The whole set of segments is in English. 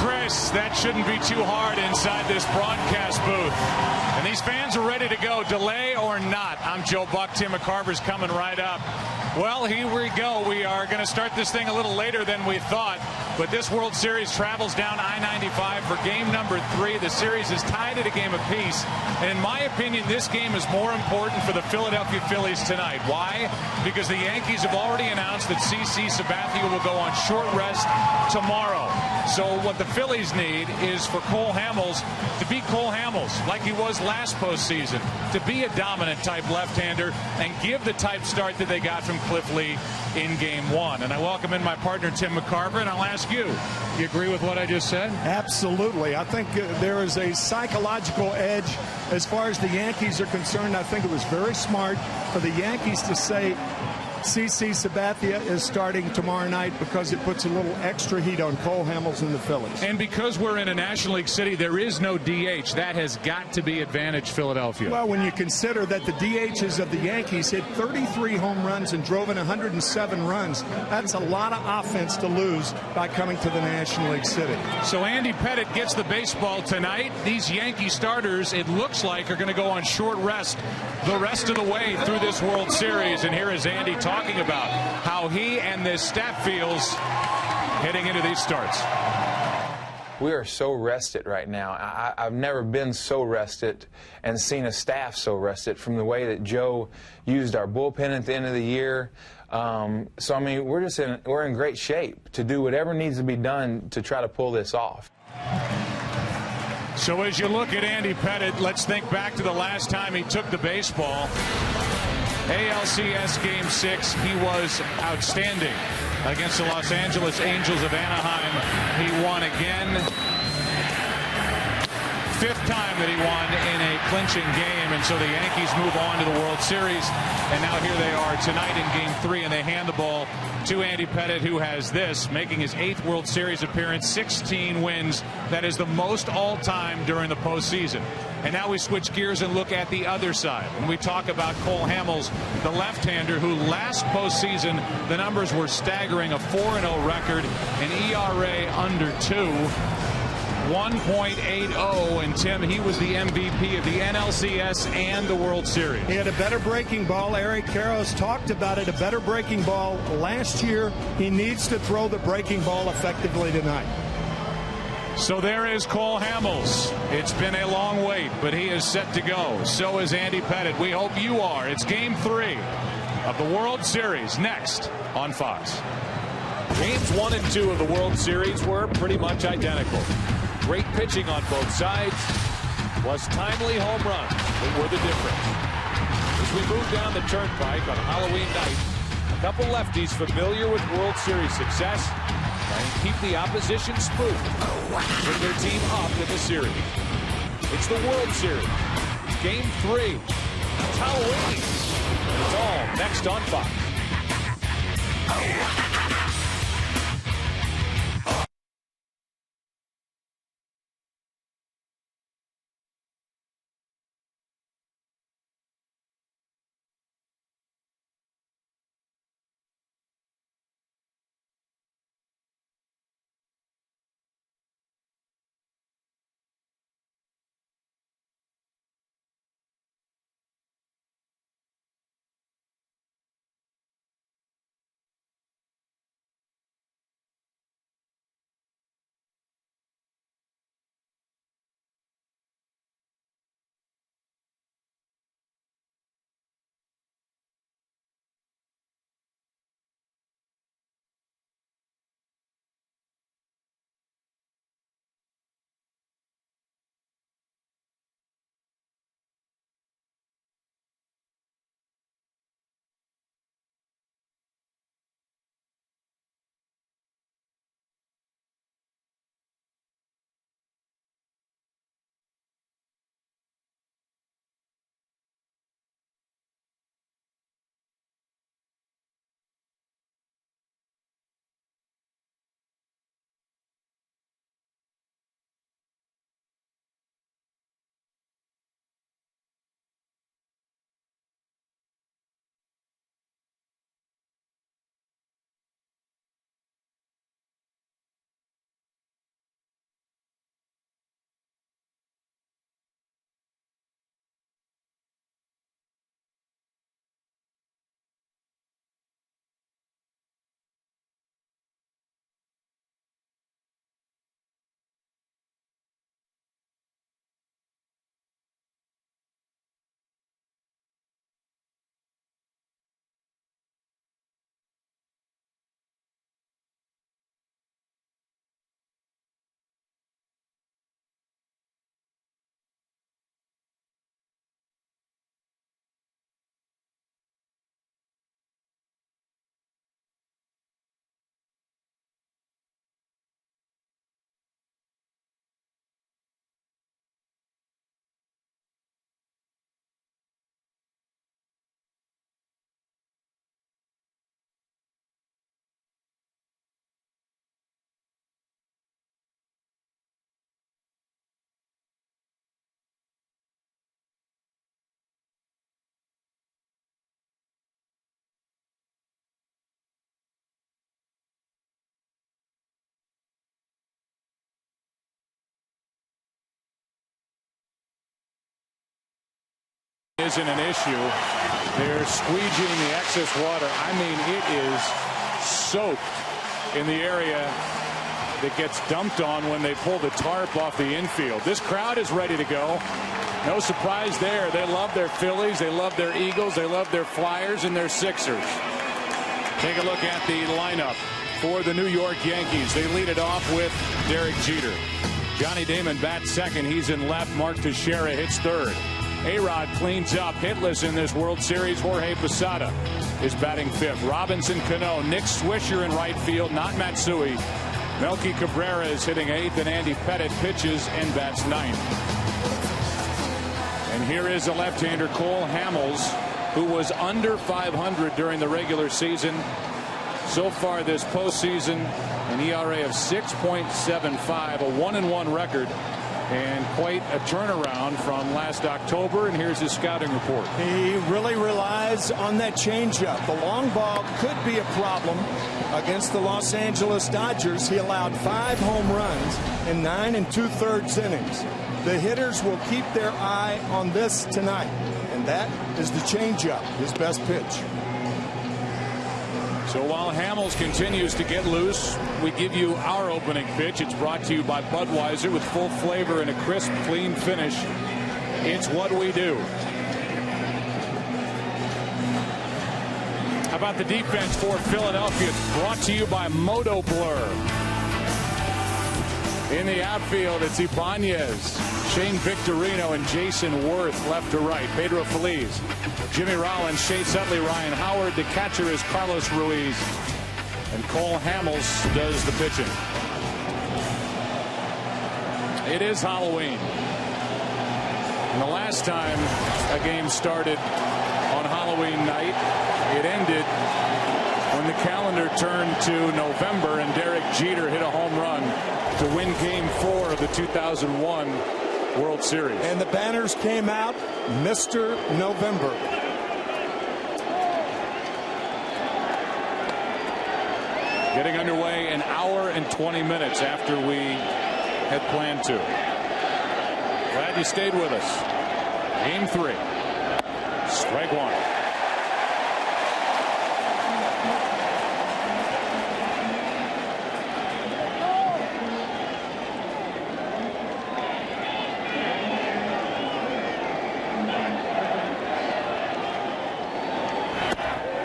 Chris, that shouldn't be too hard inside this broadcast booth. And these fans are ready to go, delay or not. I'm Joe Buck. Tim McCarver's coming right up. Well, here we go. We are going to start this thing a little later than we thought. But this World Series travels down I-95 for game number 3. The series is tied at a game apiece. And in my opinion, this game is more important for the Philadelphia Phillies tonight. Why? Because the Yankees have already announced that CC Sabathia will go on short rest tomorrow. So what the Phillies need is for Cole Hamels to be Cole Hamels like he was last postseason, to be a dominant type left-hander and give the type start that they got from Cliff Lee in game 1. And I welcome in my partner Tim McCarver, and I'll ask you agree with what I just said? Absolutely. I think there is a psychological edge as far as the Yankees are concerned. I think it was very smart for the Yankees to say CC Sabathia is starting tomorrow night because it puts a little extra heat on Cole Hamels and the Phillies. And because we're in a National League city, there is no DH. That has got to be advantage Philadelphia. Well, when you consider that the DHs of the Yankees hit 33 home runs and drove in 107 runs, that's a lot of offense to lose by coming to the National League city. So Andy Pettitte gets the baseball tonight. These Yankee starters, it looks like, are going to go on short rest the rest of the way through this World Series. And here is Andy talking about how he and this staff feels heading into these starts. We are so rested right now. I've never been so rested and seen a staff so rested from the way that Joe used our bullpen at the end of the year. So, I mean, we're in great shape to do whatever needs to be done to try to pull this off. So as you look at Andy Pettitte, let's think back to the last time he took the baseball. ALCS Game 6, he was outstanding against the Los Angeles Angels of Anaheim. He won again. 5th time that he won in a clinching game, and so the Yankees move on to the World Series, and now here they are tonight in Game 3, and they hand the ball to Andy Pettitte, who has this, making his 8th World Series appearance, 16 wins. That is the most all-time during the postseason. And now we switch gears and look at the other side. And we talk about Cole Hamels, the left-hander, who last postseason, the numbers were staggering, a 4-0 record, an ERA under 2. 1.80, and Tim, he was the MVP of the NLCS and the World Series. He had a better breaking ball. Eric Karros talked about it, a better breaking ball last year. He needs to throw the breaking ball effectively tonight. So there is Cole Hamels. It's been a long wait, but he is set to go. So is Andy Pettitte. We hope you are. It's Game 3 of the World Series next on Fox. Games 1 and 2 of the World Series were pretty much identical. Great pitching on both sides, plus timely home runs that were the difference. As we move down the turnpike on Halloween night, a couple lefties familiar with World Series success try and keep the opposition spooked, bring their team up in the series. It's the World Series. It's Game 3. It's Halloween. It's all next on Fox. isn't an issue. They're squeegeeing the excess water. I mean, it is soaked in the area that gets dumped on when they pull the tarp off the infield. This crowd is ready to go. No surprise there. They love their Phillies. They love their Eagles. They love their Flyers and their Sixers. Take a look at the lineup for the New York Yankees. They lead it off with Derek Jeter. Johnny Damon bats second. He's in left. Mark Teixeira hits third. A-Rod cleans up. Hitless in this World Series. Jorge Posada is batting fifth. Robinson Cano. Nick Swisher in right field. Not Matsui. Melky Cabrera is hitting eighth. And Andy Pettitte pitches and bats ninth. And here is a left-hander, Cole Hamels, who was under 500 during the regular season. So far this postseason, an ERA of 6.75, a 1-1 record, and quite a turnaround from last October. And here's his scouting report. He really relies on that changeup. The long ball could be a problem against the Los Angeles Dodgers. He allowed 5 home runs in 9 2/3 innings. The hitters will keep their eye on this tonight, and that is the changeup, his best pitch. So while Hamels continues to get loose, we give you our opening pitch. It's brought to you by Budweiser with full flavor and a crisp, clean finish. It's what we do. How about the defense for Philadelphia? It's brought to you by Moto Blur. In the outfield, it's Ibanez, Shane Victorino, and Jason Worth left to right. Pedro Feliz, Jimmy Rollins, Chase Utley, Ryan Howard. The catcher is Carlos Ruiz. And Cole Hamels does the pitching. It is Halloween. And the last time a game started on Halloween night, it ended when the calendar turned to November and Derek Jeter hit a home run to win Game 4 of the 2001 World Series. And the banners came out, Mr. November. Getting underway an hour and 20 minutes after we had planned to. Glad you stayed with us. Game 3. Strike one.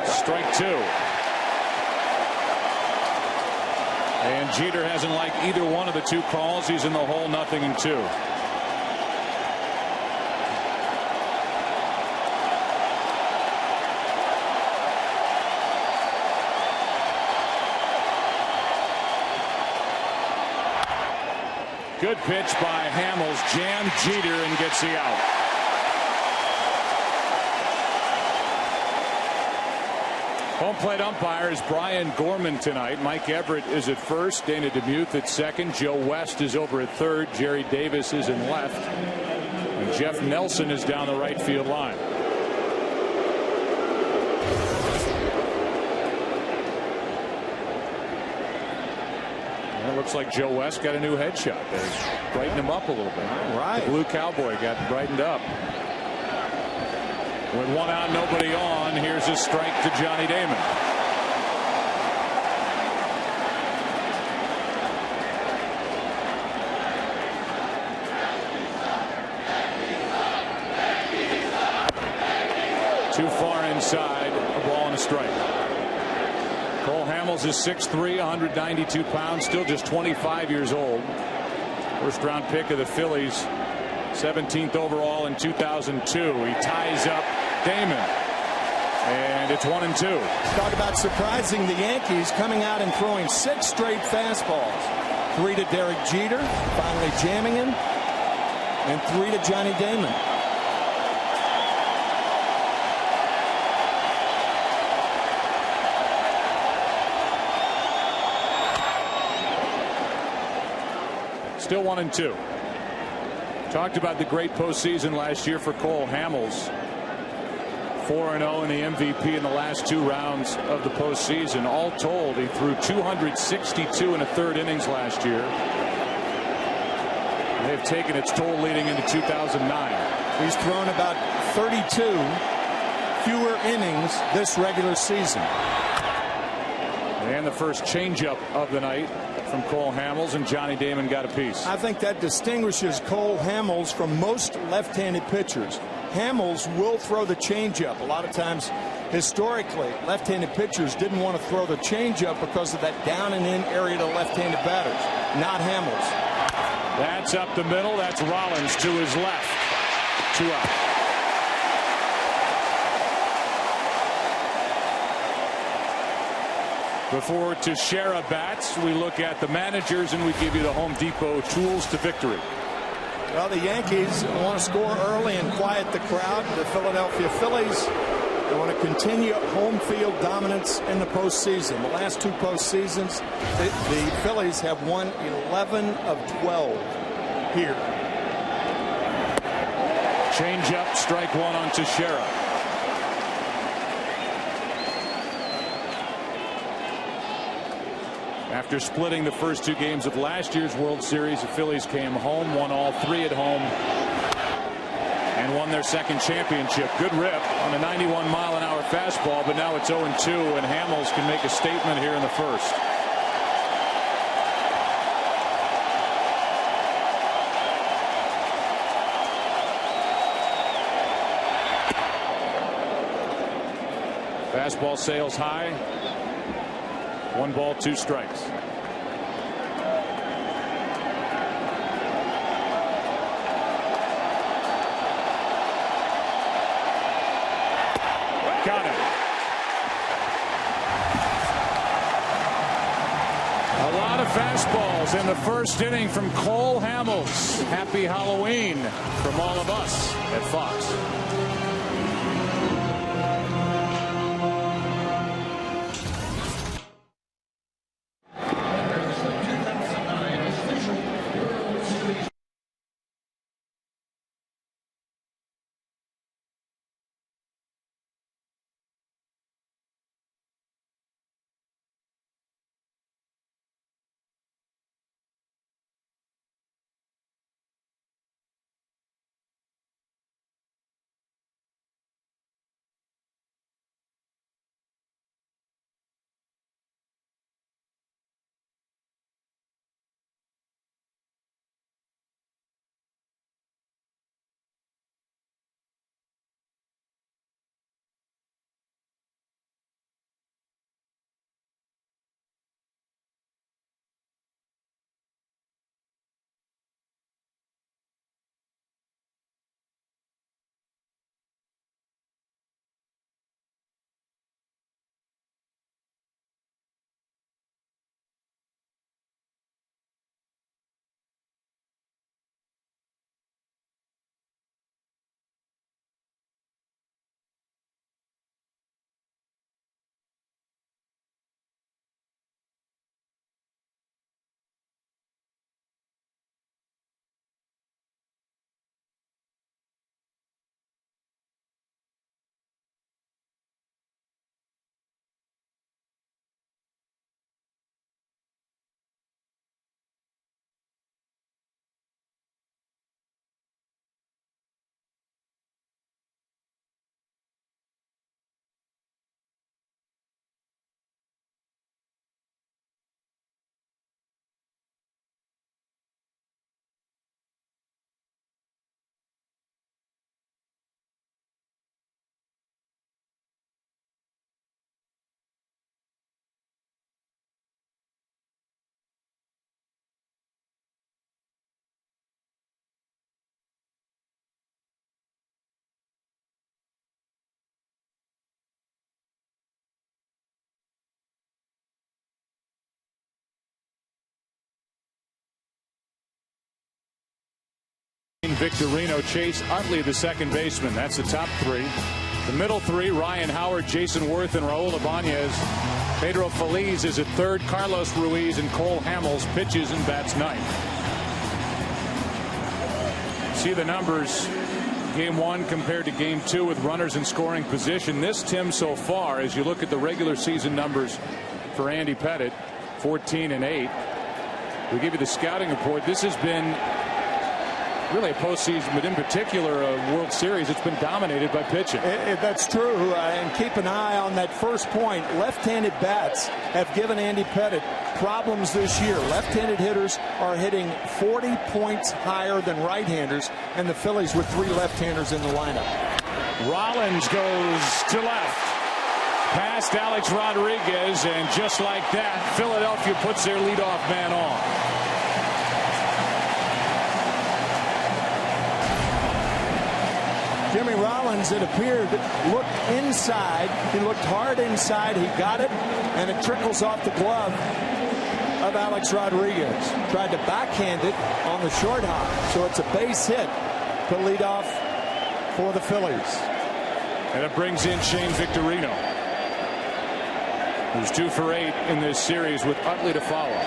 Strike two. And Jeter hasn't liked either one of the two calls. He's in the hole, 0-2. Good pitch by Hamels. Jammed Jeter and gets the out. Home plate umpire is Brian Gorman tonight. Mike Everett is at first. Dana DeMuth at second. Joe West is over at third. Jerry Davis is in left. And Jeff Nelson is down the right field line. And it looks like Joe West got a new headshot. They brightened him up a little bit. Right. The blue cowboy got brightened up. With one out, nobody on, here's a strike to Johnny Damon. Too far inside, a ball and a strike. Cole Hamels is 6'3", 192 pounds, still just 25 years old. First round pick of the Phillies, 17th overall in 2002. He ties up Damon, and it's 1-2. Talk about surprising the Yankees, coming out and throwing 6 straight fastballs. 3 to Derek Jeter, finally jamming him, and 3 to Johnny Damon. Still 1-2. Talked about the great postseason last year for Cole Hamels. 4-0 in the MVP in the last 2 rounds of the postseason. All told, he threw 262 1/3 innings last year. They've taken its toll leading into 2009. He's thrown about 32 fewer innings this regular season. And the first changeup of the night from Cole Hamels, and Johnny Damon got a piece. I think that distinguishes Cole Hamels from most left-handed pitchers. Hamels will throw the changeup. A lot of times, historically, left-handed pitchers didn't want to throw the changeup because of that down and in area to left-handed batters. Not Hamels. That's up the middle. That's Rollins to his left. 2 out. Before Teixeira bats, we look at the managers and we give you the Home Depot tools to victory. Well, the Yankees want to score early and quiet the crowd. The Philadelphia Phillies, they want to continue home field dominance in the postseason. The last 2 postseasons, the Phillies have won 11 of 12 here. Change up, strike 1 on Teixeira. After splitting the first 2 games of last year's World Series, the Phillies came home, won all 3 at home, and won their second championship. Good rip on a 91-mile-an-hour fastball, but now it's 0-2, and Hamels can make a statement here in the first. Fastball sails high. 1 ball, 2 strikes. Got him. A lot of fastballs in the first inning from Cole Hamels. Happy Halloween from all of us at Fox. Victorino, Chase Utley, the second baseman. That's the top 3. The middle 3, Ryan Howard, Jason Worth, and Raul Ibanez. Pedro Feliz is at third. Carlos Ruiz and Cole Hamels pitches and bats ninth. See the numbers. Game 1 compared to Game 2 with runners in scoring position. This, Tim, so far, as you look at the regular season numbers for Andy Pettitte, 14-8. We give you the scouting report. This has been really a postseason, but in particular a World Series, it's been dominated by pitching. That's true, and keep an eye on that first point. Left-handed bats have given Andy Pettitte problems this year. Left-handed hitters are hitting 40 points higher than right-handers, and the Phillies with 3 left-handers in the lineup. Rollins goes to left, past Alex Rodriguez, and just like that, Philadelphia puts their leadoff man on. Jimmy Rollins, it appeared, looked inside. He looked hard inside. He got it, and it trickles off the glove of Alex Rodriguez. Tried to backhand it on the short hop, so it's a base hit to lead off for the Phillies. And it brings in Shane Victorino, who's 2 for 8 in this series with Utley to follow.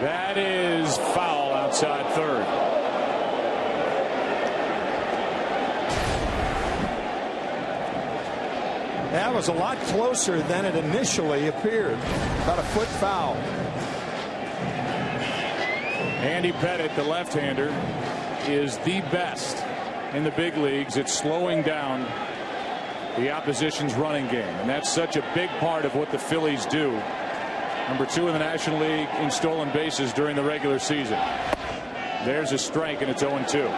That is foul outside third. That was a lot closer than it initially appeared. About a foot foul. Andy Pettitte, the left-hander, is the best in the big leagues at slowing down the opposition's running game. And that's such a big part of what the Phillies do. Number 2 in the National League in stolen bases during the regular season. There's a strike, and it's 0-2.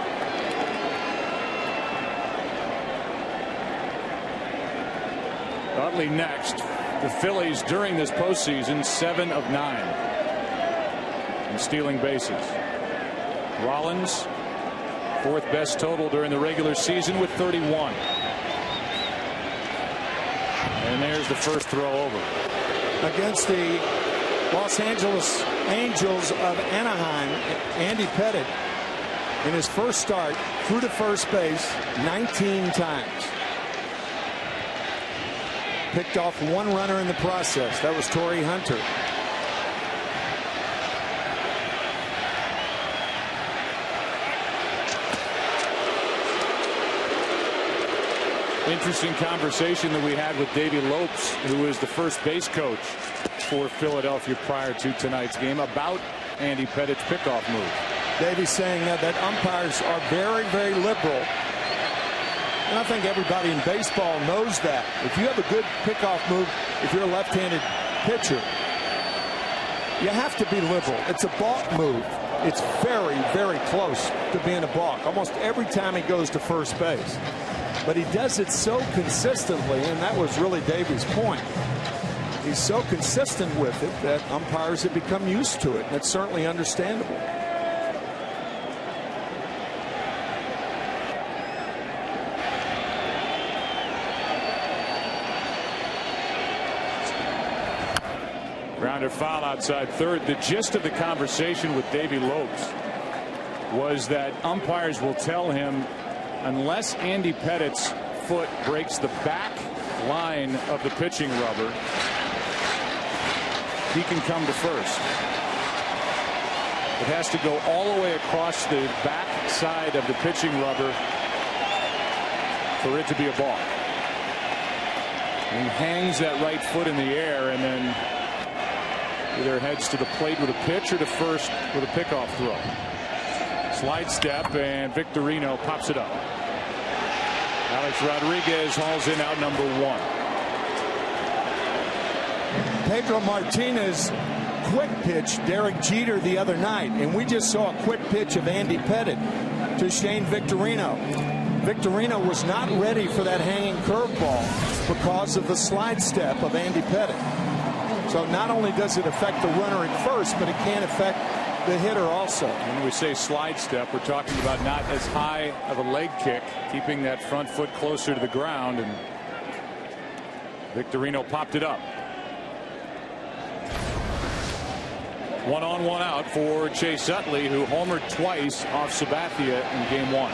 Utley next. The Phillies during this postseason 7 of 9 in stealing bases. Rollins, 4th best total during the regular season with 31. And there's the first throw over. Against the Los Angeles Angels of Anaheim, Andy Pettitte, in his first start, threw to first base 19 times. Picked off 1 runner in the process. That was Torrey Hunter. Interesting conversation that we had with Davey Lopes, who is the first base coach for Philadelphia prior to tonight's game, about Andy Pettitte's pickoff move. Davey saying that umpires are very, very liberal. And I think everybody in baseball knows that. If you have a good pickoff move, if you're a left-handed pitcher, you have to be liberal. It's a balk move. It's very, very close to being a balk. Almost every time he goes to first base. But he does it so consistently, and that was really Davey's point. He's so consistent with it that umpires have become used to it, and it's certainly understandable. Grounder foul outside third. The gist of the conversation with Davey Lopes was that umpires will tell him, unless Andy Pettitte's foot breaks the back line of the pitching rubber, he can come to first. It has to go all the way across the back side of the pitching rubber for it to be a ball. He hangs that right foot in the air and then either heads to the plate with a pitch or to first with a pickoff throw. Slide step, and Victorino pops it up. Alex Rodriguez hauls in out number 1. Pedro Martinez quick pitch Derek Jeter the other night, and we just saw a quick pitch of Andy Pettitte to Shane Victorino. Victorino was not ready for that hanging curveball because of the slide step of Andy Pettitte. So not only does it affect the runner at first, but it can affect the hitter also. When we say slide step, we're talking about not as high of a leg kick, keeping that front foot closer to the ground, and Victorino popped it up. 1 on, 1 out for Chase Utley, who homered twice off Sabathia in game 1.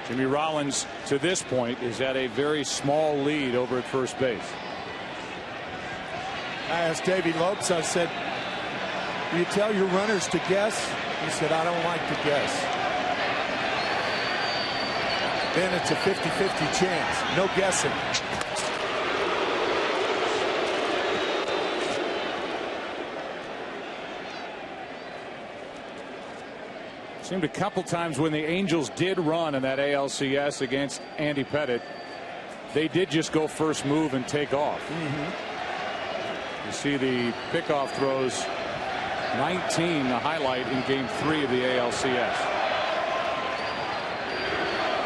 Jimmy Rollins, to this point, is at a very small lead over at first base. I asked Davey Lopes, I said, do you tell your runners to guess? He said, I don't like to guess. Then it's a 50-50 chance. No guessing. Seemed a couple times when the Angels did run in that ALCS against Andy Pettitte, they did just go first move and take off. You see the pickoff throws, 19 the highlight in game 3 of the ALCS.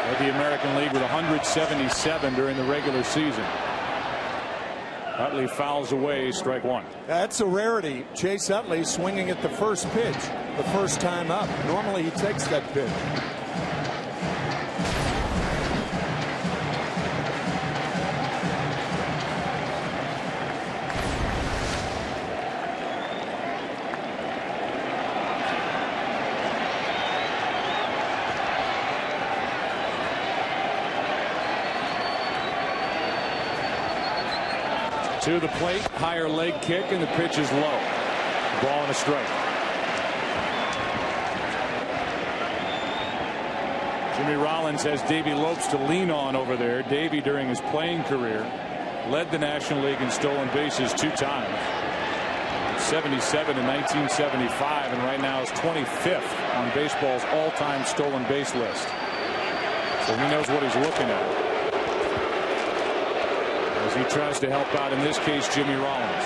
Led the American League with 177 during the regular season. Utley fouls away, strike one. That's a rarity. Chase Utley swinging at the first pitch, the first time up. Normally he takes that pitch. To the plate, higher leg kick, and the pitch is low. Ball and a strike. Jimmy Rollins has Davey Lopes to lean on over there. Davey, during his playing career, led the National League in stolen bases 2 times. 77 in 1975, and right now is 25th on baseball's all-time stolen base list. So he knows what he's looking at as he tries to help out, in this case, Jimmy Rollins.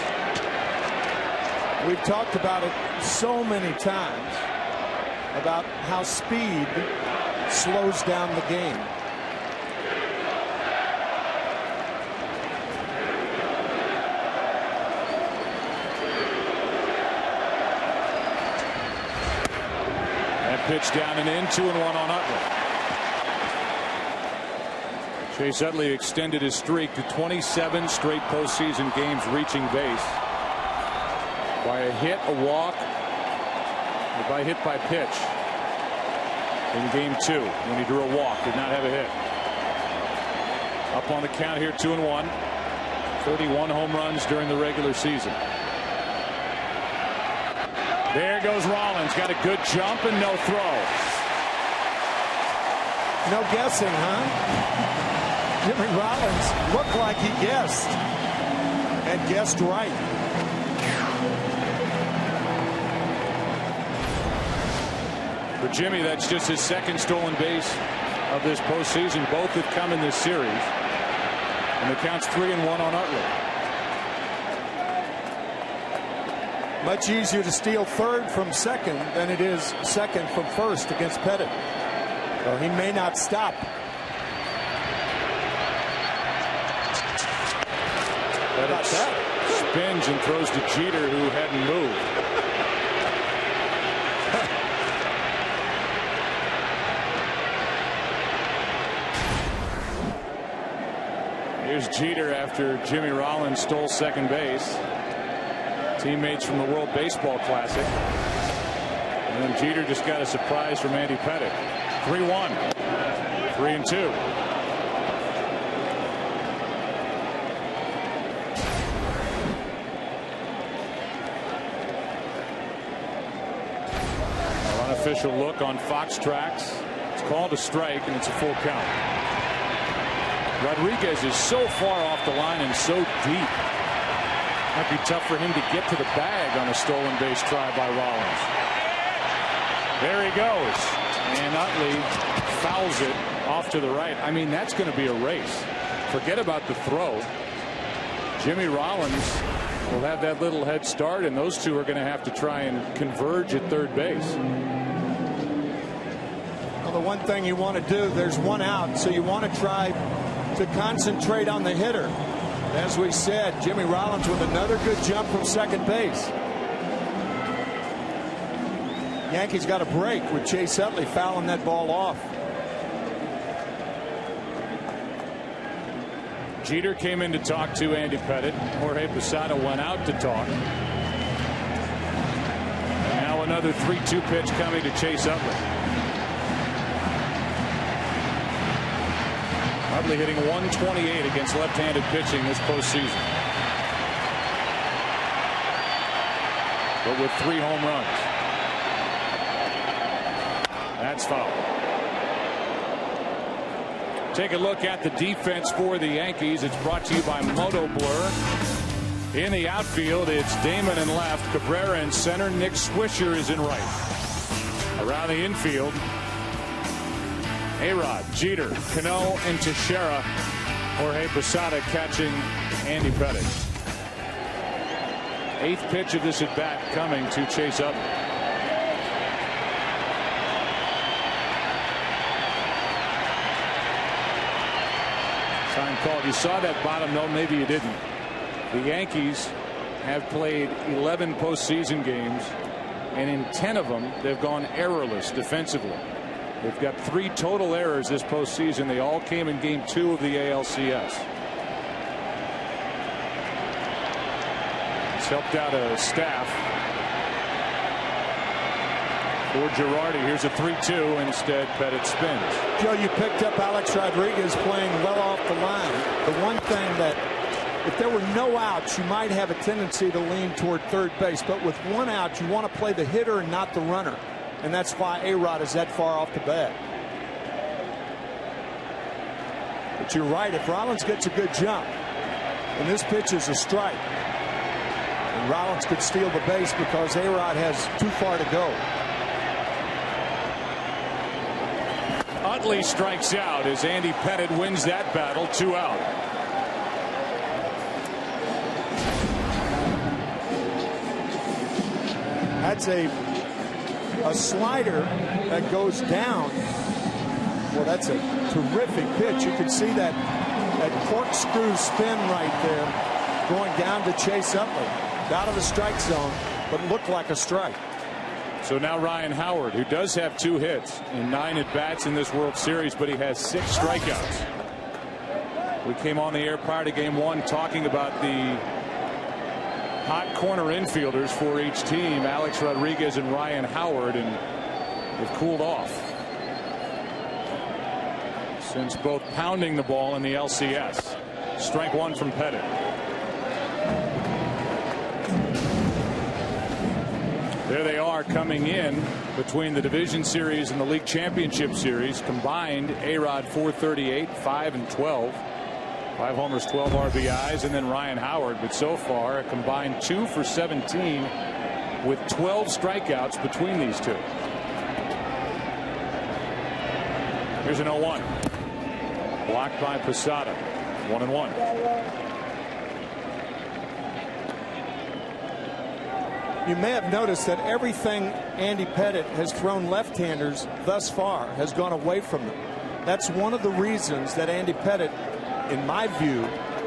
We've talked about it so many times about how speed slows down the game. That pitch down and in, 2-1 on Utley. Chase Utley extended his streak to 27 straight postseason games reaching base by a hit, a walk, or by hit by pitch. In game 2, when he drew a walk, did not have a hit. Up on the count here, 2-1. 31 home runs during the regular season. There goes Rollins. Got a good jump and no throw. No guessing, huh? Jimmy Rollins looked like he guessed and guessed right. For Jimmy, that's just his second stolen base of this postseason. Both have come in this series. And the count's 3-1 on Utley. Much easier to steal third from second than it is second from first against Pettitte. So he may not stop. Pettitte spins and throws to Jeter, who hadn't moved. Here's Jeter after Jimmy Rollins stole second base. Teammates from the World Baseball Classic. And then Jeter just got a surprise from Andy Pettitte. 3-1. 3-2. Unofficial look on Fox Tracks. It's called a strike, and it's a full count. Rodriguez is so far off the line and so deep. Might be tough for him to get to the bag on a stolen base try by Rollins. There he goes. And Utley fouls it off to the right. I mean, that's going to be a race. Forget about the throw. Jimmy Rollins will have that little head start, and those two are going to have to try and converge at third base. Well, the one thing you want to do, there's one out, so you want to try to concentrate on the hitter. As we said, Jimmy Rollins with another good jump from second base. Yankees got a break with Chase Utley fouling that ball off. Jeter came in to talk to Andy Pettitte. Jorge Posada went out to talk. And now another 3-2 pitch coming to Chase Utley. Utley hitting 128 against left-handed pitching this postseason. But with 3 home runs. That's foul. Take a look at the defense for the Yankees. It's brought to you by Moto Blur. In the outfield, it's Damon in left, Cabrera in center, Nick Swisher is in right. Around the infield, A-Rod, Jeter, Cano, and Teixeira. Jorge Posada catching Andy Pettitte. 8th pitch of this at-bat coming to Chase Utley. Time called. You saw that bottom note, maybe you didn't. The Yankees have played 11 postseason games, and in 10 of them they've gone errorless defensively. They've got 3 total errors this postseason. They all came in game 2 of the ALCS. It's helped out a staff. For Girardi, here's a 3-2. Instead, Pettitte spins. Joe, you picked up Alex Rodriguez playing well off the line. The one thing that, if there were no outs, you might have a tendency to lean toward third base. But with 1 out, you want to play the hitter and not the runner. And that's why A-Rod is that far off the bat. But you're right. If Rollins gets a good jump, and this pitch is a strike, and Rollins could steal the base because A-Rod has too far to go. Utley strikes out as Andy Pettitte wins that battle. 2 out. That's a slider that goes down. Well, that's a terrific pitch. You can see that corkscrew spin right there going down to Chase Utley. Out of the strike zone, but looked like a strike. So now Ryan Howard, who does have 2 hits in 9 at-bats in this World Series, but he has 6 strikeouts. We came on the air prior to game 1 talking about the hot corner infielders for each team, Alex Rodriguez and Ryan Howard, and they've cooled off since both pounding the ball in the LCS. Strike 1 from Pettitte. There they are coming in between the Division Series and the League Championship Series. Combined, A-Rod 438, 5 and 12. 5 homers, 12 RBIs, and then Ryan Howard. But so far, a combined 2 for 17 with 12 strikeouts between these two. Here's an 0-1. Blocked by Posada. 1-1. You may have noticed that everything Andy Pettitte has thrown left-handers thus far has gone away from them. That's one of the reasons that Andy Pettitte, in my view,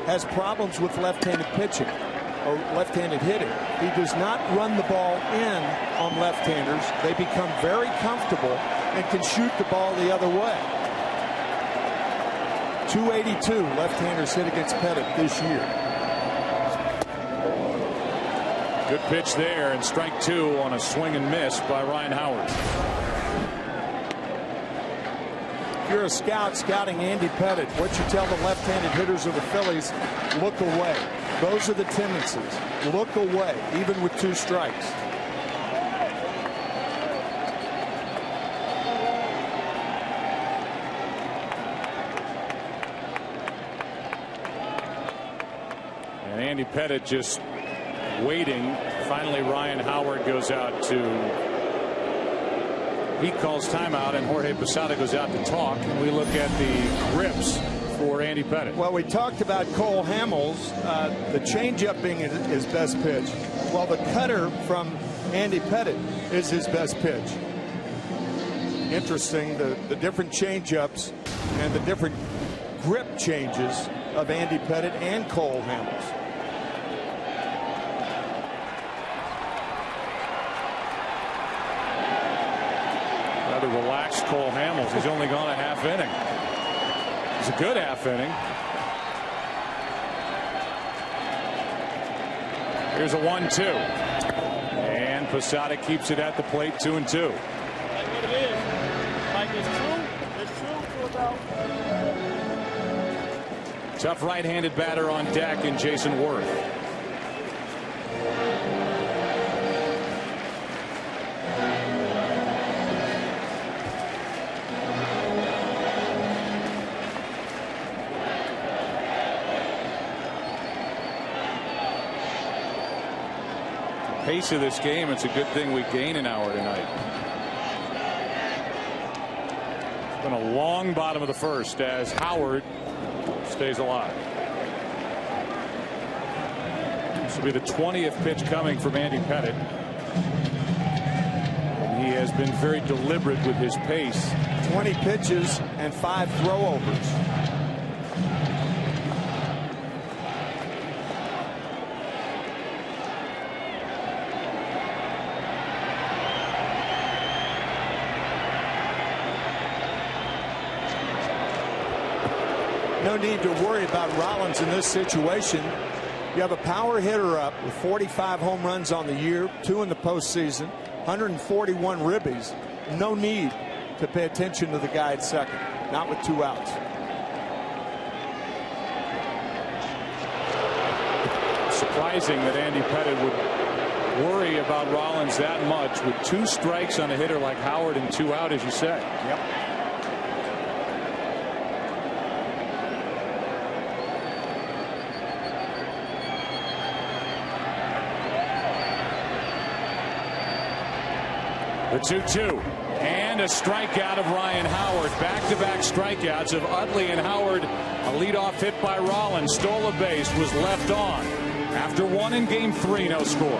has problems with left-handed pitching or left-handed hitting. He does not run the ball in on left-handers. They become very comfortable and can shoot the ball the other way. 282 left-handers hit against Pettitte this year. Good pitch there, and strike 2 on a swing and miss by Ryan Howard. If you're a scout scouting Andy Pettitte, what you tell the left-handed hitters of the Phillies, look away. Those are the tendencies. Look away, even with 2 strikes. And Andy Pettitte just waiting. Finally, Ryan Howard goes out to, he calls timeout, and Jorge Posada goes out to talk. And we look at the grips for Andy Pettitte. Well, we talked about Cole Hamels, the changeup being his best pitch. Well, the cutter from Andy Pettitte is his best pitch. Interesting, the different changeups and the different grip changes of Andy Pettitte and Cole Hamels. Rather relaxed Cole Hamels. He's only gone a half inning. It's a good half inning. Here's a 1-2. And Posada keeps it at the plate, 2-2. Like what it is. Like it's true. It's true for about Tough right-handed batter on deck in Jason Worth. Pace of this game, it's a good thing we gain an hour tonight. It's been a long bottom of the first as Howard stays alive. This will be the 20th pitch coming from Andy Pettitte. And he has been very deliberate with his pace. 20 pitches and 5 throwovers. No need to worry about Rollins in this situation. You have a power hitter up with 45 home runs on the year, 2 in the postseason, 141 ribbies. No need to pay attention to the guy at second, not with 2 outs. Surprising that Andy Pettitte would worry about Rollins that much with 2 strikes on a hitter like Howard and 2 out, as you said. Yep. The 2-2 and a strikeout of Ryan Howard. Back-to-back strikeouts of Utley and Howard. A leadoff hit by Rollins. Stole a base, was left on. After 1 in Game 3, no score.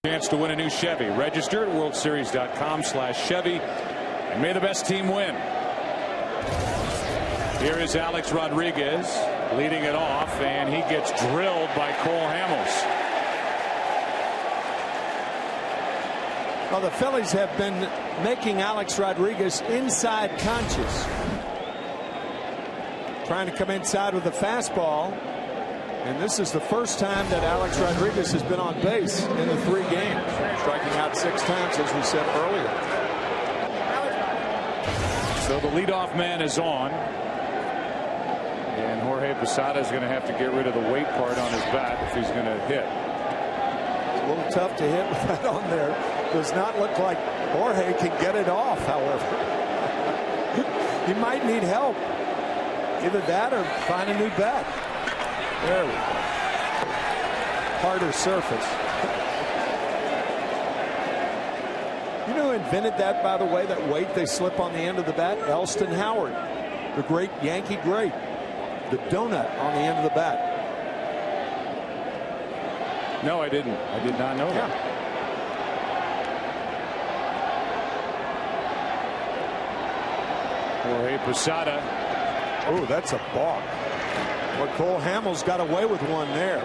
Chance to win a new Chevy. Register at worldseries.com/Chevy and may the best team win. Here is Alex Rodriguez leading it off, and he gets drilled by Cole Hamels. Well, the Phillies have been making Alex Rodriguez inside conscious. Trying to come inside with a fastball. And this is the first time that Alex Rodriguez has been on base in the 3 games. Striking out 6 times, as we said earlier. So the leadoff man is on. And Jorge Posada is going to have to get rid of the weight part on his bat if he's going to hit. It's a little tough to hit with that on there. Does not look like Jorge can get it off, however. He might need help. Either that or find a new bat. There we go. Harder surface. You know who invented that, by the way, that weight they slip on the end of the bat? Elston Howard, the great Yankee great. The donut on the end of the bat. No, I didn't. I did not know that. Jorge Posada. Oh, that's a balk. But Cole Hamels got away with one there.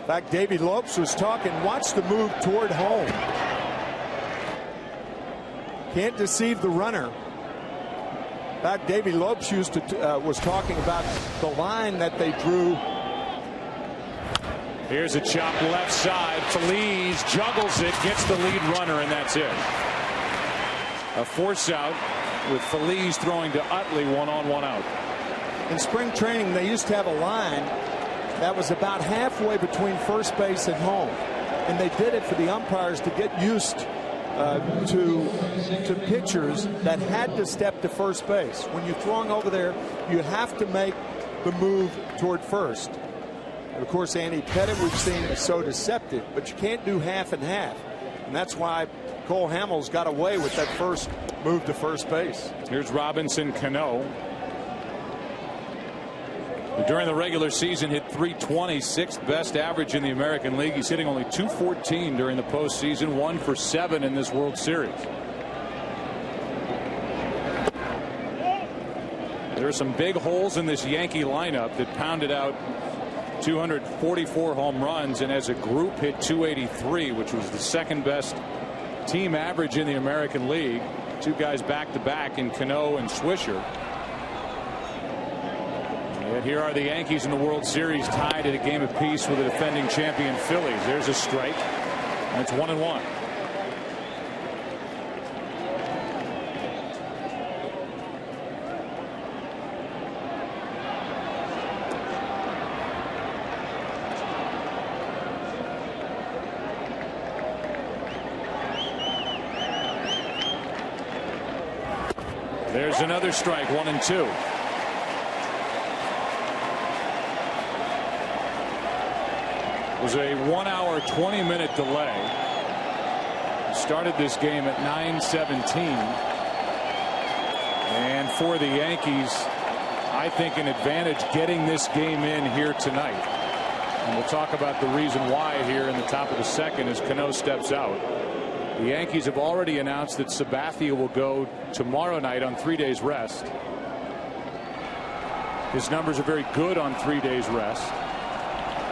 In fact, Davey Lopes was talking. Watch the move toward home. Can't deceive the runner. In fact, Davey Lopes was talking about the line that they drew. Here's a chop left side. Feliz juggles it, gets the lead runner, and that's it. A force out with Feliz throwing to Utley, 1-on-1 out. In spring training, they used to have a line that was about halfway between first base and home. And they did it for the umpires to get used to pitchers that had to step to first base. When you're throwing over there, you have to make the move toward first. And of course, Andy Pettitte, we've seen, is so deceptive, but you can't do half and half. And that's why Cole Hamels got away with that first move to first base. Here's Robinson Cano. During the regular season, hit .320, 6th best average in the American League. He's hitting only .214 during the postseason, 1 for 7 in this World Series. There are some big holes in this Yankee lineup that pounded out 244 home runs, and as a group hit .283, which was the 2nd best team average in the American League. 2 guys back to back in Cano and Swisher. And here are the Yankees in the World Series, tied at a game apiece with the defending champion Phillies. There's a strike. And it's 1-1. There's another strike, 1-2. It was a 1-hour 20-minute delay. Started this game at 9:17. And for the Yankees, I think an advantage getting this game in here tonight. And we'll talk about the reason why here in the top of the second as Cano steps out. The Yankees have already announced that Sabathia will go tomorrow night on 3 days rest. His numbers are very good on 3 days rest.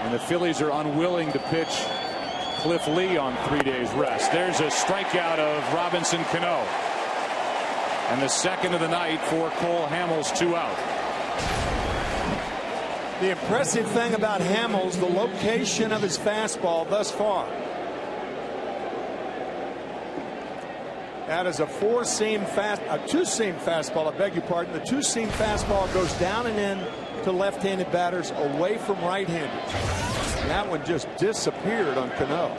And the Phillies are unwilling to pitch Cliff Lee on 3 days rest. There's a strikeout of Robinson Cano. And the second of the night for Cole Hamels, 2 out. The impressive thing about Hamels, the location of his fastball thus far. That is a two-seam fastball. I beg your pardon. The two-seam fastball goes down and in to left-handed batters, away from right-handers. And that one just disappeared on Cano.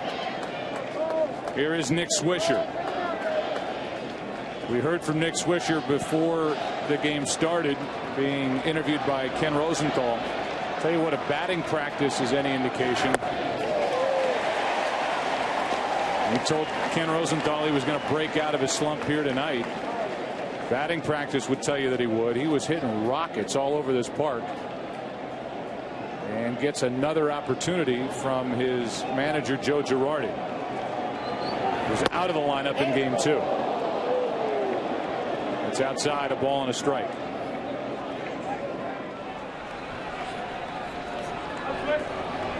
Here is Nick Swisher. We heard from Nick Swisher before the game started, being interviewed by Ken Rosenthal. Tell you what, if batting practice is any indication, he told Ken Rosenthal he was going to break out of his slump here tonight. Batting practice would tell you that he would. He was hitting rockets all over this park. And gets another opportunity from his manager, Joe Girardi. He was out of the lineup in game 2. It's outside, a ball and a strike.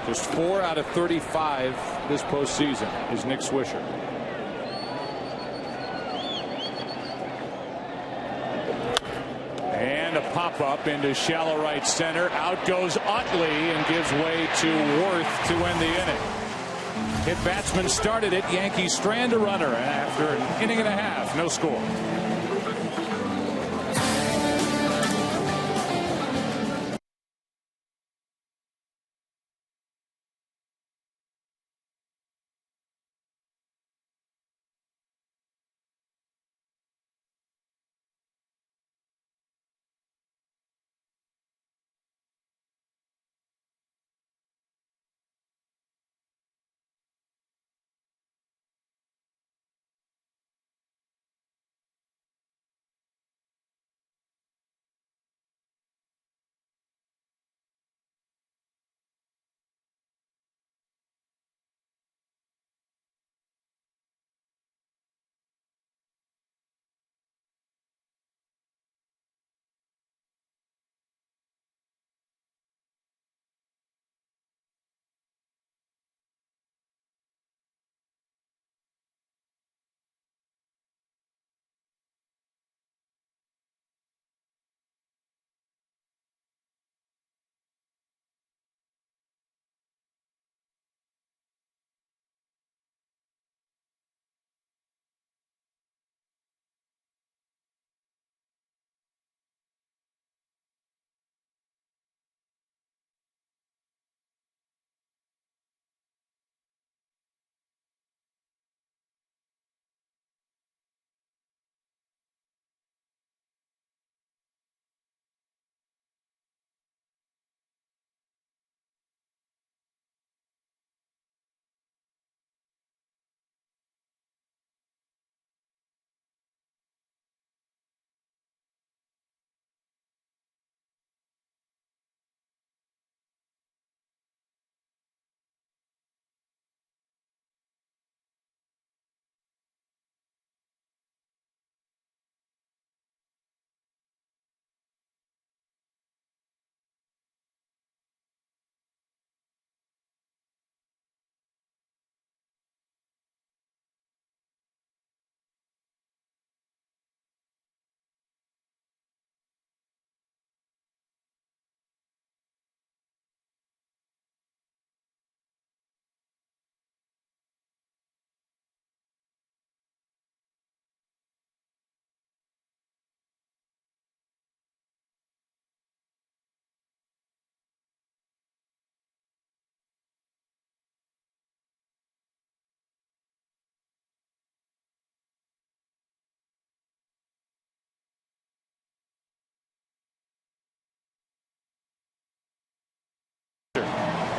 Just 4 out of 35 this postseason is Nick Swisher. And a pop-up into shallow right center. Out goes Utley and gives way to Worth to end the inning. Hit batsman started it. Yankees strand a runner after an inning and a half. No score.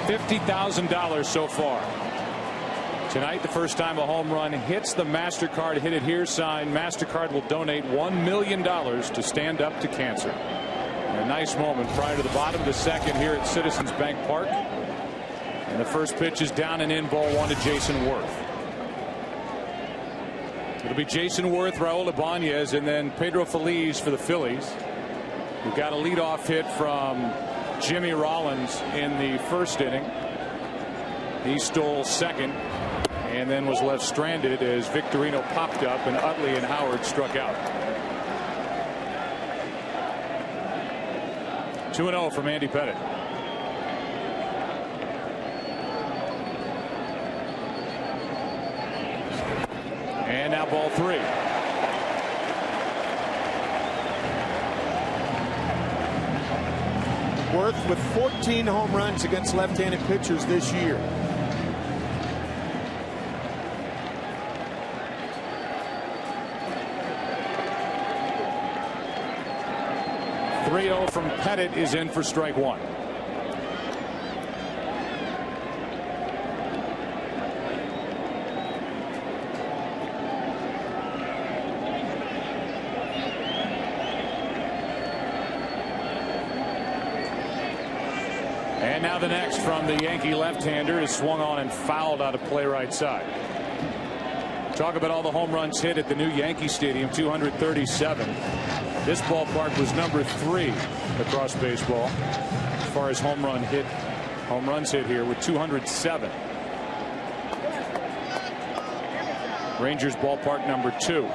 $50,000 so far. Tonight, the first time a home run hits the MasterCard Hit It Here sign. MasterCard will donate $1 million to Stand Up to Cancer. And a nice moment prior to the bottom of the second here at Citizens Bank Park. And the first pitch is down and in, ball one to Jason Worth. It'll be Jason Worth, Raul Ibanez, and then Pedro Feliz for the Phillies. We've got a leadoff hit from Jimmy Rollins in the first inning. He stole second and then was left stranded as Victorino popped up and Utley and Howard struck out. 2-0 from Andy Pettitte. And now ball three. Worth with 14 home runs against left-handed pitchers this year. .30 from Pettitte is in for strike one. And now the next from the Yankee left-hander is swung on and fouled out of play right side. Talk about all the home runs hit at the new Yankee Stadium, 237. This ballpark was number 3 across baseball as far as home run hit home runs hit here with 207. Rangers ballpark number 2.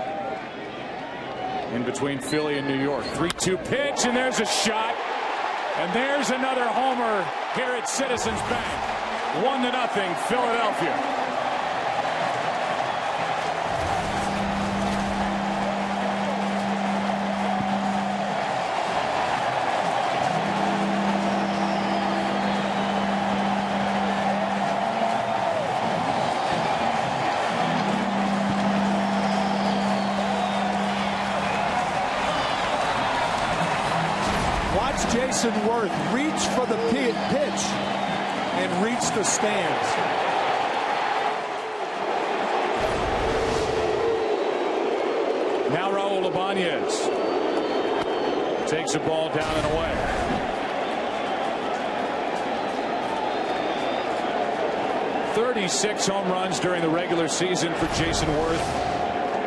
In between Philly and New York. 3-2 pitch, and there's a shot. And there's another homer here at Citizens Bank. 1-0 Philadelphia. Jason Worth reach for the pitch and reach the stands. Now Raul Ibanez takes the ball down and away. "36 home runs during the regular season for Jason Worth.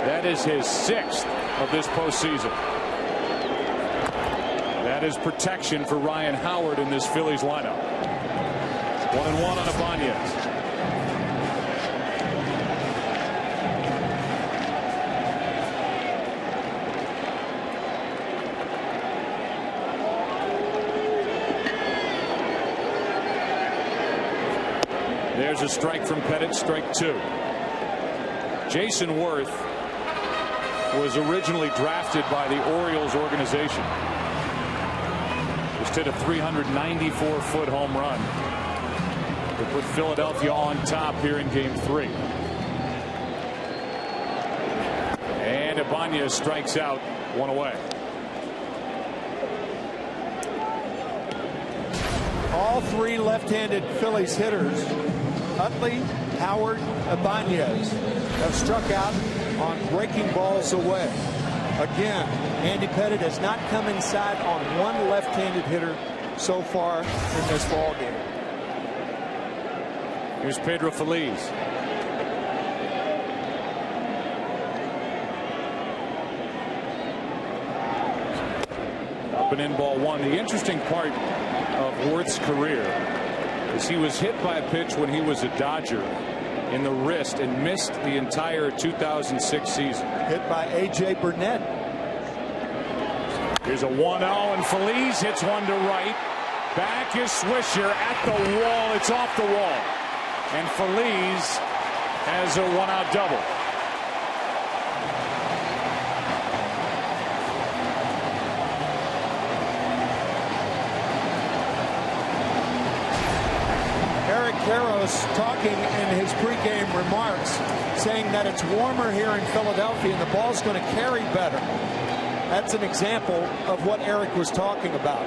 That is his 6th of this postseason. That is protection for Ryan Howard in this Phillies lineup. 1-1 on Ibanez. There's a strike from Pettit, strike 2. Jason Worth was originally drafted by the Orioles organization. Just hit a 394-foot home run to put Philadelphia on top here in Game 3. And Ibanez strikes out, 1 away. All 3 left-handed Phillies hitters, Utley, Howard, Ibanez, have struck out on breaking balls away. Again, Andy Pettit has not come inside on one left-handed hitter so far in this ball game. Here's Pedro Feliz. Up and in, ball 1. The interesting part of Worth's career is he was hit by a pitch when he was a Dodger in the wrist and missed the entire 2006 season. Hit by A.J. Burnett. Here's a 1-0, and Feliz hits one to right. Back is Swisher at the wall. It's off the wall. And Feliz has a 1-out double. Eric Karros talking in his pregame remarks, saying that it's warmer here in Philadelphia and the ball's going to carry better. That's an example of what Eric was talking about.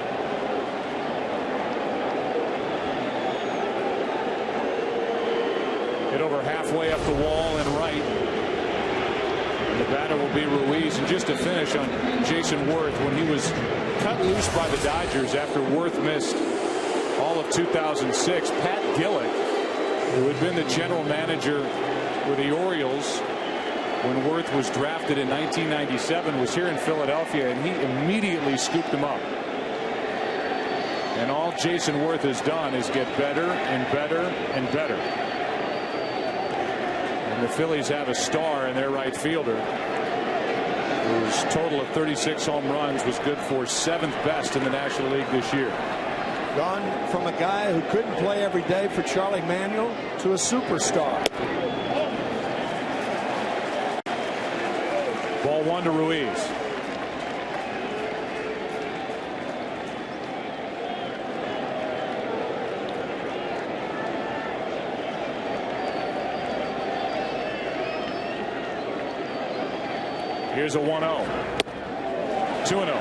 Hit over halfway up the wall and right. And the batter will be Ruiz. And just to finish on Jason Worth, when he was cut loose by the Dodgers after Worth missed all of 2006, Pat Gillick, who had been the general manager with the Orioles when Worth was drafted in 1997, was here in Philadelphia, and he immediately scooped him up. And all Jason Worth has done is get better and better and better. And the Phillies have a star in their right fielder, whose total of 36 home runs was good for 7th best in the National League this year. Gone from a guy who couldn't play every day for Charlie Manuel to a superstar. Ball 1 to Ruiz. Here's a 1-0. 2-0.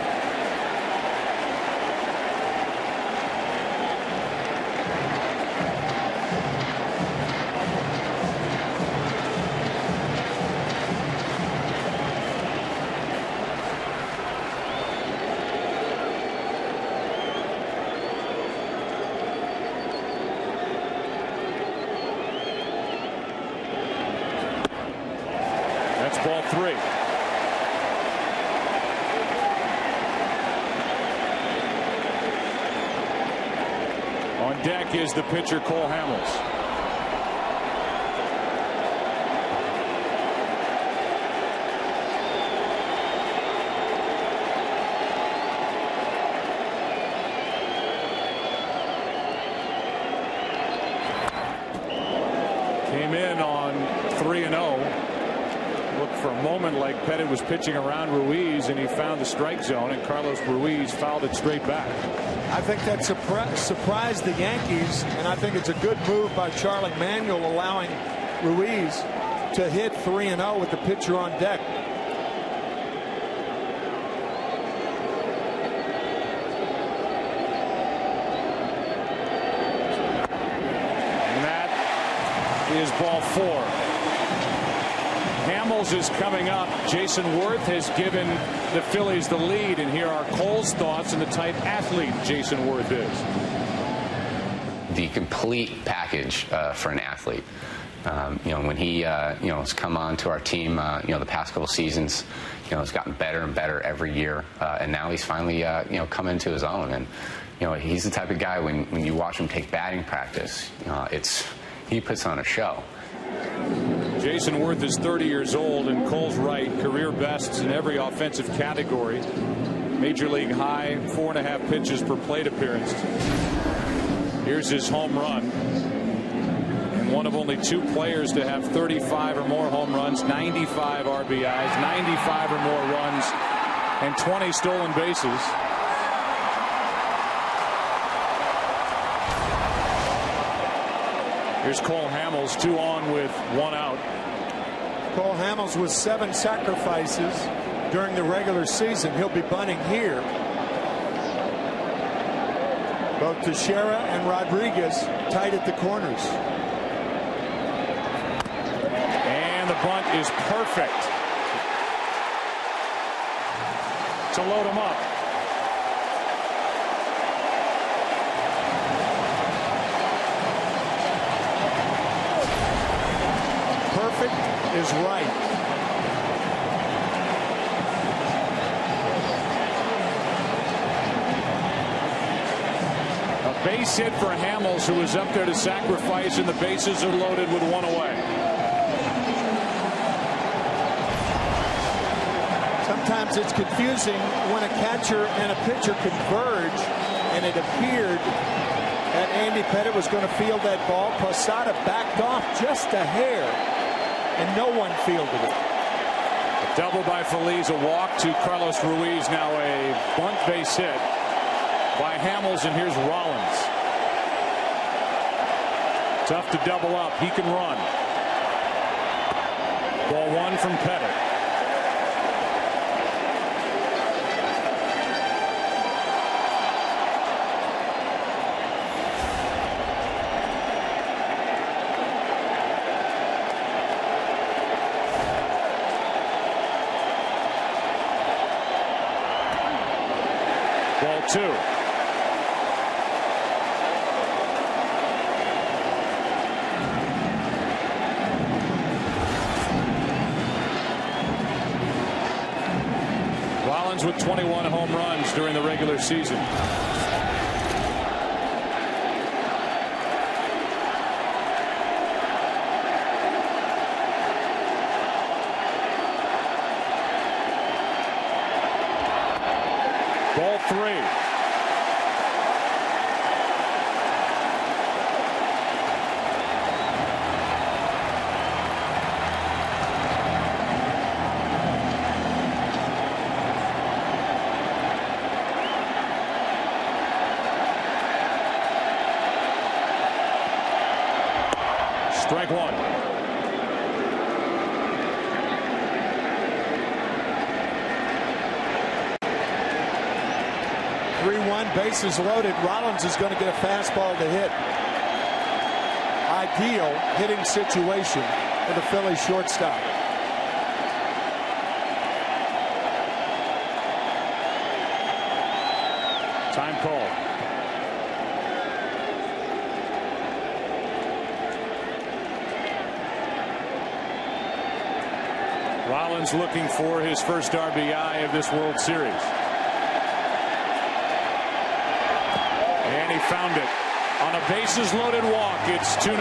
That's ball 3. On On deck is the pitcher, Cole Hamels. Came in on 3-0. Looked for a moment like Pettit was pitching around Ruiz, and he found the strike zone, and Carlos Ruiz fouled it straight back. I think that surprised the Yankees, and I think it's a good move by Charlie Manuel, allowing Ruiz to hit 3-0 with the pitcher on deck. And that is ball 4. Hamels is coming up. Jason Worth has given the Phillies the lead, and here are Cole's thoughts on the type athlete Jason Worth is. The complete package for an athlete. When he has come on to our team, the past couple seasons, has gotten better and better every year, and now he's finally come into his own. And he's the type of guy when you watch him take batting practice, he puts on a show. Jason Worth is 30 years old, and Cole's right, career bests in every offensive category. Major league high, 4.5 pitches per plate appearance. Here's his home run. And one of only 2 players to have 35 or more home runs, 95 RBIs, 95 or more runs, and 20 stolen bases. Here's Cole Hamels, 2 on with 1 out. Cole Hamels with 7 sacrifices during the regular season. He'll be bunting here. Both Teixeira and Rodriguez tight at the corners. And the bunt is perfect to load him up. Perfect is right. A base hit for Hamels, who was up there to sacrifice, and the bases are loaded with 1 away. Sometimes it's confusing when a catcher and a pitcher converge, and it appeared that Andy Pettit was going to field that ball. Posada backed off just a hair, and no one fielded it. A double by Feliz, a walk to Carlos Ruiz. Now a bunt base hit by Hamels, and here's Rollins. Tough to double up. He can run. Ball 1 from Pettit. Ball 2. Rollins with 21 home runs during the regular season. Ball 3. Strike 1. Bases loaded. Rollins is going to get a fastball to hit. Ideal hitting situation for the Phillies shortstop. Time called. Rollins looking for his first RBI of this World Series. And he found it. On a bases loaded walk, it's 2-0.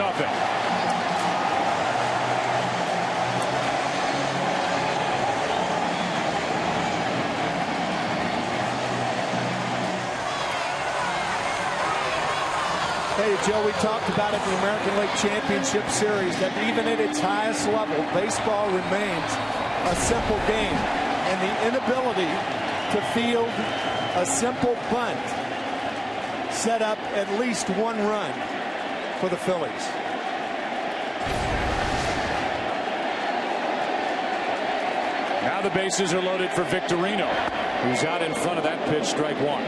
Hey, Joe, we talked about it in the American League Championship Series that even at its highest level, baseball remains a simple game. And the inability to field a simple bunt set up at least one run for the Phillies. Now the bases are loaded for Victorino, who's out in front of that pitch, strike one.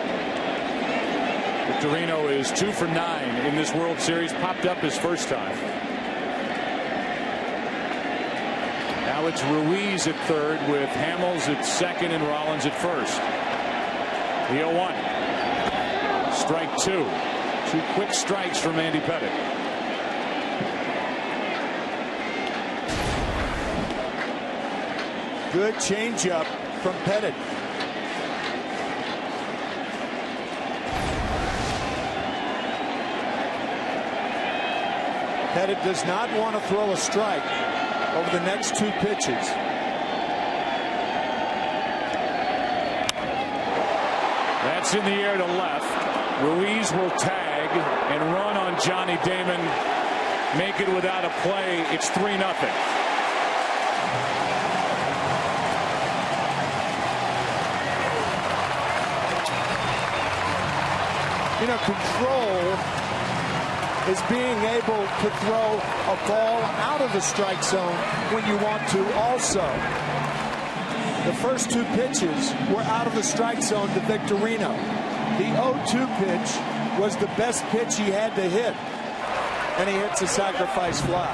Victorino is 2 for 9 in this World Series, popped up his first time. Now it's Ruiz at third with Hamels at second and Rollins at first. The 0-1. Strike two. 2 quick strikes from Andy Pettitte. Good changeup from Pettitte. Pettitte does not want to throw a strike over the next 2 pitches. That's in the air to left. Ruiz will tag and run on Johnny Damon. Make it without a play. It's 3-0. You know, control is being able to throw a ball out of the strike zone when you want to also. The first 2 pitches were out of the strike zone to Victorino. The 0-2 pitch was the best pitch he had to hit, and he hits a sacrifice fly.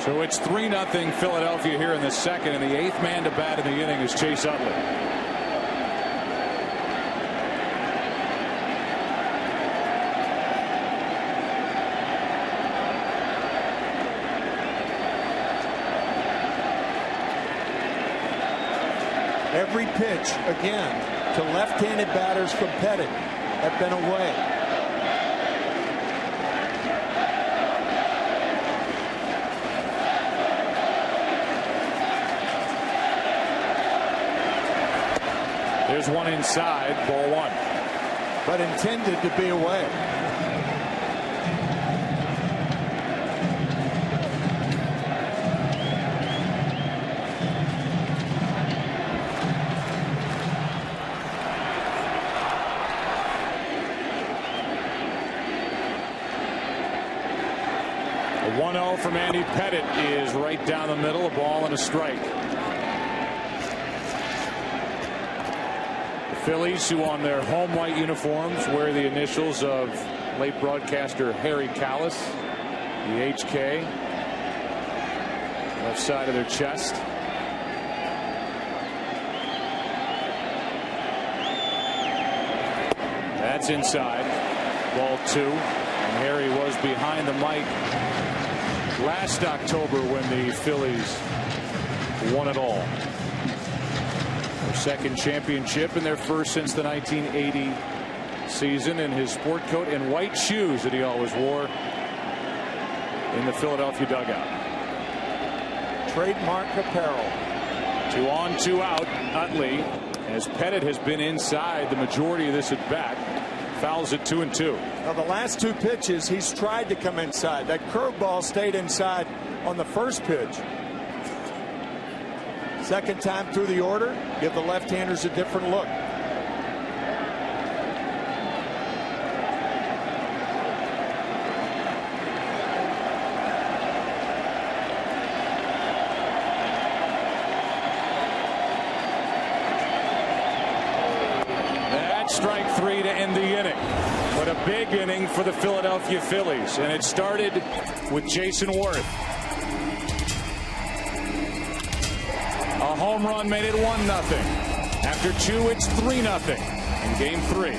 So it's 3-0 Philadelphia here in the second, and the 8th man to bat in the inning is Chase Utley. Every pitch, again, to left-handed batters from Pettitte have been away. There's one inside, ball 1. But intended to be away. A 1-0 from Andy Pettitte is right down the middle, a ball and a strike. The Phillies, who on their home white uniforms wear the initials of late broadcaster Harry Kalas, the HK, left side of their chest. That's inside, ball 2. And Harry was behind the mic last October when the Phillies won it all. Their second championship and their first since the 1980 season, in his sport coat and white shoes that he always wore in the Philadelphia dugout. Trademark apparel. 2 on, 2 out. Utley, as Pettitte has been inside the majority of this at bat, fouls it 2-2. Now, the last 2 pitches, he's tried to come inside. That curveball stayed inside on the first pitch. Second time through the order, give the left-handers a different look. That's strike 3 to end the inning. But a big inning for the Philadelphia Phillies, and it started with Jason Worth. A home run made it 1-0. After 2, it's 3-0 in game 3.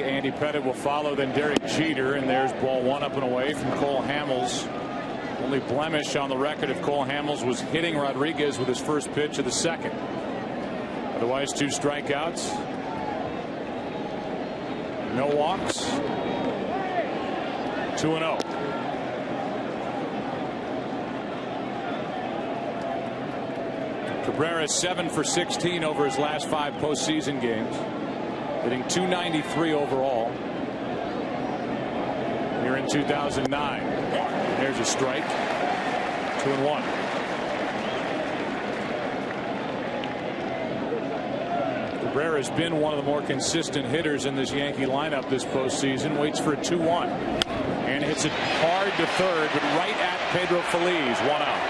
Andy Pettitte will follow, then Derek Jeter, and there's ball 1 up and away from Cole Hamels. Only blemish on the record of Cole Hamels was hitting Rodriguez with his first pitch of the second. Otherwise, 2 strikeouts, no walks, 2-0. Cabrera 7 for 16 over his last 5 postseason games, hitting .293 overall. Here in 2009. There's a strike. 2-1. Cabrera has been one of the more consistent hitters in this Yankee lineup this postseason. Waits for a 2-1 and hits it hard to third, but right at Pedro Feliz. 1 out.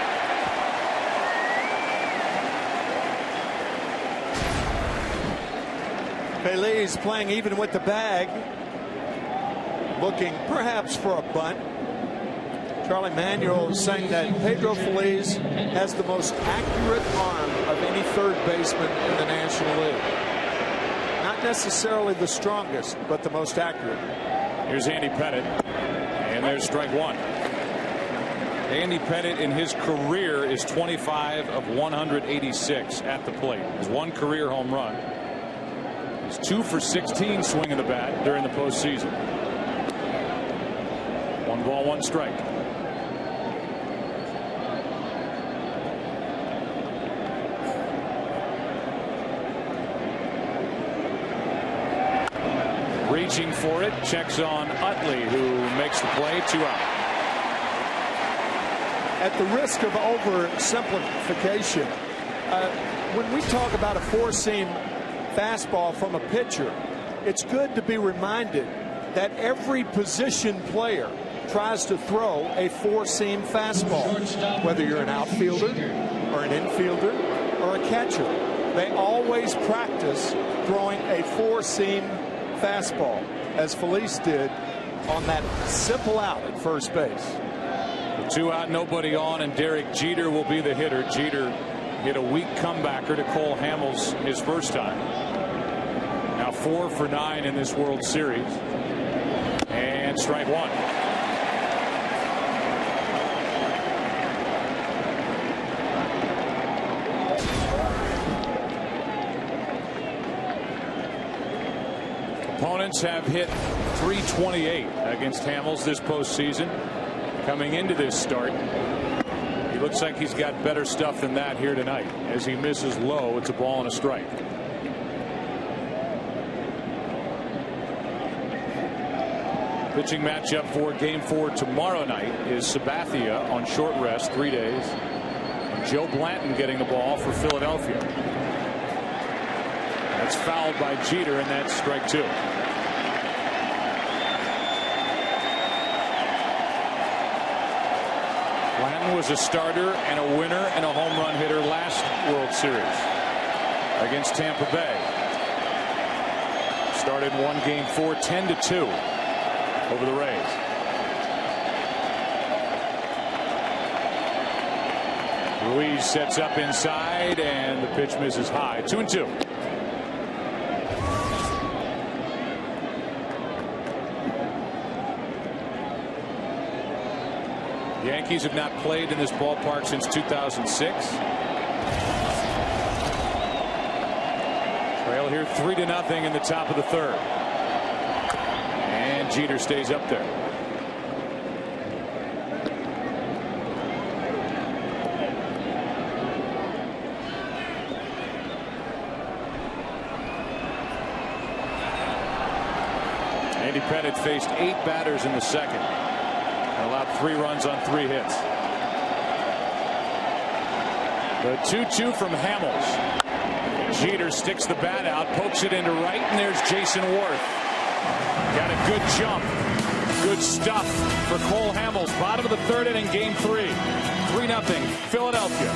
Feliz playing even with the bag, looking perhaps for a bunt. Charlie Manuel saying that Pedro Feliz has the most accurate arm of any third baseman in the National League. Not necessarily the strongest, but the most accurate. Here's Andy Pettitte, and there's strike 1. Andy Pettitte in his career is 25 of 186 at the plate. His 1 career home run. He's 2 for 16 swinging the bat during the postseason. 1 ball, 1 strike. Reaching for it, checks on Utley, who makes the play. 2 out. At the risk of oversimplification, when we talk about a 4-seam fastball from a pitcher, it's good to be reminded that every position player tries to throw a 4-seam fastball, whether you're an outfielder or an infielder or a catcher. They always practice throwing a 4-seam fastball, as Feliz did on that simple out at first base. 2 out, nobody on, and Derek Jeter will be the hitter. Jeter hit a weak comebacker to Cole Hamels his first time. Now 4 for 9 in this World Series. And strike 1. Opponents have hit .328 against Hamels this postseason. Coming into this start, he looks like he's got better stuff than that here tonight. As he misses low, it's a ball and a strike. Pitching matchup for Game 4 tomorrow night is Sabathia on short rest, 3 days. And Joe Blanton getting the ball for Philadelphia. That's fouled by Jeter, and that's strike 2. Blanton was a starter and a winner and a home run hitter last World Series against Tampa Bay. Started one Game 4 10-2 over the Rays. Ruiz sets up inside, and the pitch misses high. 2-2. Yankees have not played in this ballpark since 2006. Trail here 3-0 in the top of the third. And Jeter stays up there. Andy Pettitte faced 8 batters in the second. Allowed 3 runs on 3 hits. The 2-2 from Hamels. Jeter sticks the bat out, pokes it into right, and there's Jason Worth. Got a good jump. Good stuff for Cole Hamels. Bottom of the third inning, Game 3. 3-0 Philadelphia.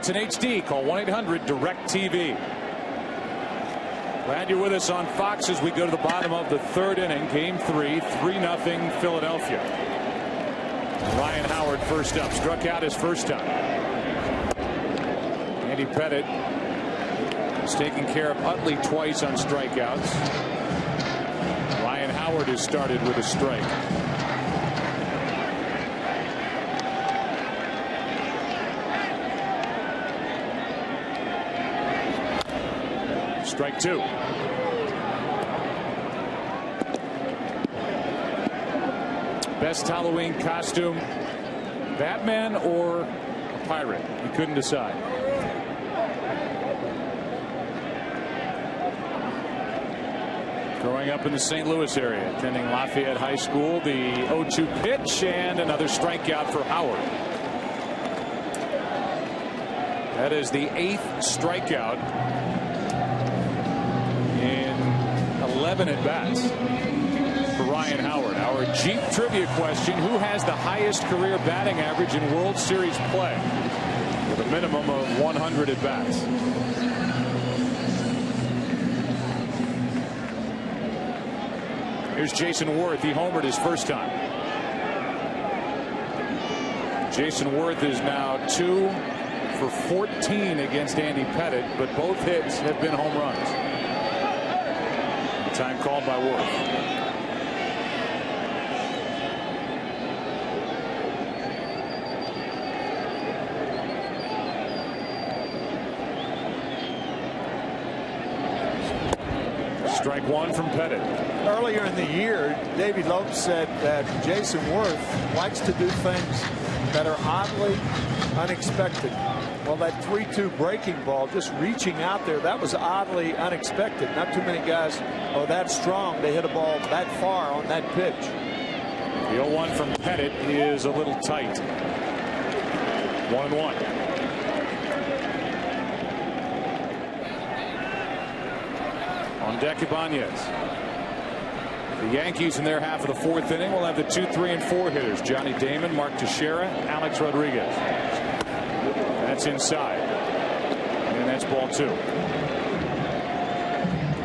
sports in HD. Call 1-800-DIRECTV. Glad you're with us on Fox as we go to the bottom of the third inning. Game 3, 3-0 Philadelphia. Ryan Howard first up. Struck out his first time. Andy Pettitte has taken care of Utley twice on strikeouts. Ryan Howard has started with a strike. Strike 2. Best Halloween costume, Batman or a pirate? He couldn't decide. Growing up in the St. Louis area, attending Lafayette High School, the 0-2 pitch and another strikeout for Howard. That is the 8th strikeout in 11 at-bats for Ryan Howard. Our Jeep trivia question: who has the highest career batting average in World Series play with a minimum of 100 at-bats? Here's Jason Worth. He homered his first time. Jason Worth is now 2 for 14 against Andy Pettitte, but both hits have been home runs. Time called by Worth. Strike 1 from Pettitte. Earlier in the year, Davey Lopes said that Jason Worth likes to do things that are oddly unexpected. Well, that 3-2 breaking ball, just reaching out there, that was oddly unexpected. Not too many guys are that strong. They hit a ball that far on that pitch. The 0-1 from Pettitte is a little tight. 1-1. On deck, Ibanez. The Yankees in their half of the fourth inning will have the 2, 3, and 4 hitters. Johnny Damon, Mark Teixeira, Alex Rodriguez. That's inside. And that's ball 2.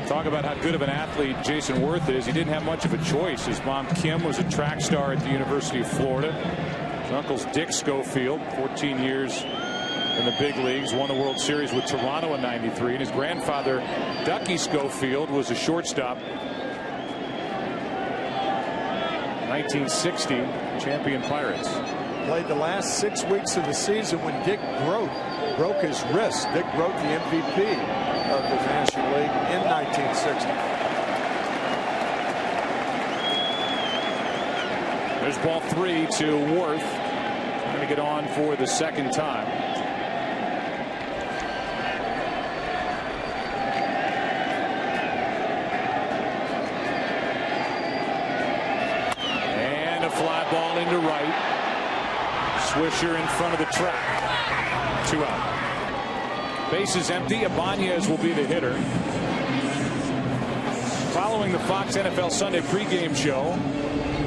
Talk about how good of an athlete Jason Worth is. He didn't have much of a choice. His mom, Kim, was a track star at the University of Florida. His uncle's Dick Schofield, 14 years in the big leagues, won the World Series with Toronto in '93. And his grandfather, Ducky Schofield, was a shortstop. 1960 champion Pirates. Played the last 6 weeks of the season when Dick Groat broke his wrist. Dick Groat, the MVP of the National League in 1960. There's ball 3 to Worth. Going to get on for the second time. And a fly ball into right. Swisher in front of the track. 2 out. Base is empty. Ibanez will be the hitter. Following the Fox NFL Sunday pregame show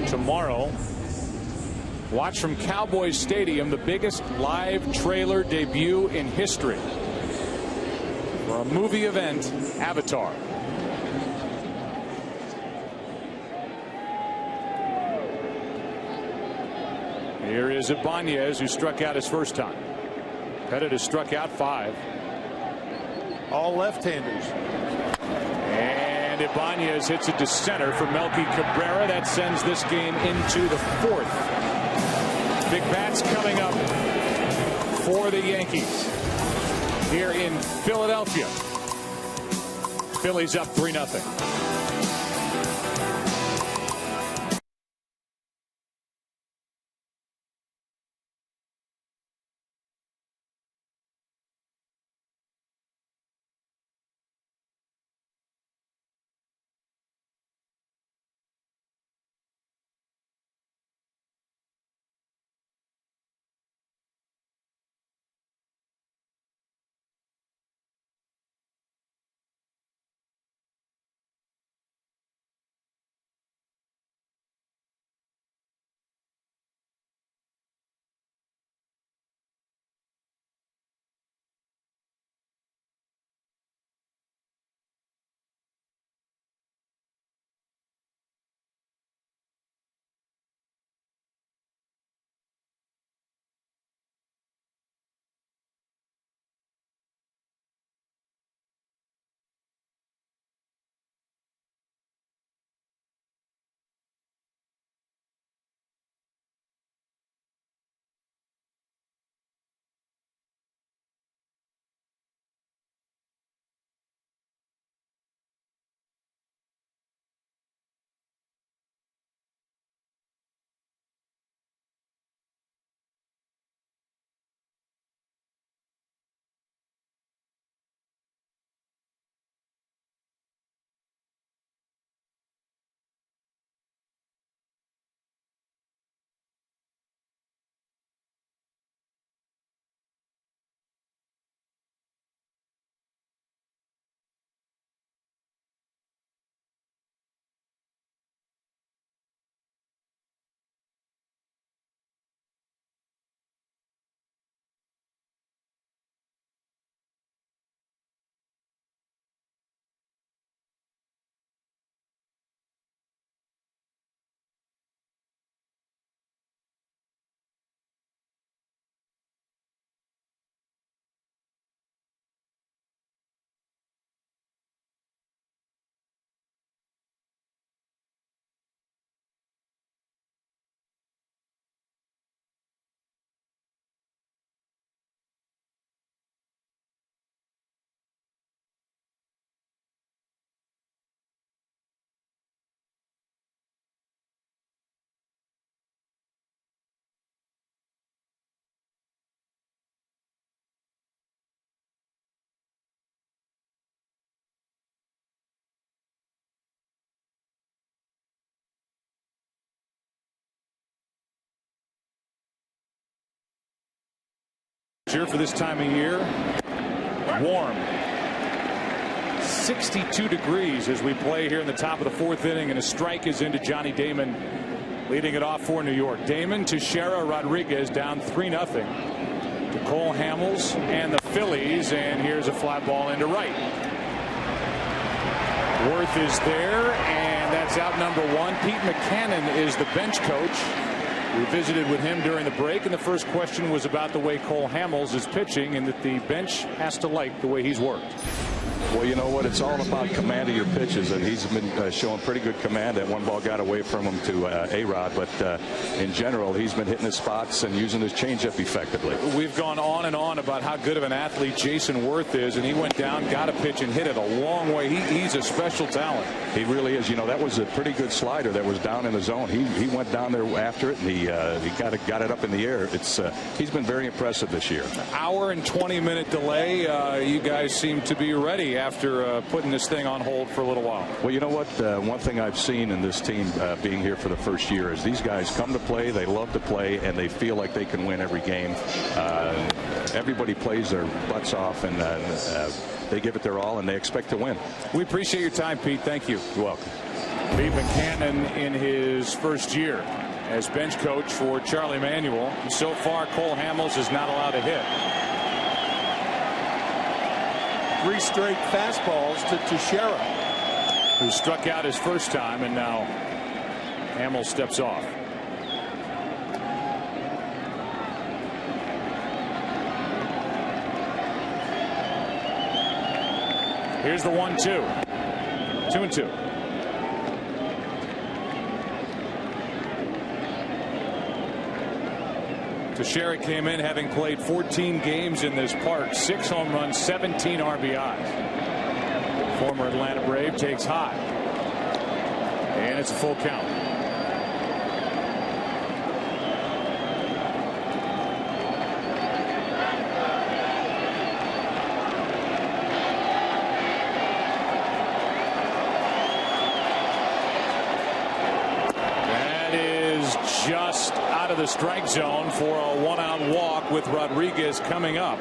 tomorrow, watch from Cowboys Stadium the biggest live trailer debut in history for a movie event, Avatar. Here is Ibanez, who struck out his first time. Pettitte has struck out 5. All left-handers. And Ibanez hits it to center for Melky Cabrera. That sends this game into the 4th. Big bats coming up for the Yankees here in Philadelphia. Phillies up 3-0. temperature for this time of year. Warm. 62 degrees as we play here in the top of the 4th inning, and a strike is into Johnny Damon, leading it off for New York. Damon, Teixeira, Rodriguez down 3-0 to Cole Hamels and the Phillies, and here's a fly ball into right. Worth is there, and that's out number 1. Pete McCannon is the bench coach. We visited with him during the break, and the first question was about the way Cole Hamels is pitching and that the bench has to like the way he's worked. Well, you know what? It's all about command of your pitches, and he's been showing pretty good command. That one ball got away from him to A-Rod, but in general, he's been hitting his spots and using his changeup effectively. We've gone on and on about how good of an athlete Jason Worth is, and he went down, got a pitch, and hit it a long way. He's a special talent. He really is. You know, that was a pretty good slider that was down in the zone. He went down there after it, and he got it up in the air. He's been very impressive this year. Hour and 20-minute delay. You guys seem to be ready after putting this thing on hold for a little while. Well, you know what? One thing I've seen in this team being here for the first year is these guys come to play, they love to play, and they feel like they can win every game. Everybody plays their butts off, and they give it their all, and they expect to win. We appreciate your time, Pete. Thank you. You're welcome. Pete McCannon in his first year as bench coach for Charlie Manuel. So far, Cole Hamels is not allowed to hit. 3 straight fastballs to Teixeira, who struck out his first time, and now Hamels steps off. Here's the 1-2. 2-2. Teixeira came in having played 14 games in this park, 6 home runs, 17 RBIs. Former Atlanta Brave takes high, and it's a full count. That is just out of the strike zone for a 1-out walk with Rodriguez coming up.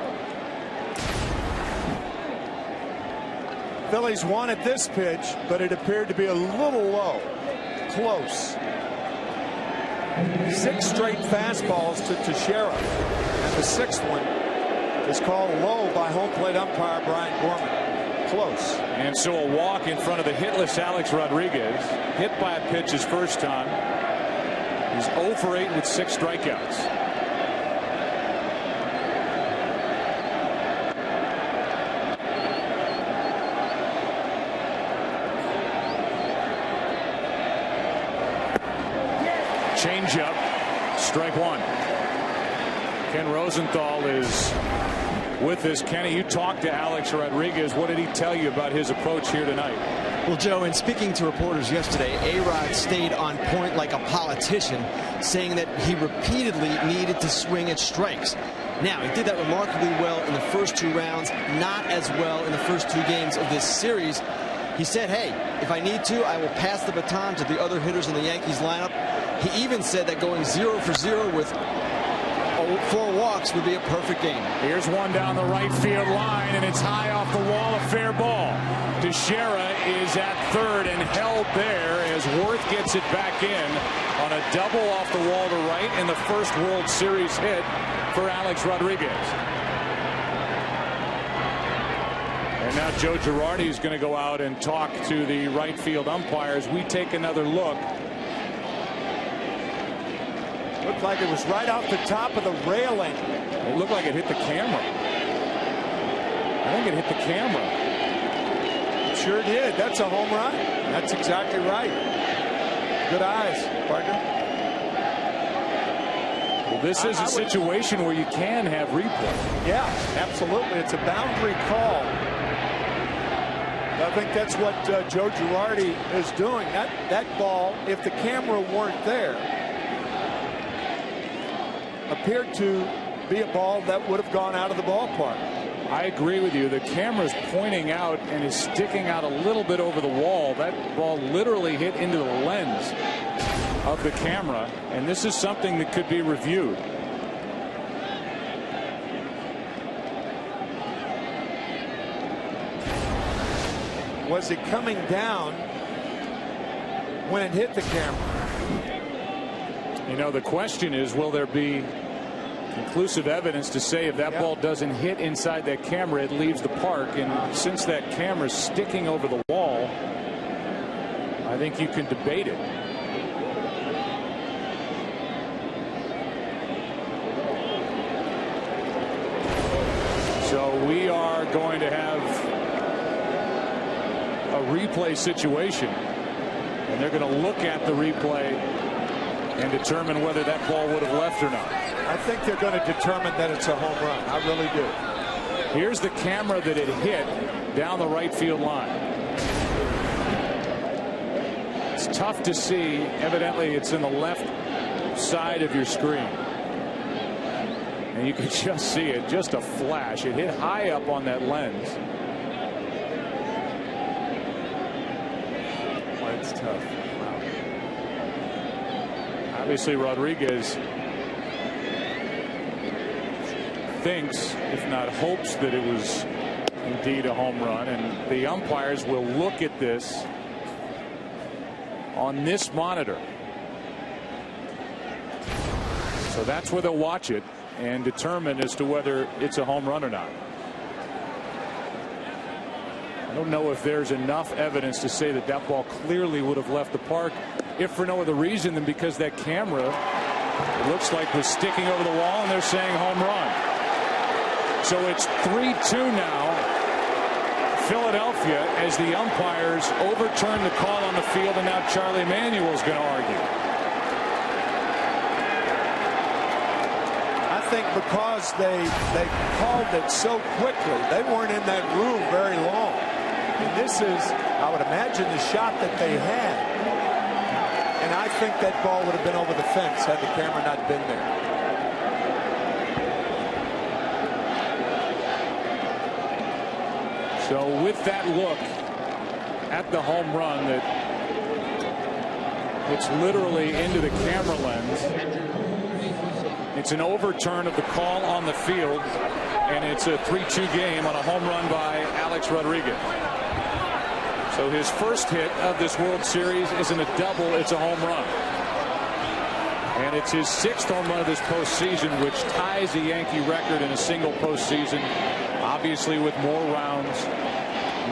Phillies wanted this pitch, but it appeared to be a little low. Close. 6 straight fastballs to Teixeira, and the 6th one is called low by home plate umpire Brian Gorman. Close. And so a walk in front of the hitless Alex Rodriguez, hit by a pitch his first time. He's 0 for 8 with 6 strikeouts. Changeup, strike 1. Ken Rosenthal is with us. Kenny, you talked to Alex Rodriguez. What did he tell you about his approach here tonight? Well, Joe, in speaking to reporters yesterday, A-Rod stayed on point like a politician, saying that he repeatedly needed to swing at strikes. Now, he did that remarkably well in the first 2 rounds, not as well in the first 2 games of this series. He said, hey, if I need to, I will pass the baton to the other hitters in the Yankees lineup. He even said that going 0 for 0 with 4 walks would be a perfect game. Here's one down the right field line, and it's high off the wall, a fair ball. Teixeira is at third and held there as Worth gets it back in on a double off the wall to right, and the first World Series hit for Alex Rodriguez. And now Joe Girardi is going to go out and talk to the right field umpires. We take another look. Looked like it was right off the top of the railing. It looked like it hit the camera. I think it hit the camera. It sure did. That's a home run. That's exactly right. Good eyes, partner. Well, this is a situation where you can have replay. Yeah, absolutely. It's a boundary call. I think that's what Joe Girardi is doing. That ball, if the camera weren't there, appeared to be a ball that would have gone out of the ballpark. I agree with you. The camera's pointing out and is sticking out a little bit over the wall. That ball literally hit into the lens of the camera, and this is something that could be reviewed. was it coming down when it hit the camera? You know, the question is, will there be conclusive evidence to say if that ball doesn't hit inside that camera, it leaves the park? And since that camera's sticking over the wall, I think you can debate it. So we are going to have a replay situation, and they're going to look at the replay and determine whether that ball would have left or not. I think they're going to determine that it's a home run. I really do. Here's the camera that it hit down the right field line. It's tough to see. Evidently, it's in the left side of your screen. And you can just see it, just a flash. It hit high up on that lens. Well, it's tough. Wow. Obviously, Rodriguez thinks, if not hopes, that it was indeed a home run, and the umpires will look at this on this monitor. So that's where they'll watch it and determine as to whether it's a home run or not. I don't know if there's enough evidence to say that that ball clearly would have left the park, if for no other reason than because that camera, it looks like, was sticking over the wall, and they're saying home run. So it's 3-2 now, Philadelphia, as the umpires overturn the call on the field, and now Charlie Manuel's going to argue. I think because they called it so quickly, they weren't in that room very long. And this is, I would imagine, the shot that they had. And I think that ball would have been over the fence had the camera not been there. So with that look at the home run that hits literally into the camera lens, it's an overturn of the call on the field, and it's a 3-2 game on a home run by Alex Rodriguez. So his first hit of this World Series isn't a double, it's a home run. And it's his 6th home run of this postseason, which ties the Yankee record in a single postseason, obviously with more rounds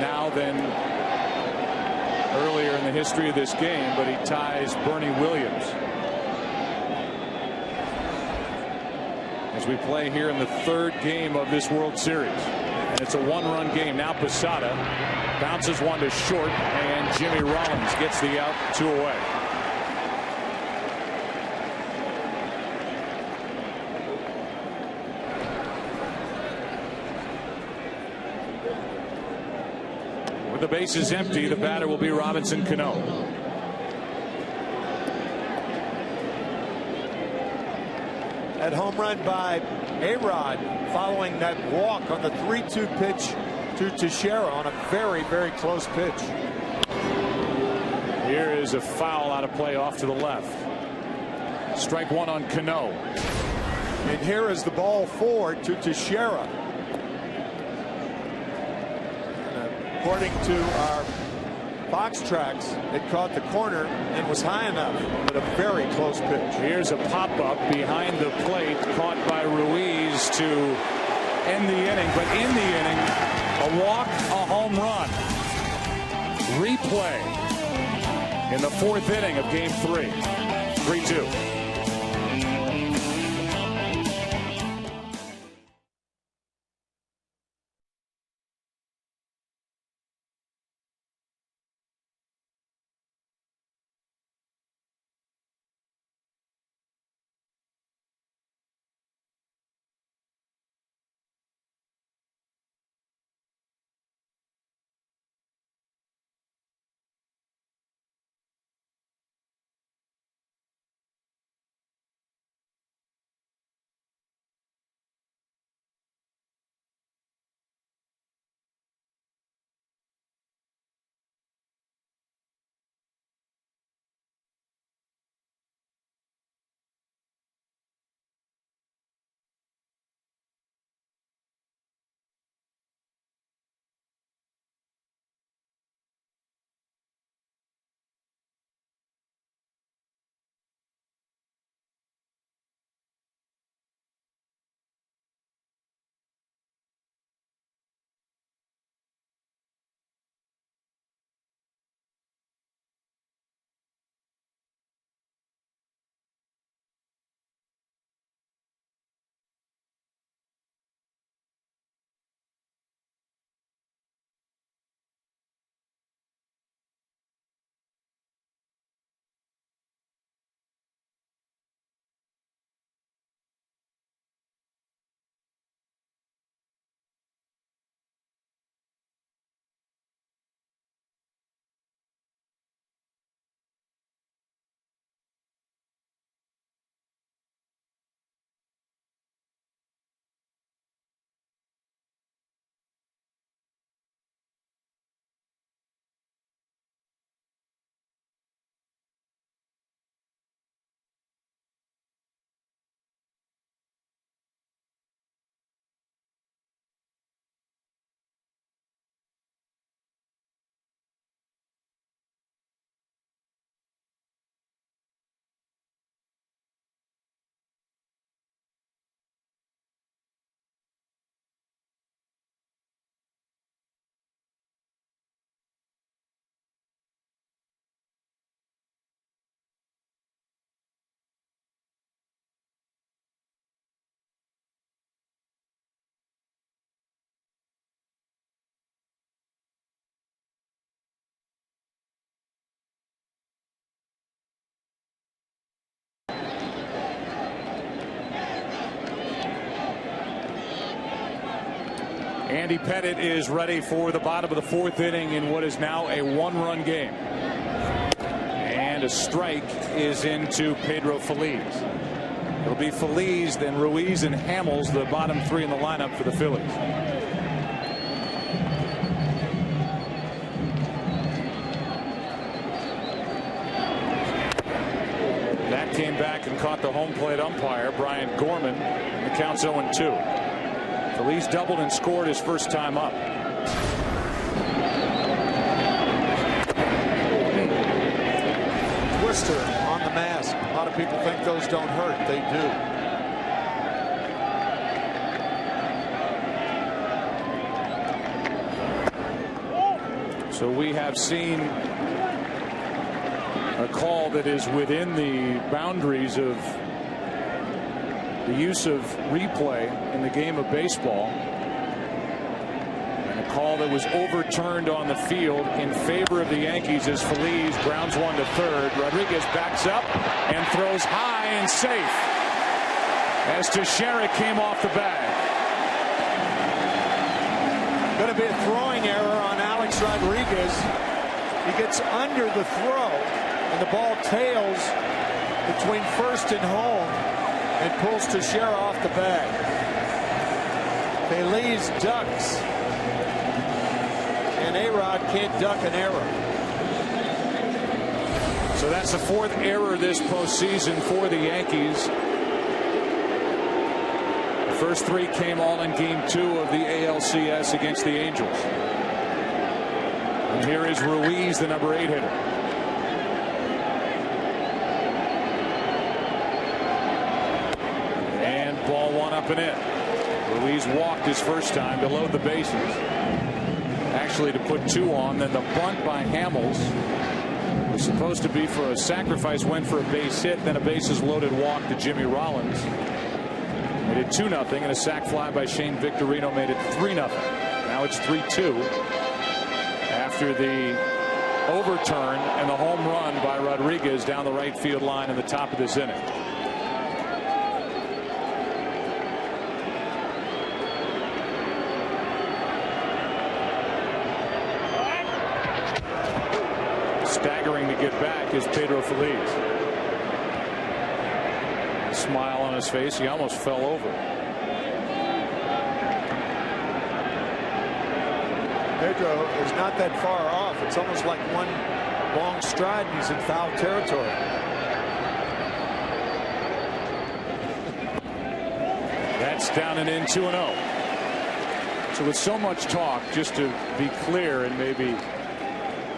now than earlier in the history of this game, but he ties Bernie Williams. As we play here in the 3rd game of this World Series, and it's a 1-run game. Now Posada bounces one to short, and Jimmy Rollins gets the out, 2 away. With the bases empty, the batter will be Robinson Cano. That home run by A-Rod following that walk on the 3-2 pitch to Teixeira on a very, very close pitch. Here is a foul out of play off to the left. Strike 1 on Cano. And here is the ball forward to Teixeira. According to our box tracks, it caught the corner and was high enough, but a very close pitch. Here's a pop-up behind the plate, caught by Ruiz to end the inning. But in the inning, a walk, a home run. Replay in the 4th inning of Game 3. 3-2. Andy Pettitte is ready for the bottom of the 4th inning in what is now a 1-run game. And a strike is into Pedro Feliz. It'll be Feliz, then Ruiz and Hamels, the bottom 3 in the lineup for the Phillies. That came back and caught the home plate umpire, Brian Gorman, and the count's 0-2. Feliz doubled and scored his first time up. Twister on the mask. A lot of people think those don't hurt. They do. So we have seen a call that is within the boundaries of the use of replay in the game of baseball, and a call that was overturned on the field in favor of the Yankees as Feliz grounds one to third. Rodriguez backs up and throws high and safe as Teixeira came off the bag. Going to be a throwing error on Alex Rodriguez. He gets under the throw, and the ball tails between first and home and pulls Teixeira off the bag. Feliz ducks, and A-Rod can't duck an error. So that's the 4th error this postseason for the Yankees. The first 3 came all in Game 2 of the ALCS against the Angels. And here is Ruiz, the number 8 hitter. Ball 1 up and in. Ruiz walked his first time to load the bases. Actually to put 2 on. Then the bunt by Hamels was supposed to be for a sacrifice, went for a base hit, then a bases loaded walk to Jimmy Rollins. Made it 2-0, and a sac fly by Shane Victorino made it 3-0. Now it's 3-2 after the overturn and the home run by Rodriguez down the right field line in the top of this inning. Staggering to get back is Pedro Feliz. A smile on his face. He almost fell over. Pedro is not that far off. It's almost like one long stride and he's in foul territory. That's down and in, 2-0. So with so much talk, just to be clear and maybe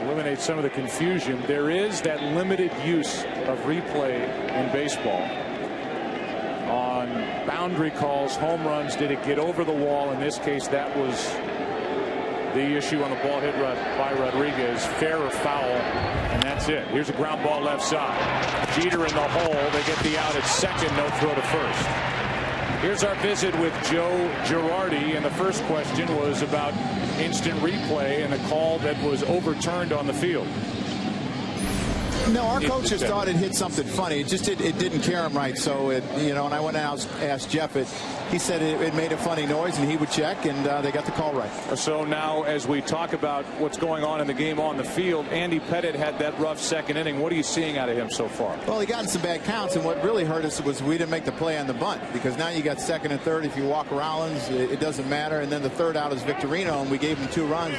eliminate some of the confusion, there is that limited use of replay in baseball on boundary calls, home runs. Did it get over the wall? In this case, that was the issue on the ball hit by Rodriguez. Fair or foul, and that's it. Here's a ground ball left side. Jeter in the hole. They get the out at second. No throw to first. Here's our visit with Joe Girardi, and the first question was about instant replay and a call that was overturned on the field. No, our coaches thought it hit something funny. It just it didn't carry him right. So and I went out and asked Jeff it. He said it made a funny noise, and he would check, and they got the call right. So now, as we talk about what's going on in the game on the field, Andy Pettitte had that rough second inning. What are you seeing out of him so far? Well, he got in some bad counts, and what really hurt us was we didn't make the play on the bunt, because now you got second and third. If you walk Rollins, it doesn't matter. And then the third out is Victorino, and we gave him 2 runs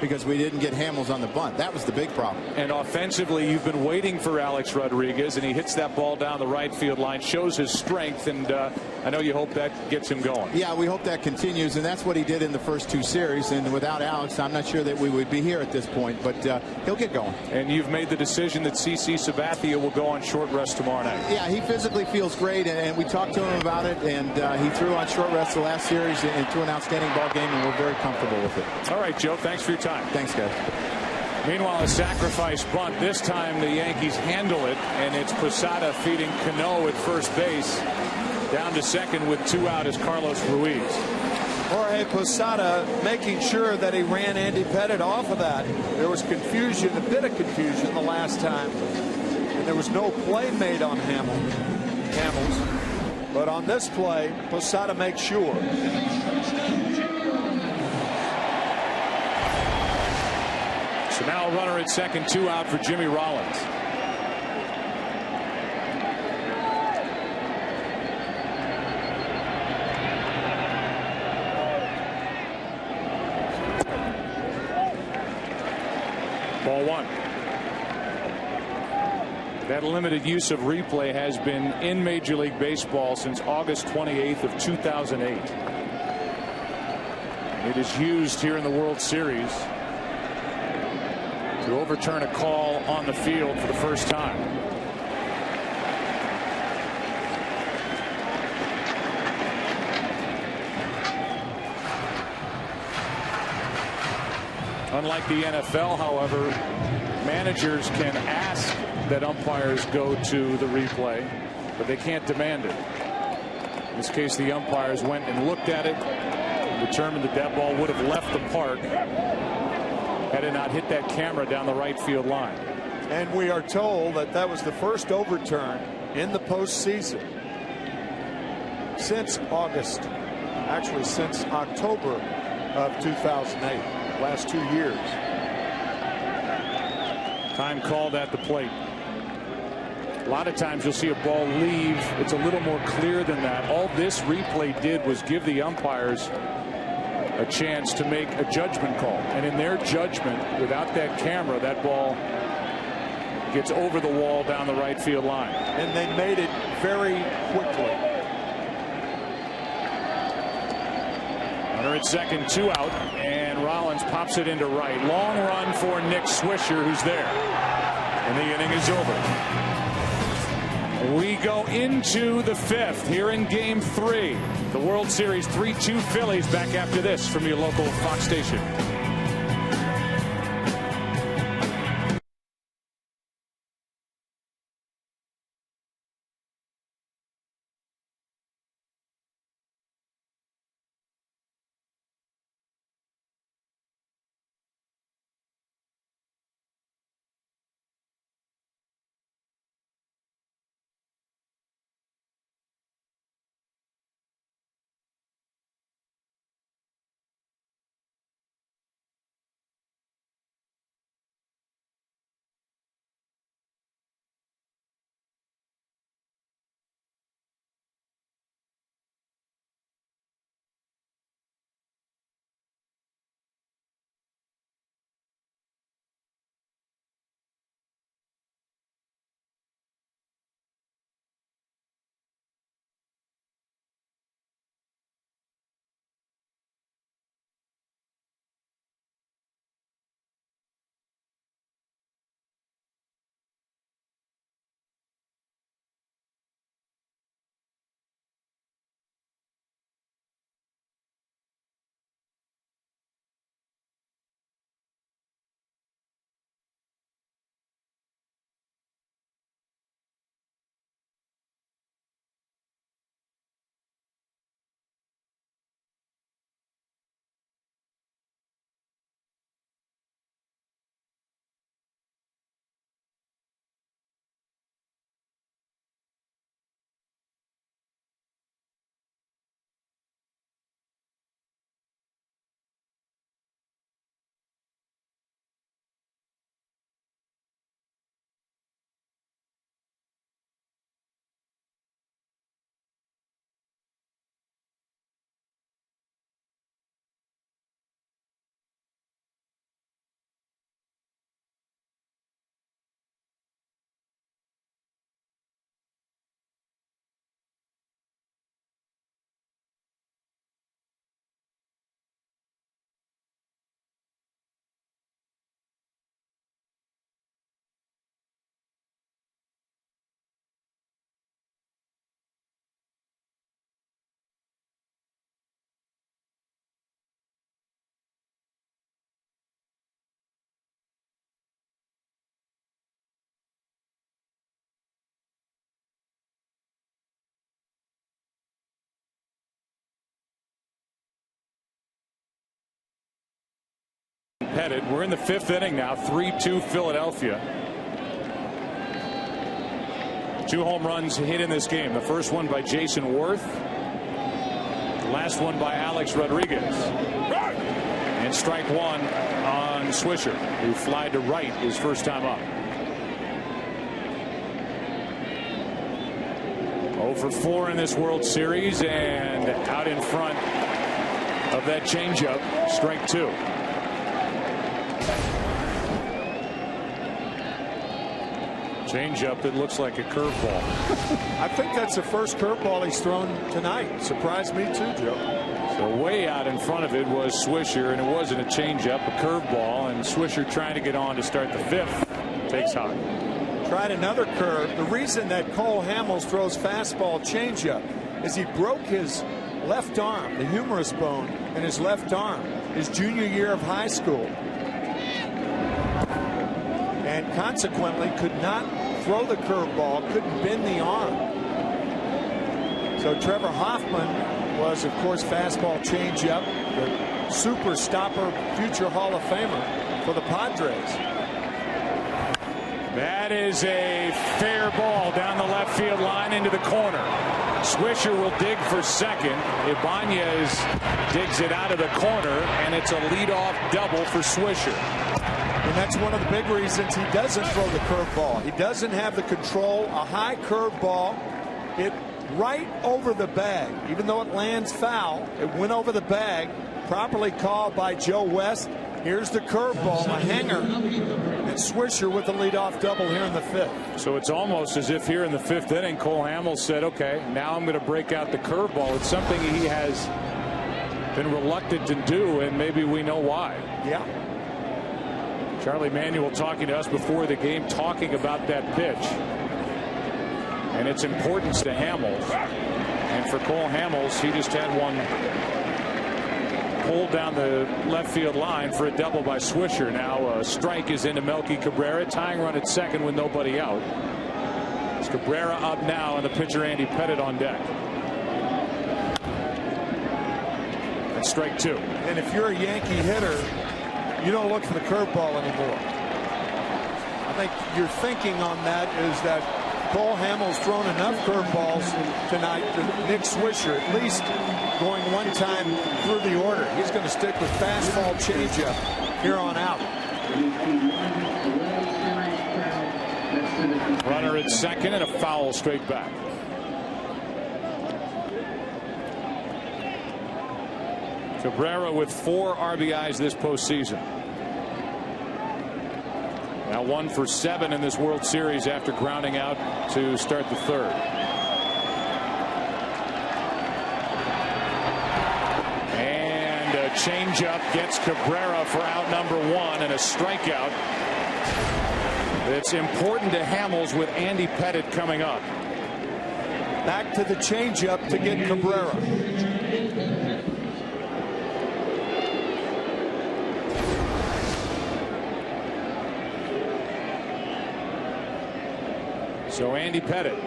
because we didn't get Hamels on the bunt. That was the big problem. And offensively, you've been waiting for Alex Rodriguez, and he hits that ball down the right field line, shows his strength, and I know you hope that gets him going. Yeah, we hope that continues, and that's what he did in the first 2 series. And without Alex, I'm not sure that we would be here at this point, but he'll get going. And you've made the decision that CC Sabathia will go on short rest tomorrow night. Yeah, he physically feels great, and we talked to him about it, and he threw on short rest the last series and threw an outstanding ball game, and we're very comfortable with it. All right, Joe, thanks for your time. Thanks, guys. Meanwhile, a sacrifice bunt. This time the Yankees handle it, and it's Posada feeding Cano at first base. Down to second with 2 out is Carlos Ruiz. Jorge Posada making sure that he ran Andy Pettitte off of that. There was confusion, a bit of confusion the last time, and there was no play made on Hamels. But on this play, Posada makes sure. Now a runner at second, 2 out for Jimmy Rollins. Ball 1. That limited use of replay has been in Major League Baseball since August 28th of 2008. It is used here in the World Series to overturn a call on the field for the first time. Unlike the NFL, however, managers can ask that umpires go to the replay, but they can't demand it. In this case, the umpires went and looked at it and determined that that ball would have left the park had it not hit that camera down the right field line. And we are told that that was the first overturn in the postseason since August, actually since October of 2008. Last 2 years. Time called at the plate. A lot of times you'll see a ball leave. It's a little more clear than that. All this replay did was give the umpires a chance to make a judgment call. And in their judgment, without that camera, that ball gets over the wall down the right field line. And they made it very quickly. Runner at second, 2 out, and Rollins pops it into right. Long run for Nick Swisher, who's there. And the inning is over. We go into the 5th here in Game 3. The World Series 3-2 Phillies. Back after this from your local Fox station. Pettit. We're in the 5th inning now. 3-2 Philadelphia. 2 home runs hit in this game. The first one by Jason Worth. The last one by Alex Rodriguez. And strike one on Swisher, who flied to right his first time up. 0 for 4 in this World Series, and out in front of that changeup, strike two. Changeup that looks like a curveball. I think that's the first curveball he's thrown tonight. Surprised me too, Joe. So way out in front of it was Swisher, and it wasn't a changeup, a curveball, and Swisher trying to get on to start the fifth. Takes high. Tried another curve. The reason that Cole Hamels throws fastball changeup is he broke his left arm, the humerus bone in his left arm, his junior year of high school. And consequently could not throw the curveball, couldn't bend the arm. So Trevor Hoffman was, of course, fastball changeup, the super stopper, future Hall of Famer for the Padres. That is a fair ball down the left field line into the corner. Swisher will dig for second. Ibanez digs it out of the corner, and it's a leadoff double for Swisher. And that's one of the big reasons he doesn't throw the curveball. He doesn't have the control. A high curveball, it right over the bag. Even though it lands foul, it went over the bag. Properly called by Joe West. Here's the curveball, a hanger. And Swisher with the leadoff double here in the fifth. So it's almost as if here in the fifth inning, Cole Hamels said, okay, now I'm going to break out the curveball. It's something he has been reluctant to do, and maybe we know why. Yeah. Charlie Manuel talking to us before the game, talking about that pitch and its importance to Hamels. And for Cole Hamels, he just had one pulled down the left field line for a double by Swisher. Now a strike is into Melky Cabrera, tying run at second with nobody out. It's Cabrera up now, and the pitcher Andy Pettitte on deck. And strike two. And if you're a Yankee hitter, you don't look for the curveball anymore. I think your thinking on that is that Cole Hamels thrown enough curveballs tonight to Nick Swisher at least going one time through the order. He's going to stick with fastball changeup here on out. Runner at second and a foul straight back. Cabrera with 4 RBIs this postseason. Now 1 for 7 in this World Series after grounding out to start the third. And a changeup gets Cabrera for out number 1 and a strikeout. It's important to Hamels with Andy Pettitte coming up. Back to the changeup to get Cabrera. So Andy Pettitte,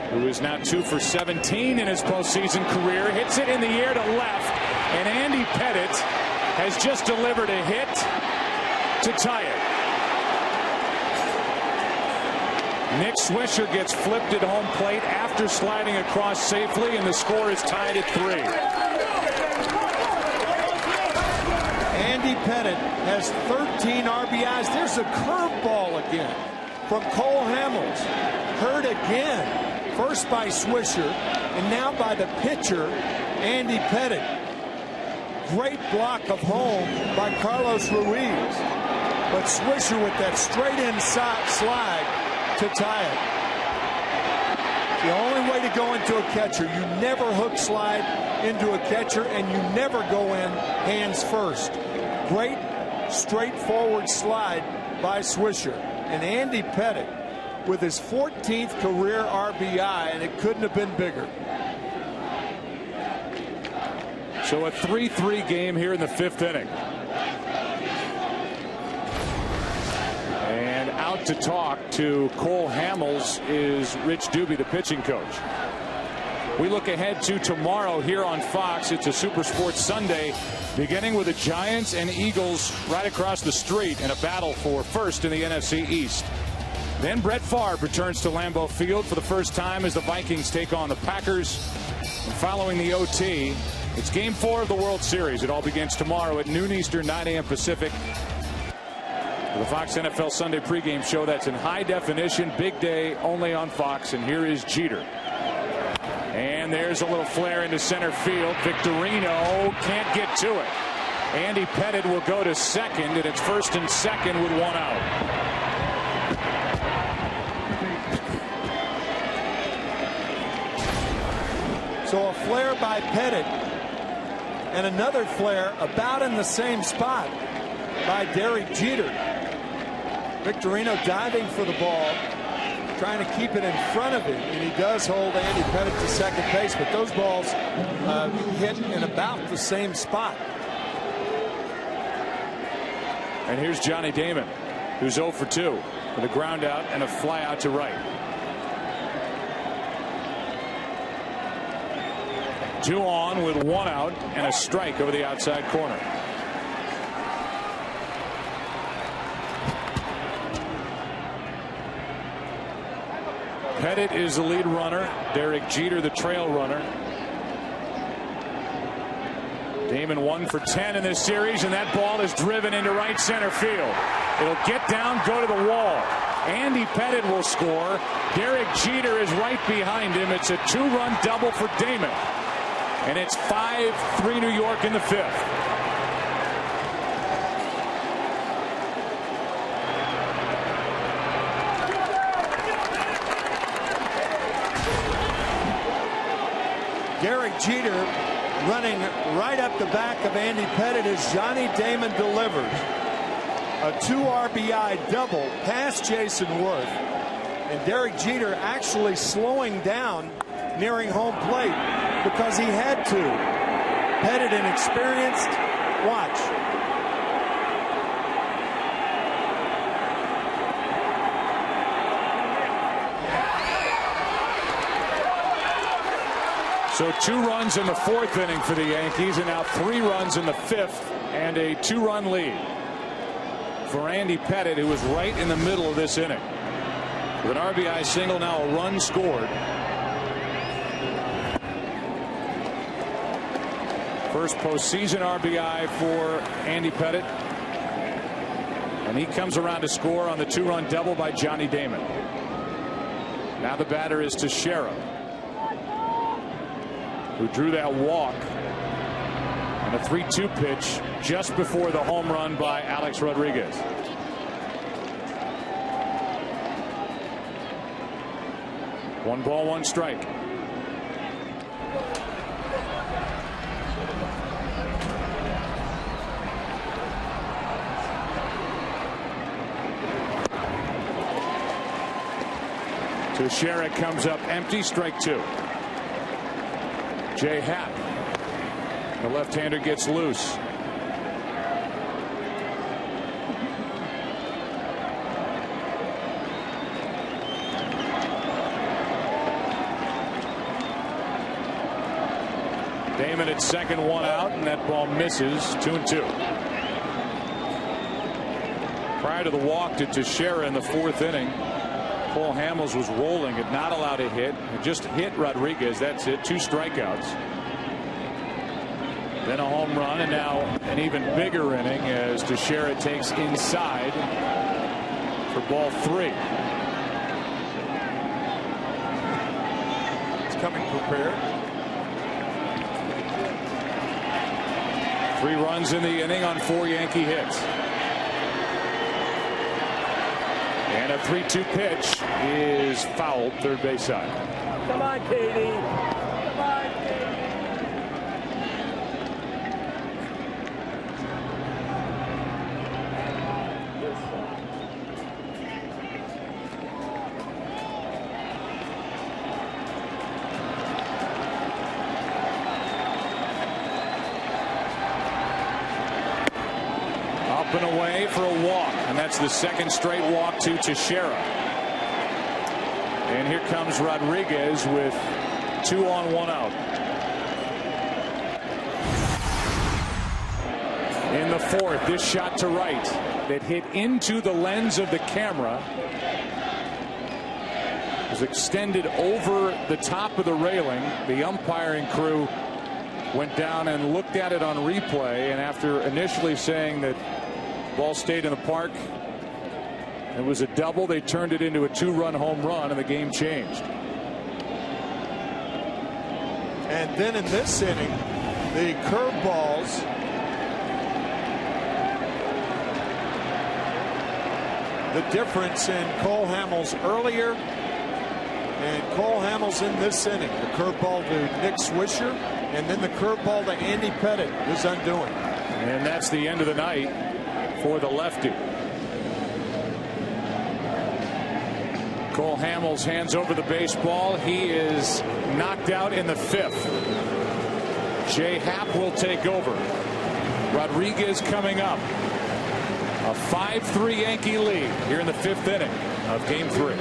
who is now 2 for 17 in his postseason career, hits it in the air to left, and Andy Pettitte has just delivered a hit to tie it. Nick Swisher gets flipped at home plate after sliding across safely, and the score is tied at 3. Andy Pettitte has 13 RBIs. There's a curveball again from Cole Hamels. Heard again. First by Swisher, and now by the pitcher, Andy Pettitte. Great block of home by Carlos Ruiz. But Swisher with that straight inside slide to tie it. The only way to go into a catcher, you never hook slide into a catcher, and you never go in hands first. Great straightforward slide by Swisher. And Andy Pettitte with his 14th career RBI, and it couldn't have been bigger. So a 3-3 game here in the fifth inning. And out to talk to Cole Hamels is Rich Dubé, the pitching coach. We look ahead to tomorrow here on Fox. It's a Super Sports Sunday, beginning with the Giants and Eagles right across the street in a battle for first in the NFC East. Then Brett Favre returns to Lambeau Field for the first time as the Vikings take on the Packers. And following the OT, It's Game 4 of the World Series. It all begins tomorrow at noon Eastern, 9 a.m. Pacific. The Fox NFL Sunday pregame show that's in high definition. Big day only on Fox. And here is Jeter. And there's a little flare into center field. Victorino can't get to it. Andy Pettitte will go to second, and it's first and second with one out. So a flare by Pettitte and another flare about in the same spot by Derek Jeter. Victorino diving for the ball, trying to keep it in front of him, and he does hold Andy Pettitte to second base, but those balls hit in about the same spot. And here's Johnny Damon, who's 0 for 2 with a ground out and a fly out to right. 2 on with 1 out and a strike over the outside corner. Pettitte is the lead runner. Derek Jeter the trail runner. Damon 1 for 10 in this series, and that ball is driven into right center field. It'll get down, go to the wall. Andy Pettitte will score. Derek Jeter is right behind him. It's a 2-run double for Damon. And it's 5-3 New York in the 5th. Derek Jeter running right up the back of Andy Pettitte as Johnny Damon delivers a 2 RBI double past Jason Worth. And Derek Jeter actually slowing down nearing home plate because he had to. Pettitte inexperienced. Watch. So 2 runs in the 4th inning for the Yankees, and now 3 runs in the 5th, and a 2-run lead for Andy Pettitte, who was right in the middle of this inning. With an RBI single, now a run scored. First postseason RBI for Andy Pettitte. And he comes around to score on the 2-run double by Johnny Damon. Now the batter is Teixeira, who drew that walk on a 3-2 pitch just before the home run by Alex Rodriguez. One ball, 1 strike. Teixeira comes up empty, strike 2. Jay Happ, the left-hander, gets loose. Damon at second, 1 out, and that ball misses. 2-2. Prior to the walk to Teixeira in the 4th inning, Paul Hamels was rolling, had not allowed a hit. It just hit Rodriguez. That's it. 2 strikeouts. Then a home run, and now an even bigger inning as Teixeira takes inside for ball 3. He's coming prepared. 3 runs in the inning on 4 Yankee hits. And a 3-2 pitch is fouled, third base side. Come on, Katie. Come on, Katie. Up and away for a walk, and that's the 2nd straight walk to Teixeira. And here comes Rodriguez with 2 on, 1 out. In the 4th, this shot to right that hit into the lens of the camera was extended over the top of the railing. The umpiring crew went down and looked at it on replay, and after initially saying that ball stayed in the park, it was a double. They turned it into a 2-run home run, and the game changed. And then in this inning, the curveballs the difference in Cole Hamels earlier and Cole Hamels in this inning. The curveball to Nick Swisher, and then the curveball to Andy Pettitte, his undoing. And that's the end of the night for the lefty. Cole Hamels hands over the baseball. He is knocked out in the 5th. Jay Happ will take over. Rodriguez coming up. A 5-3 Yankee lead here in the 5th inning of Game 3.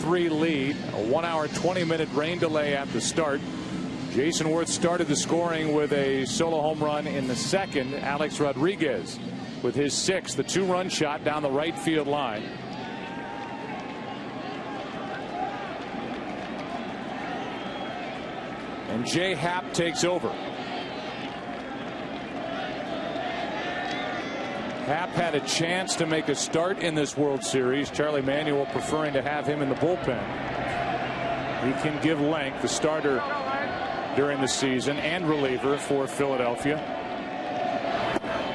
Lead, a 1 hour 20-minute rain delay at the start. Jason Worth started the scoring with a solo home run in the 2nd. Alex Rodriguez with his 6th, the 2-run shot down the right field line. And Jay Happ takes over. Happ had a chance to make a start in this World Series. Charlie Manuel preferring to have him in the bullpen. He can give length, the starter during the season and reliever for Philadelphia.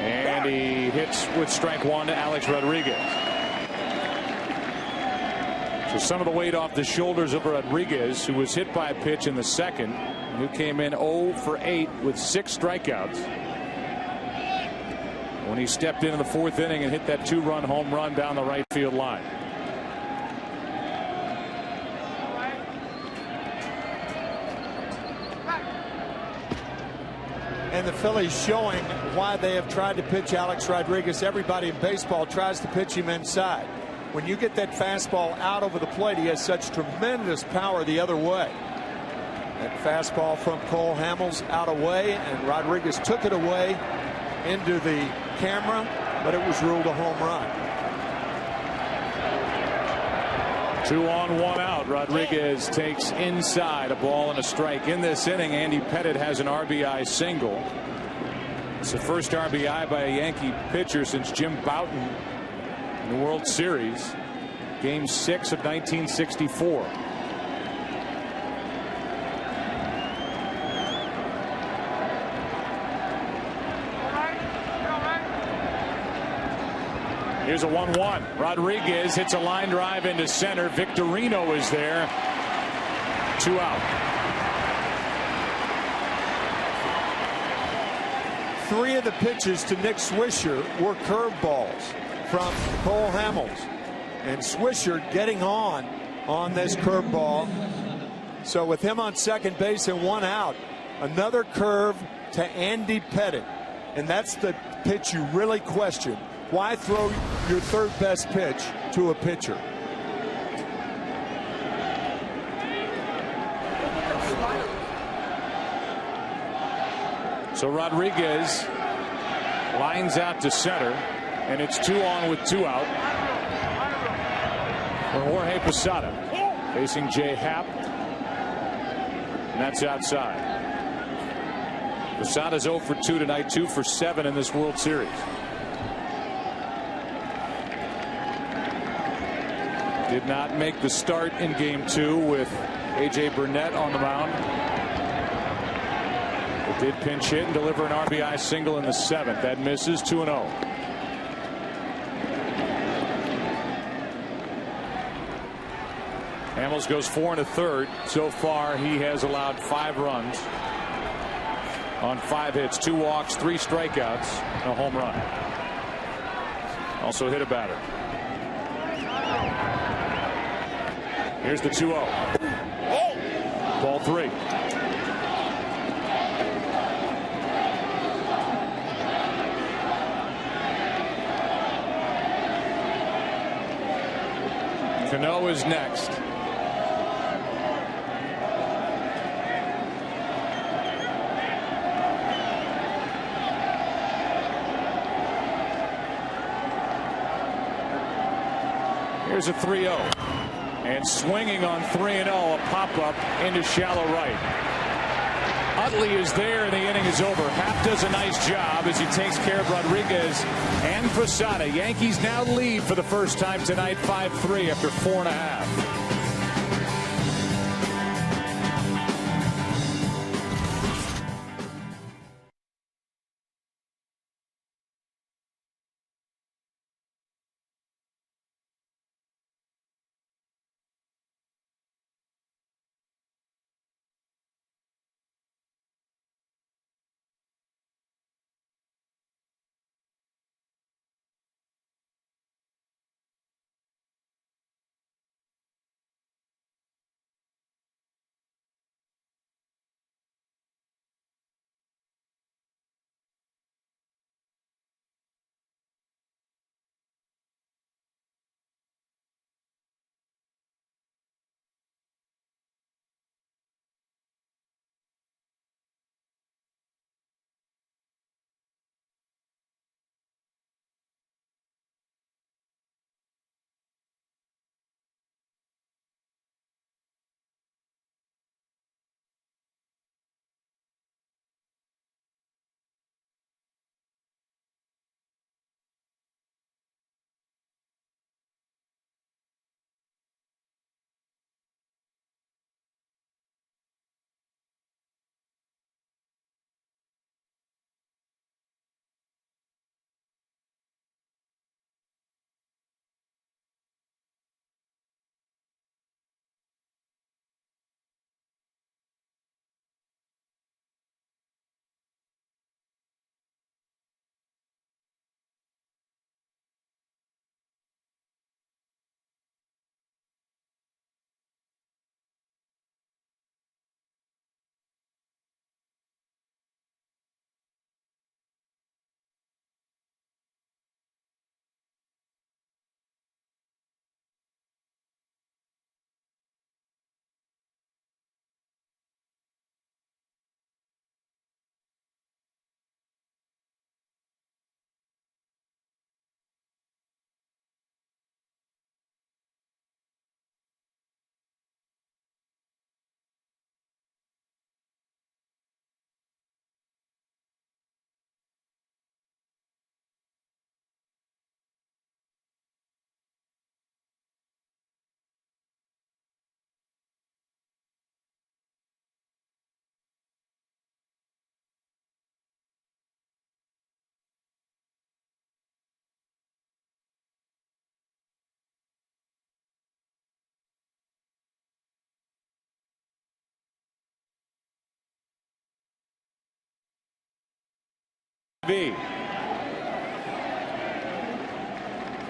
And he hits with strike 1 to Alex Rodriguez. So some of the weight off the shoulders of Rodriguez, who was hit by a pitch in the 2nd, and who came in 0 for 8 with 6 strikeouts. When he stepped into the 4th inning and hit that 2-run home run down the right field line. And the Phillies showing why they have tried to pitch Alex Rodriguez. Everybody in baseball tries to pitch him inside. When you get that fastball out over the plate, he has such tremendous power the other way. That fastball from Cole Hamels out away, and Rodriguez took it away into the camera, but it was ruled a home run. 2 on, 1 out. Rodriguez takes inside, a ball and a strike. In this inning, Andy Pettitte has an RBI single. It's the first RBI by a Yankee pitcher since Jim Bouton in the World Series. Game 6 of 1964. Here's a 1-1. Rodriguez hits a line drive into center. Victorino is there. 2 out. 3 of the pitches to Nick Swisher were curveballs from Cole Hamels. And Swisher getting on this curveball. So with him on second base and 1 out, another curve to Andy Pettitte. And that's the pitch you really question. Why throw your third best pitch to a pitcher? So Rodriguez lines out to center, and it's 2 on with 2 out for Jorge Posada. Facing Jay Happ, and that's outside. Posada's 0 for 2 tonight, 2 for 7 in this World Series. Did not make the start in Game 2 with A.J. Burnett on the mound. But did pinch hit and deliver an RBI single in the 7th. That misses. 2-0. Hamels goes 4 1/3. So far he has allowed 5 runs on 5 hits, 2 walks, 3 strikeouts, and a home run. Also hit a batter. Here's the 2-0. Ball 3. Cano is next. Here's a 3-0. And swinging on 3-0, a pop-up into shallow right. Utley is there, and the inning is over. Happ does a nice job as he takes care of Rodriguez and Posada. Yankees now lead for the first time tonight, 5-3 after 4.5.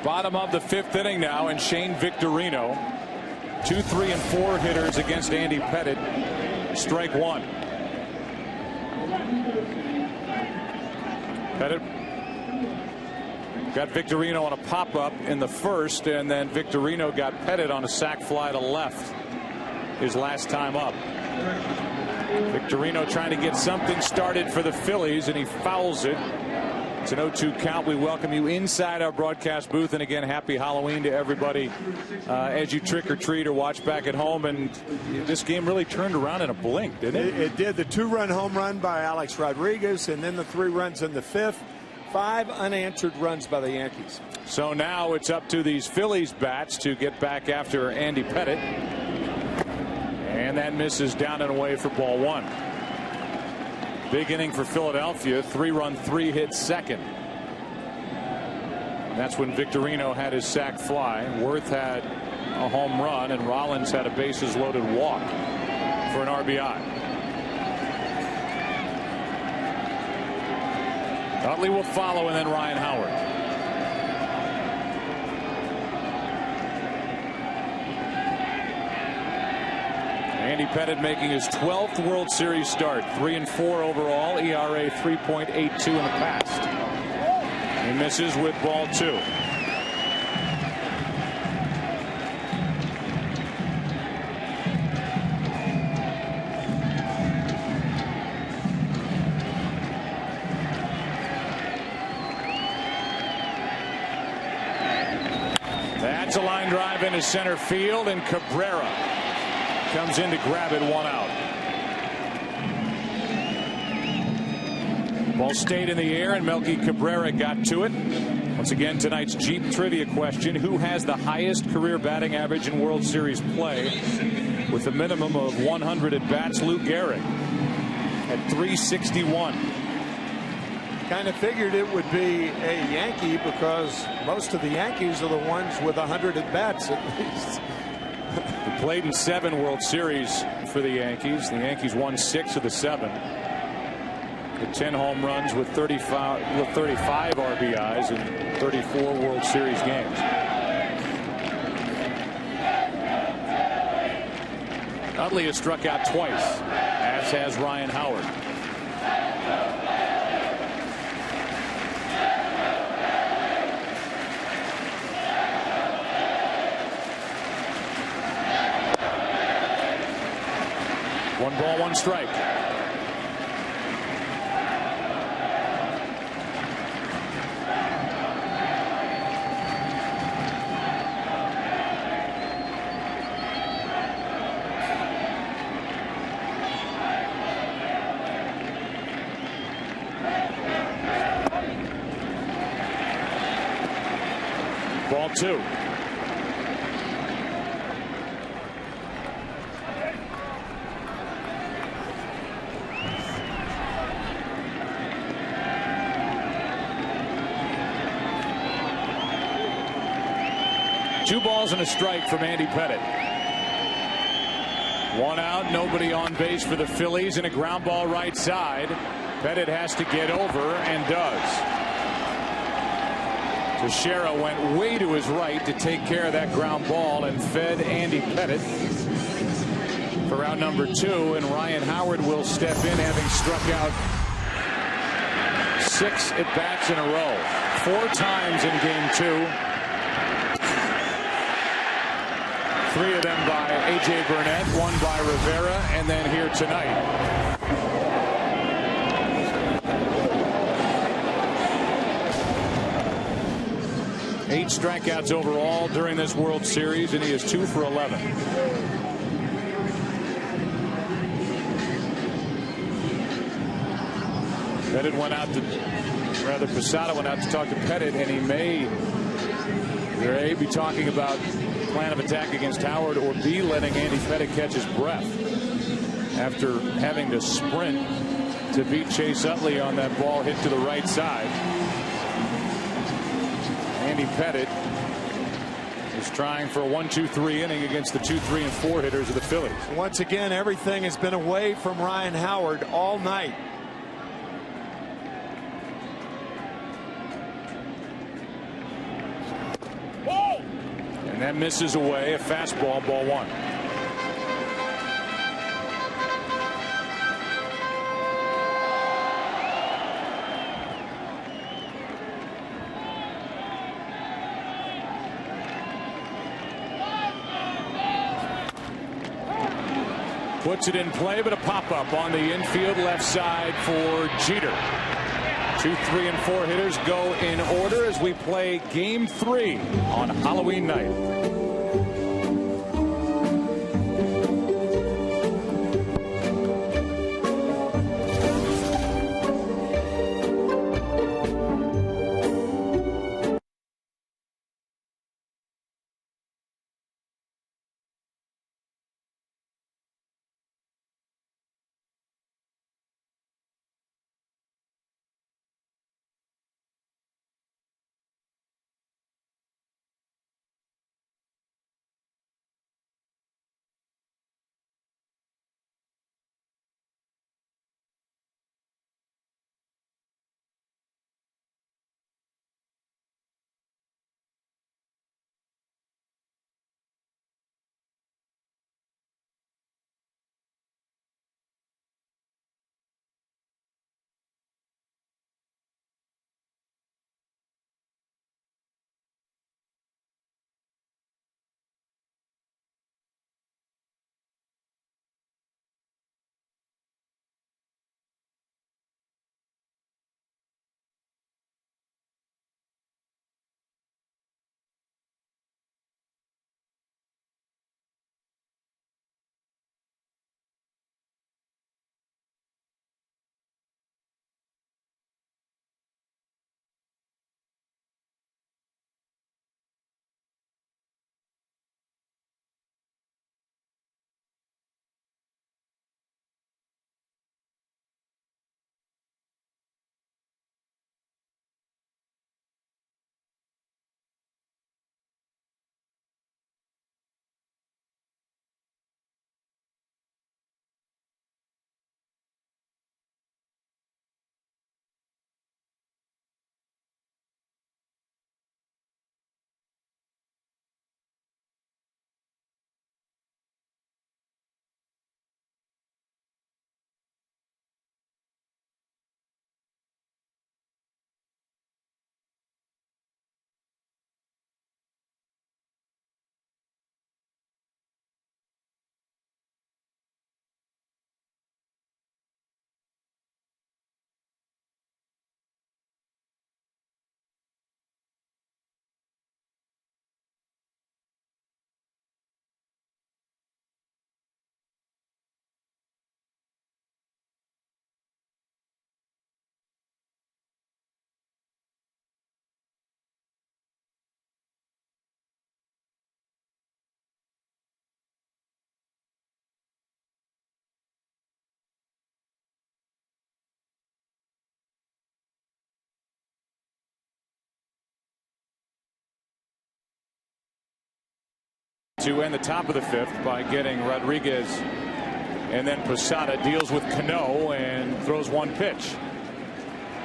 Bottom of the 5th inning now, and Shane Victorino, 2, 3, and 4 hitters against Andy Pettitte. Strike one. Pettitte got Victorino on a pop-up in the 1st, and then Victorino got Pettitte on a sac fly to left his last time up. Victorino trying to get something started for the Phillies, and he fouls it. It's an 0-2 count. We welcome you inside our broadcast booth, and again, happy Halloween to everybody as you trick or treat or watch back at home. And this game really turned around in a blink, didn't it? It did. The 2-run home run by Alex Rodriguez, and then the 3 runs in the 5th. 5 unanswered runs by the Yankees. So now it's up to these Phillies bats to get back after Andy Pettitte, and that misses down and away for ball 1. Big inning for Philadelphia. 3-run, 3-hit second. And that's when Victorino had his sac fly. Worth had a home run, and Rollins had a bases loaded walk for an RBI. Utley will follow, and then Ryan Howard. Andy Pettitte making his 12th World Series start. 3-4 overall. ERA 3.82 in the past. He misses with ball 2. That's a line drive into center field, and Cabrera comes in to grab it. 1 out. Ball stayed in the air, and Melky Cabrera got to it. Once again, tonight's Jeep trivia question: who has the highest career batting average in World Series play with a minimum of 100 at bats? Lou Gehrig at 361. Kind of figured it would be a Yankee, because most of the Yankees are the ones with 100 at bats at least. He played in 7 World Series for the Yankees. The Yankees won 6 of the 7. With 10 home runs with 35 RBIs in 34 World Series games. Utley has struck out twice, as has Ryan Howard. One ball, one strike. Ball 2. Two balls and a strike from Andy Pettitte. 1 out, nobody on base for the Phillies, and a ground ball right side. Pettitte has to get over, and does. Teixeira went way to his right to take care of that ground ball and fed Andy Pettitte for round number 2, and Ryan Howard will step in, having struck out 6 at bats in a row. 4 times in game 2. 3 of them by A.J. Burnett, 1 by Rivera, and then here tonight. Eight strikeouts overall during this World Series, and he is 2 for 11. Pettitte went out to, rather Posada went out to talk to Pettitte, and he may be talking about plan of attack against Howard, or B, letting Andy Pettitte catch his breath after having to sprint to beat Chase Utley on that ball hit to the right side. Andy Pettitte is trying for a 1-2-3 inning against the 2, 3, and 4 hitters of the Phillies. Once again, everything has been away from Ryan Howard all night. that misses away. A fastball, ball one. Puts it in play, but a pop-up on the infield left side for Jeter. 2, 3, and 4 hitters go in order as we play Game 3 on Halloween night. To end the top of the 5th by getting Rodriguez, and then Posada deals with Cano and throws one pitch.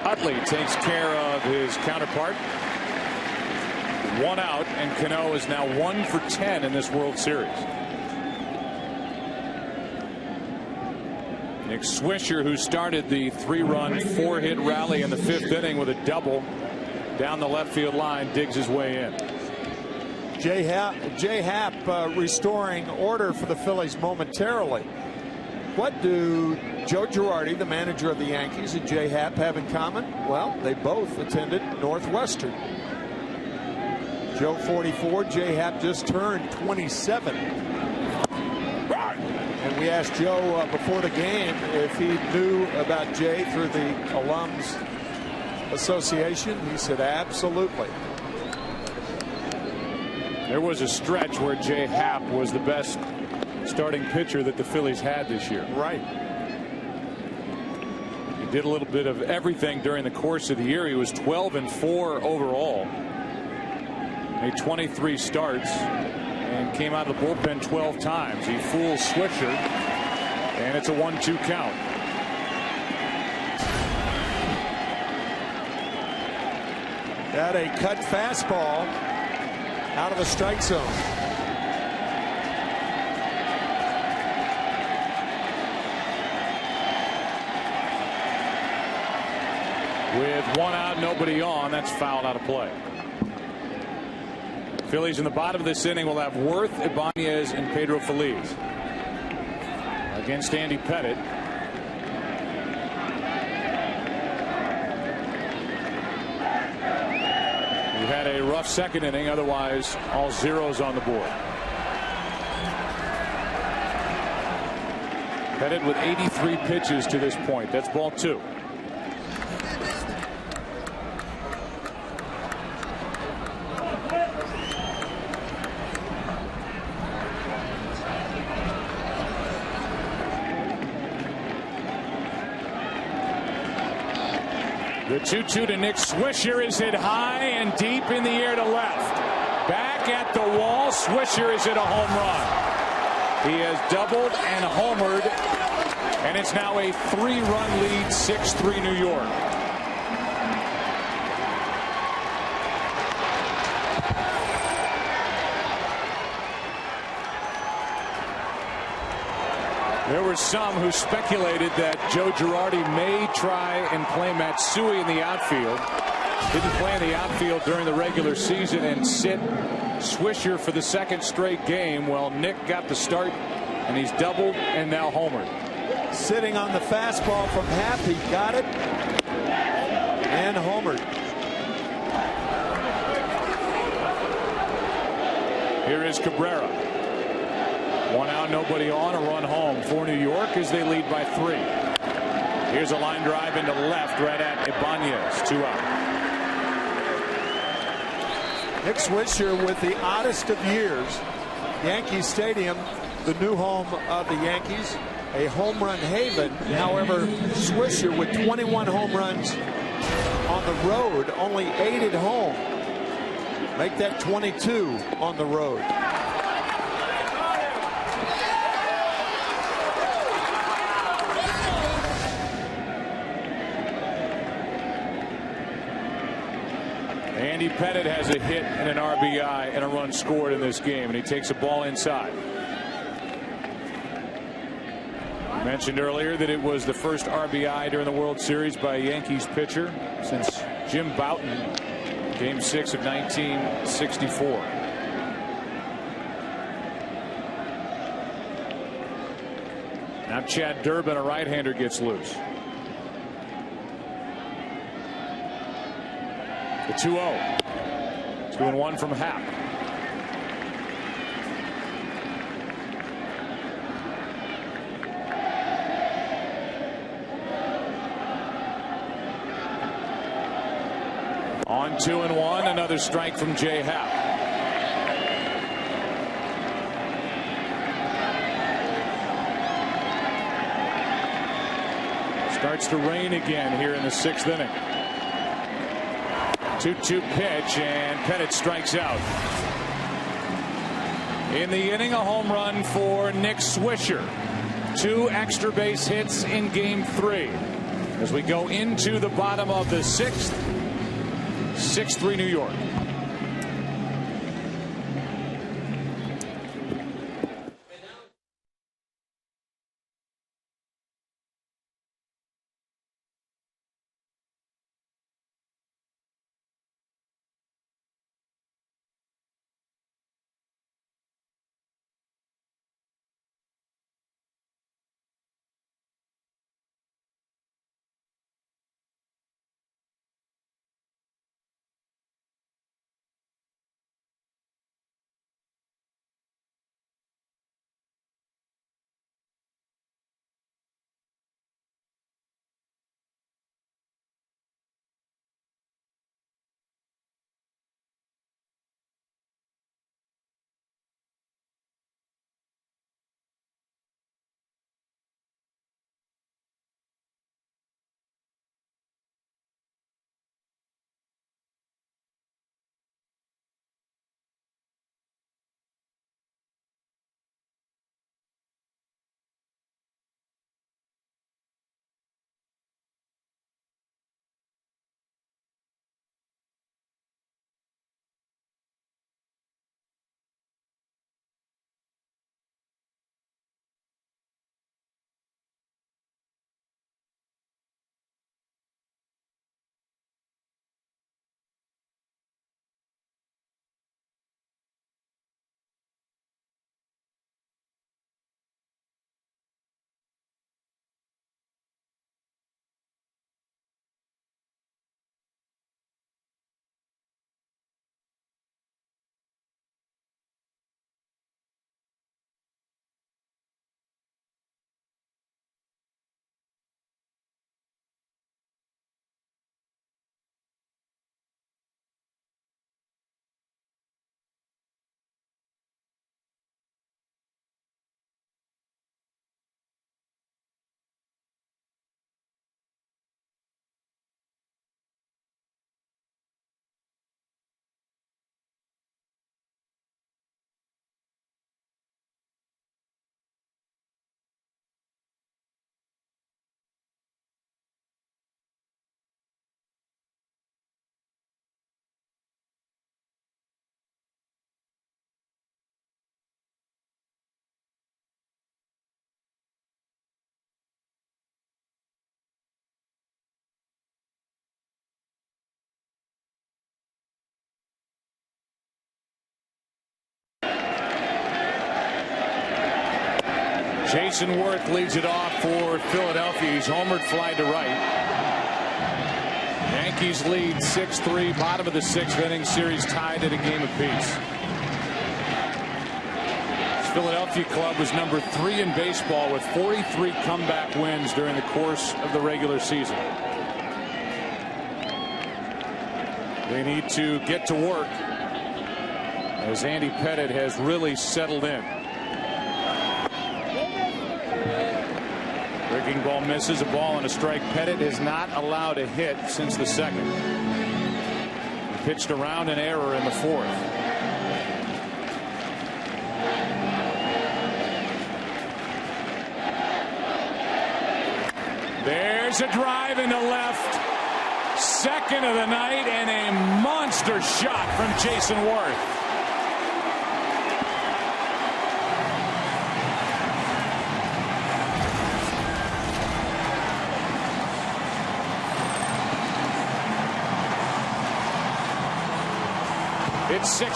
Utley takes care of his counterpart. 1 out, and Cano is now 1 for 10 in this World Series. Nick Swisher, who started the 3-run 4-hit rally in the 5th inning with a double down the left field line, digs his way in. Jay Happ restoring order for the Phillies momentarily. What do Joe Girardi, the manager of the Yankees, and Jay Happ have in common? Well, they both attended Northwestern. Joe 44, Jay Happ just turned 27. And we asked Joe before the game if he knew about Jay through the Alums Association. He said absolutely. There was a stretch where Jay Happ was the best starting pitcher that the Phillies had this year. Right. He did a little bit of everything during the course of the year. He was 12-4 overall. Made 23 starts and came out of the bullpen 12 times. He fools Swisher, and it's a 1-2 count. Got a cut fastball. out of the strike zone. With one out, nobody on, that's fouled out of play. Phillies in the bottom of this inning will have Worth, Ibanez, and Pedro Feliz against Andy Pettitte. We had a rough second inning, otherwise all zeros on the board. Pettitte with 83 pitches to this point. That's ball 2. The 2-2 to Nick Swisher is hit high and deep in the air to left. Back at the wall, Swisher is hit a home run. He has doubled and homered, and it's now a 3-run lead, 6-3 New York. There were some who speculated that Joe Girardi may try and play Matsui in the outfield. Didn't play in the outfield during the regular season and sit Swisher for the second straight game. Well, Nick got the start, and he's doubled and now homered. Sitting on the fastball from Happ, he got it and homered. Here is Cabrera. 1 out, nobody on, a run home for New York as they lead by 3. Here's a line drive into left right at Ibanez. 2 out. Nick Swisher with the oddest of years. Yankee Stadium, the new home of the Yankees, a home run haven. However, Swisher with 21 home runs on the road, only 8 at home. Make that 22 on the road. Andy Pettitte has a hit and an RBI and a run scored in this game, and he takes a ball inside. I mentioned earlier that it was the first RBI during the World Series by a Yankees pitcher since Jim Bouton, Game 6 of 1964. Now Chad Durbin, a right-hander, gets loose. The 2-0. 2-1 from Happ. On 2-1, another strike from Jay Happ. Starts to rain again here in the 6th inning. 2-2 pitch, and Pettitte strikes out. In the inning, a home run for Nick Swisher. 2 extra base hits in Game 3. As we go into the bottom of the 6th, 6-3 New York. Jason Worth leads it off for Philadelphia. He's homered fly to right. Yankees lead 6-3, bottom of the 6th inning, series tied at a game apiece. This Philadelphia club was number 3 in baseball with 43 comeback wins during the course of the regular season. They need to get to work as Andy Pettitte has really settled in. Breaking ball misses, a ball and a strike. Pettitte has not allowed a hit since the 2nd. He pitched around an error in the 4th. There's a drive into left. Second of the night and a monster shot from Jason Worth. It's 6-4.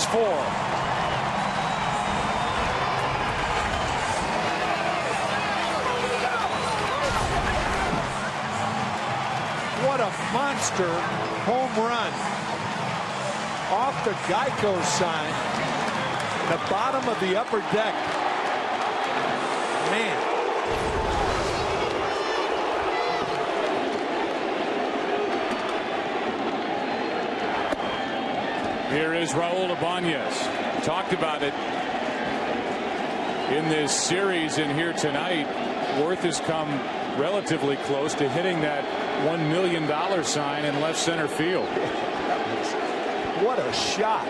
What a monster home run off the Geico sign, the bottom of the upper deck. Man. Here is Raul Ibanez. Talked about it in this series, and here tonight Worth has come relatively close to hitting that $1 million sign in left center field. What a shot.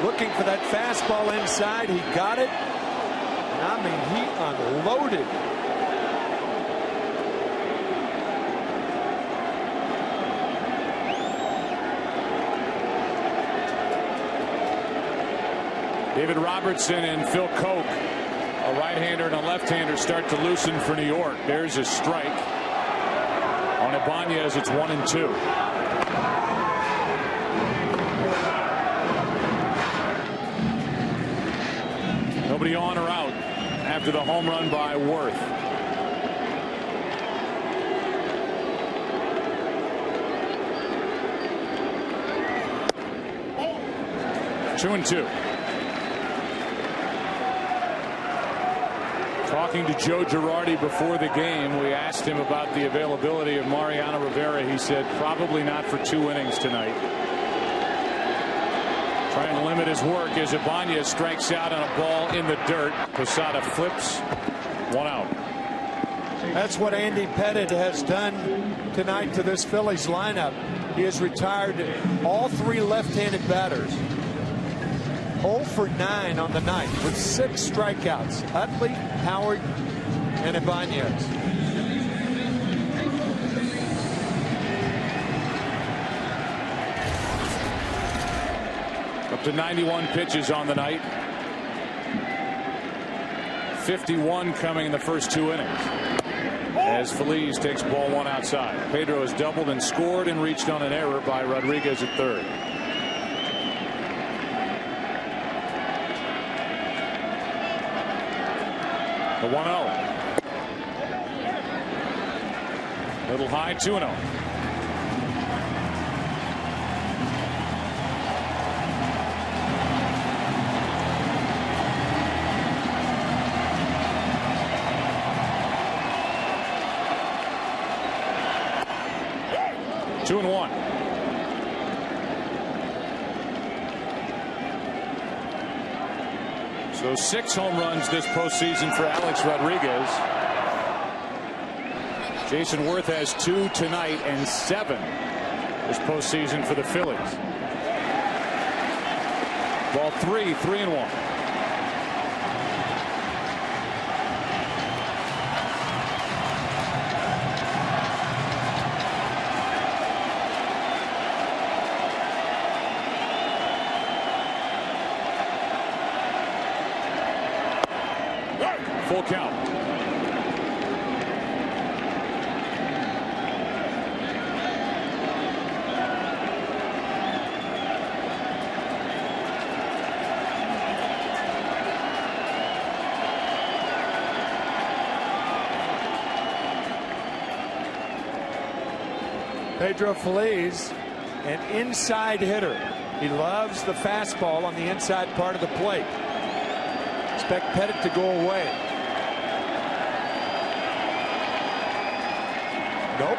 Looking for that fastball inside. He got it. And I mean, he unloaded. David Robertson and Phil Koch, a right-hander and a left-hander, start to loosen for New York. There's a strike on Ibanez. It's 1-2. Nobody on or out after the home run by Worth. Two and two. Talking to Joe Girardi before the game, we asked him about the availability of Mariano Rivera. He said probably not for 2 innings tonight. Trying to limit his work as Ibanez strikes out on a ball in the dirt. Posada flips, 1 out. That's what Andy Pettitte has done tonight to this Phillies lineup. He has retired all 3 left-handed batters. 0 for 9 on the night with 6 strikeouts. Utley, Howard, and Ibanez. Up to 91 pitches on the night. 51 coming in the first 2 innings. As Feliz takes ball 1 outside. Pedro has doubled and scored and reached on an error by Rodriguez at third. The 1-0. Little high, 2-0. Two and 1. So 6 home runs this postseason for Alex Rodriguez. Jason Worth has 2 tonight and 7 this postseason for the Phillies. Ball 3, 3-1. Full count. Pedro Feliz, an inside hitter. He loves the fastball on the inside part of the plate. Expect Pettit to go away. Nope.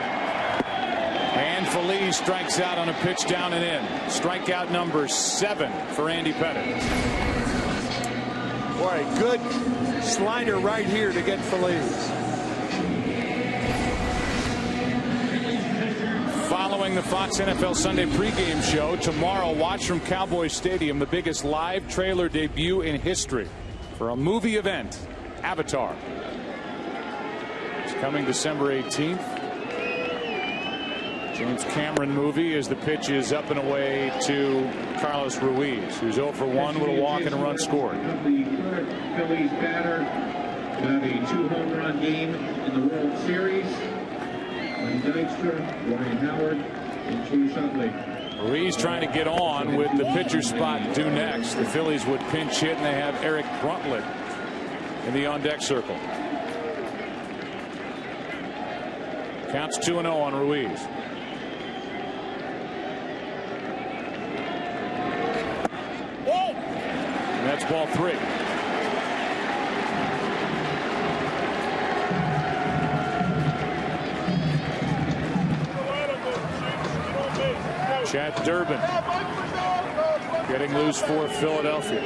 And Feliz strikes out on a pitch down and in. Strikeout number 7 for Andy Pettit. Boy, a good slider right here to get Feliz. Following the Fox NFL Sunday pregame show tomorrow, watch from Cowboys Stadium the biggest live trailer debut in history for a movie event, Avatar. It's coming December 18th. James Cameron movie as the pitch is up and away to Carlos Ruiz, who's 0 for 1 with a walk and a run scored. The current Phillies batter got a 2-home run game in the World Series. Lee Dykstra, Ryan Howard, and Chase Utley. Ruiz trying to get on with the pitcher spot due next. The Phillies would pinch hit, and they have Eric Bruntlett in the on-deck circle. Counts 2-0 on Ruiz. And that's ball 3. Chad Durbin getting loose for Philadelphia.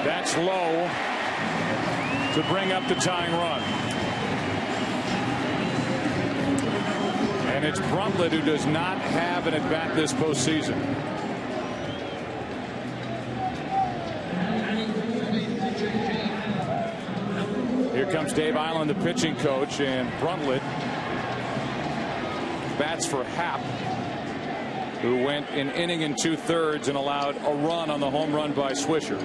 That's low to bring up the tying run. And it's Bruntlett who does not have an at-bat this postseason. Here comes Dave Island, the pitching coach, and Bruntlett bats for Happ, who went an inning and 2/3 and allowed a run on the home run by Swisher.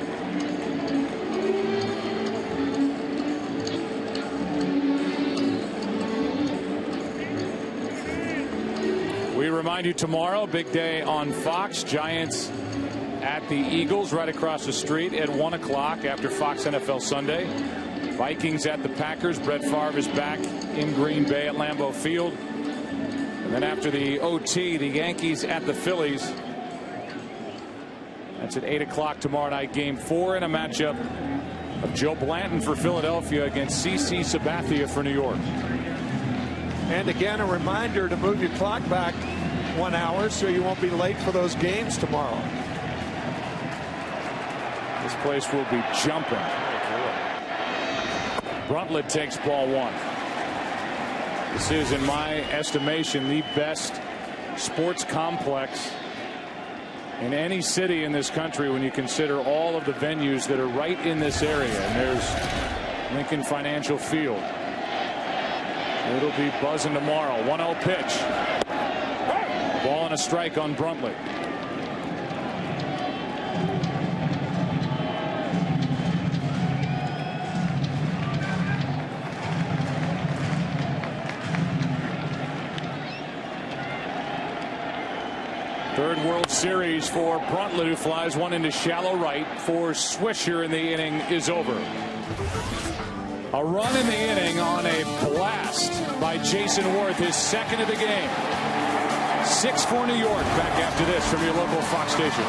We remind you tomorrow, big day on Fox. Giants at the Eagles right across the street at 1 o'clock after Fox NFL Sunday. Vikings at the Packers. Brett Favre is back in Green Bay at Lambeau Field. And then after the OT, the Yankees at the Phillies. That's at 8 o'clock tomorrow night. Game 4 in a matchup of Joe Blanton for Philadelphia against CC Sabathia for New York. And again, a reminder to move your clock back 1 hour so you won't be late for those games tomorrow. This place will be jumping. Bruntlett takes ball 1. This is, in my estimation, the best sports complex in any city in this country when you consider all of the venues that are right in this area. And there's Lincoln Financial Field. It'll be buzzing tomorrow. 1-0 pitch. Ball and a strike on Bruntlett. Third World Series for Bruntlett, who flies one into shallow right. For Swisher, and the inning is over. A run in the inning on a blast by Jason Worth, his second of the game. 6-4 New York. Back after this from your local Fox station.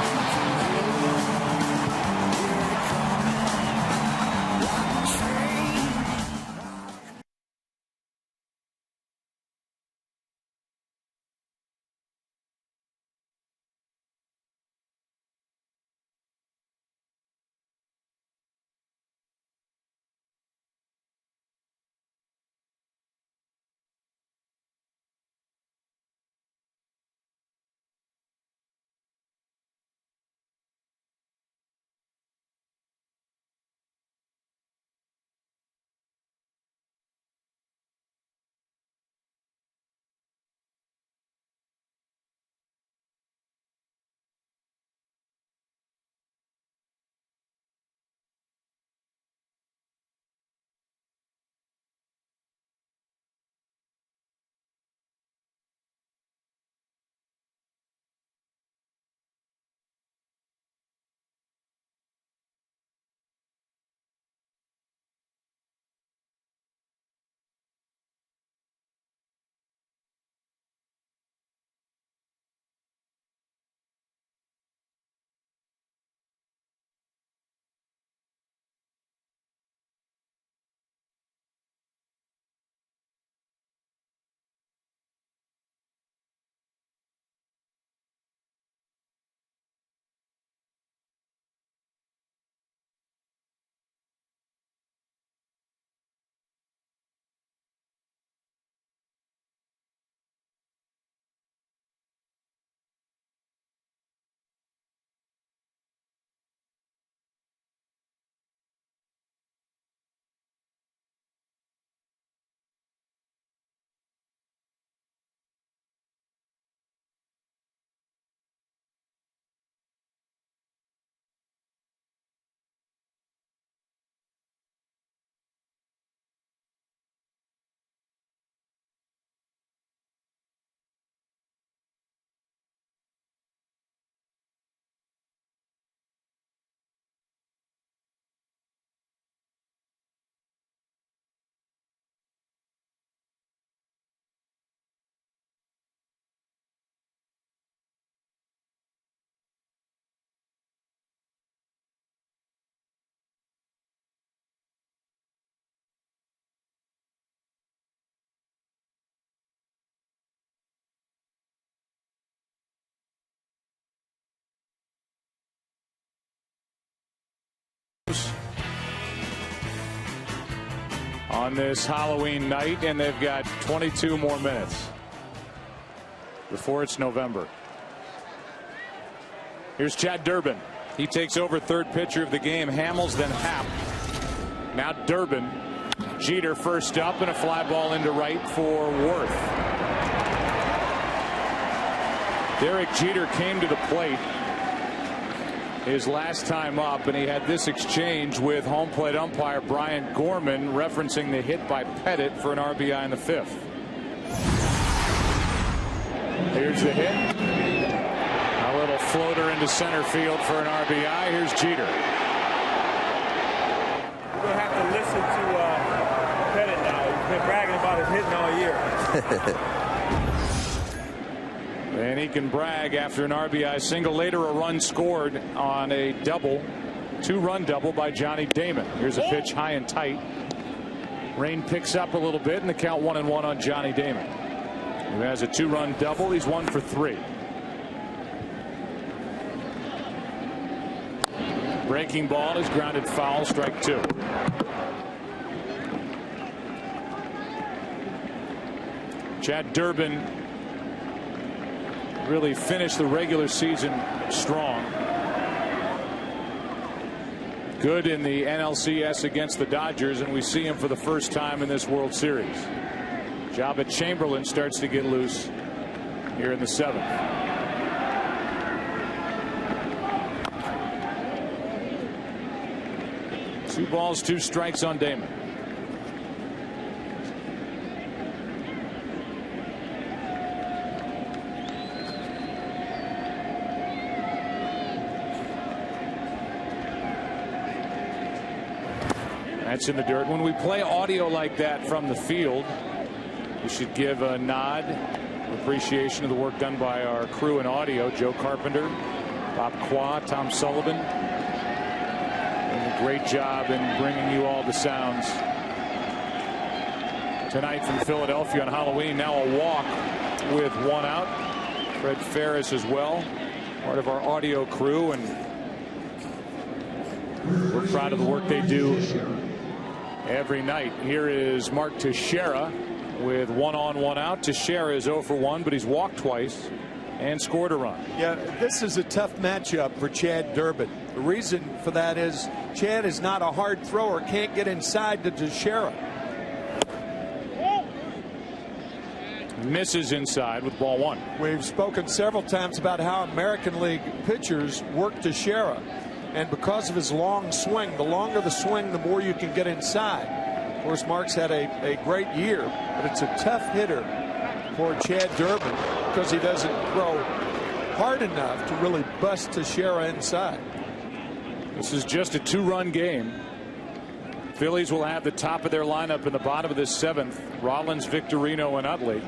on this Halloween night, and they've got 22 more minutes before it's November. Here's Chad Durbin. He takes over third pitcher of the game. Hamels, then Happ. Now Durbin. Jeter first up, and a fly ball into right for Worth. Derek Jeter came to the plate his last time up, and he had this exchange with home plate umpire Brian Gorman, referencing the hit by Pettit for an RBI in the fifth. Here's the hit. A little floater into center field for an RBI. Here's Jeter. We're going to have to listen to Pettit now. He's been bragging about his hitting all year. And he can brag after an RBI single. Later, a run scored on a double, two-run double by Johnny Damon. Here's a pitch high and tight. Rain picks up a little bit, and the count 1-1 on Johnny Damon, who has a two-run double. He's 1 for 3. Breaking ball is grounded foul, strike 2. Chad Durbin really finished the regular season strong. Good in the NLCS against the Dodgers, and we see him for the first time in this World Series. Jabba Chamberlain starts to get loose here in the 7th. Two balls, 2 strikes on Damon. That's in the dirt. When we play audio like that from the field, we should give a nod, appreciation of the work done by our crew in audio, Joe Carpenter, Bob Qua, Tom Sullivan. And a great job in bringing you all the sounds tonight from Philadelphia on Halloween. Now a walk with 1 out. Fred Ferris as well, part of our audio crew, and we're proud of the work they do every night. Here is Mark Teixeira with 1 on, 1 out. Teixeira is 0 for 1, but he's walked twice and scored a run. Yeah, this is a tough matchup for Chad Durbin. The reason for that is Chad is not a hard thrower, can't get inside to Teixeira. Misses inside with ball 1. We've spoken several times about how American League pitchers work Teixeira. And because of his long swing, the longer the swing, the more you can get inside. Of course, Mark's had a great year, but it's a tough hitter for Chad Durbin because he doesn't throw hard enough to really bust Teixeira inside. This is just a 2-run game. Phillies will have the top of their lineup in the bottom of this 7th. Rollins, Victorino, and Utley.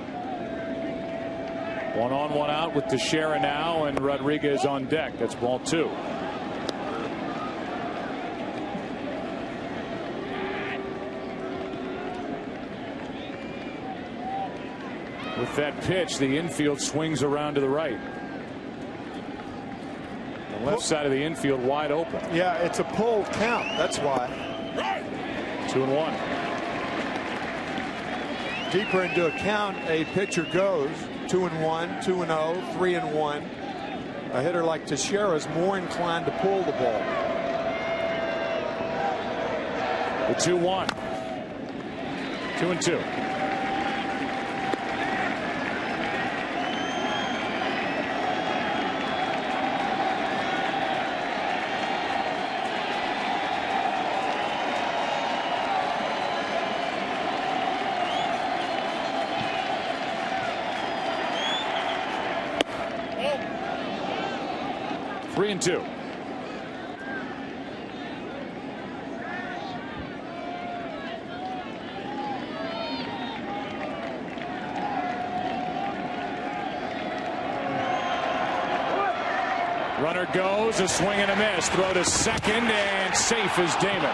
1 on, 1 out with Teixeira now, and Rodriguez on deck. That's ball 2. With that pitch, the infield swings around to the right. The left side of the infield wide open. Yeah, it's a pull count. That's why. 2-1. Deeper into a count, a pitcher goes 2-1, 2-0, 3-1. A hitter like Teixeira is more inclined to pull the ball. The 2-1. 2-2. Three and 2. Runner goes, a swing and a miss. Throw to second, and safe is Damon.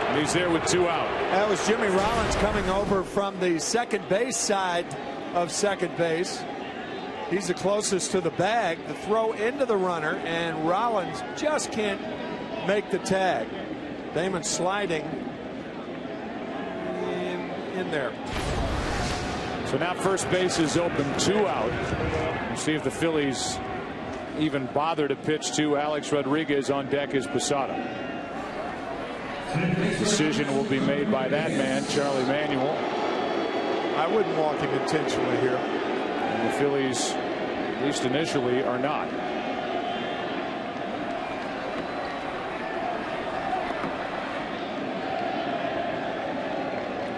And he's there with 2 out. That was Jimmy Rollins coming over from the second base side of second base. He's the closest to the bag. The throw into the runner, and Rollins just can't make the tag. Damon sliding in there. So now first base is open, 2 out. We'll see if the Phillies even bother to pitch to Alex Rodriguez. On deck is Posada. Decision will be made by that man, Charlie Manuel. I wouldn't walk him intentionally here. And the Phillies, at least initially, are not.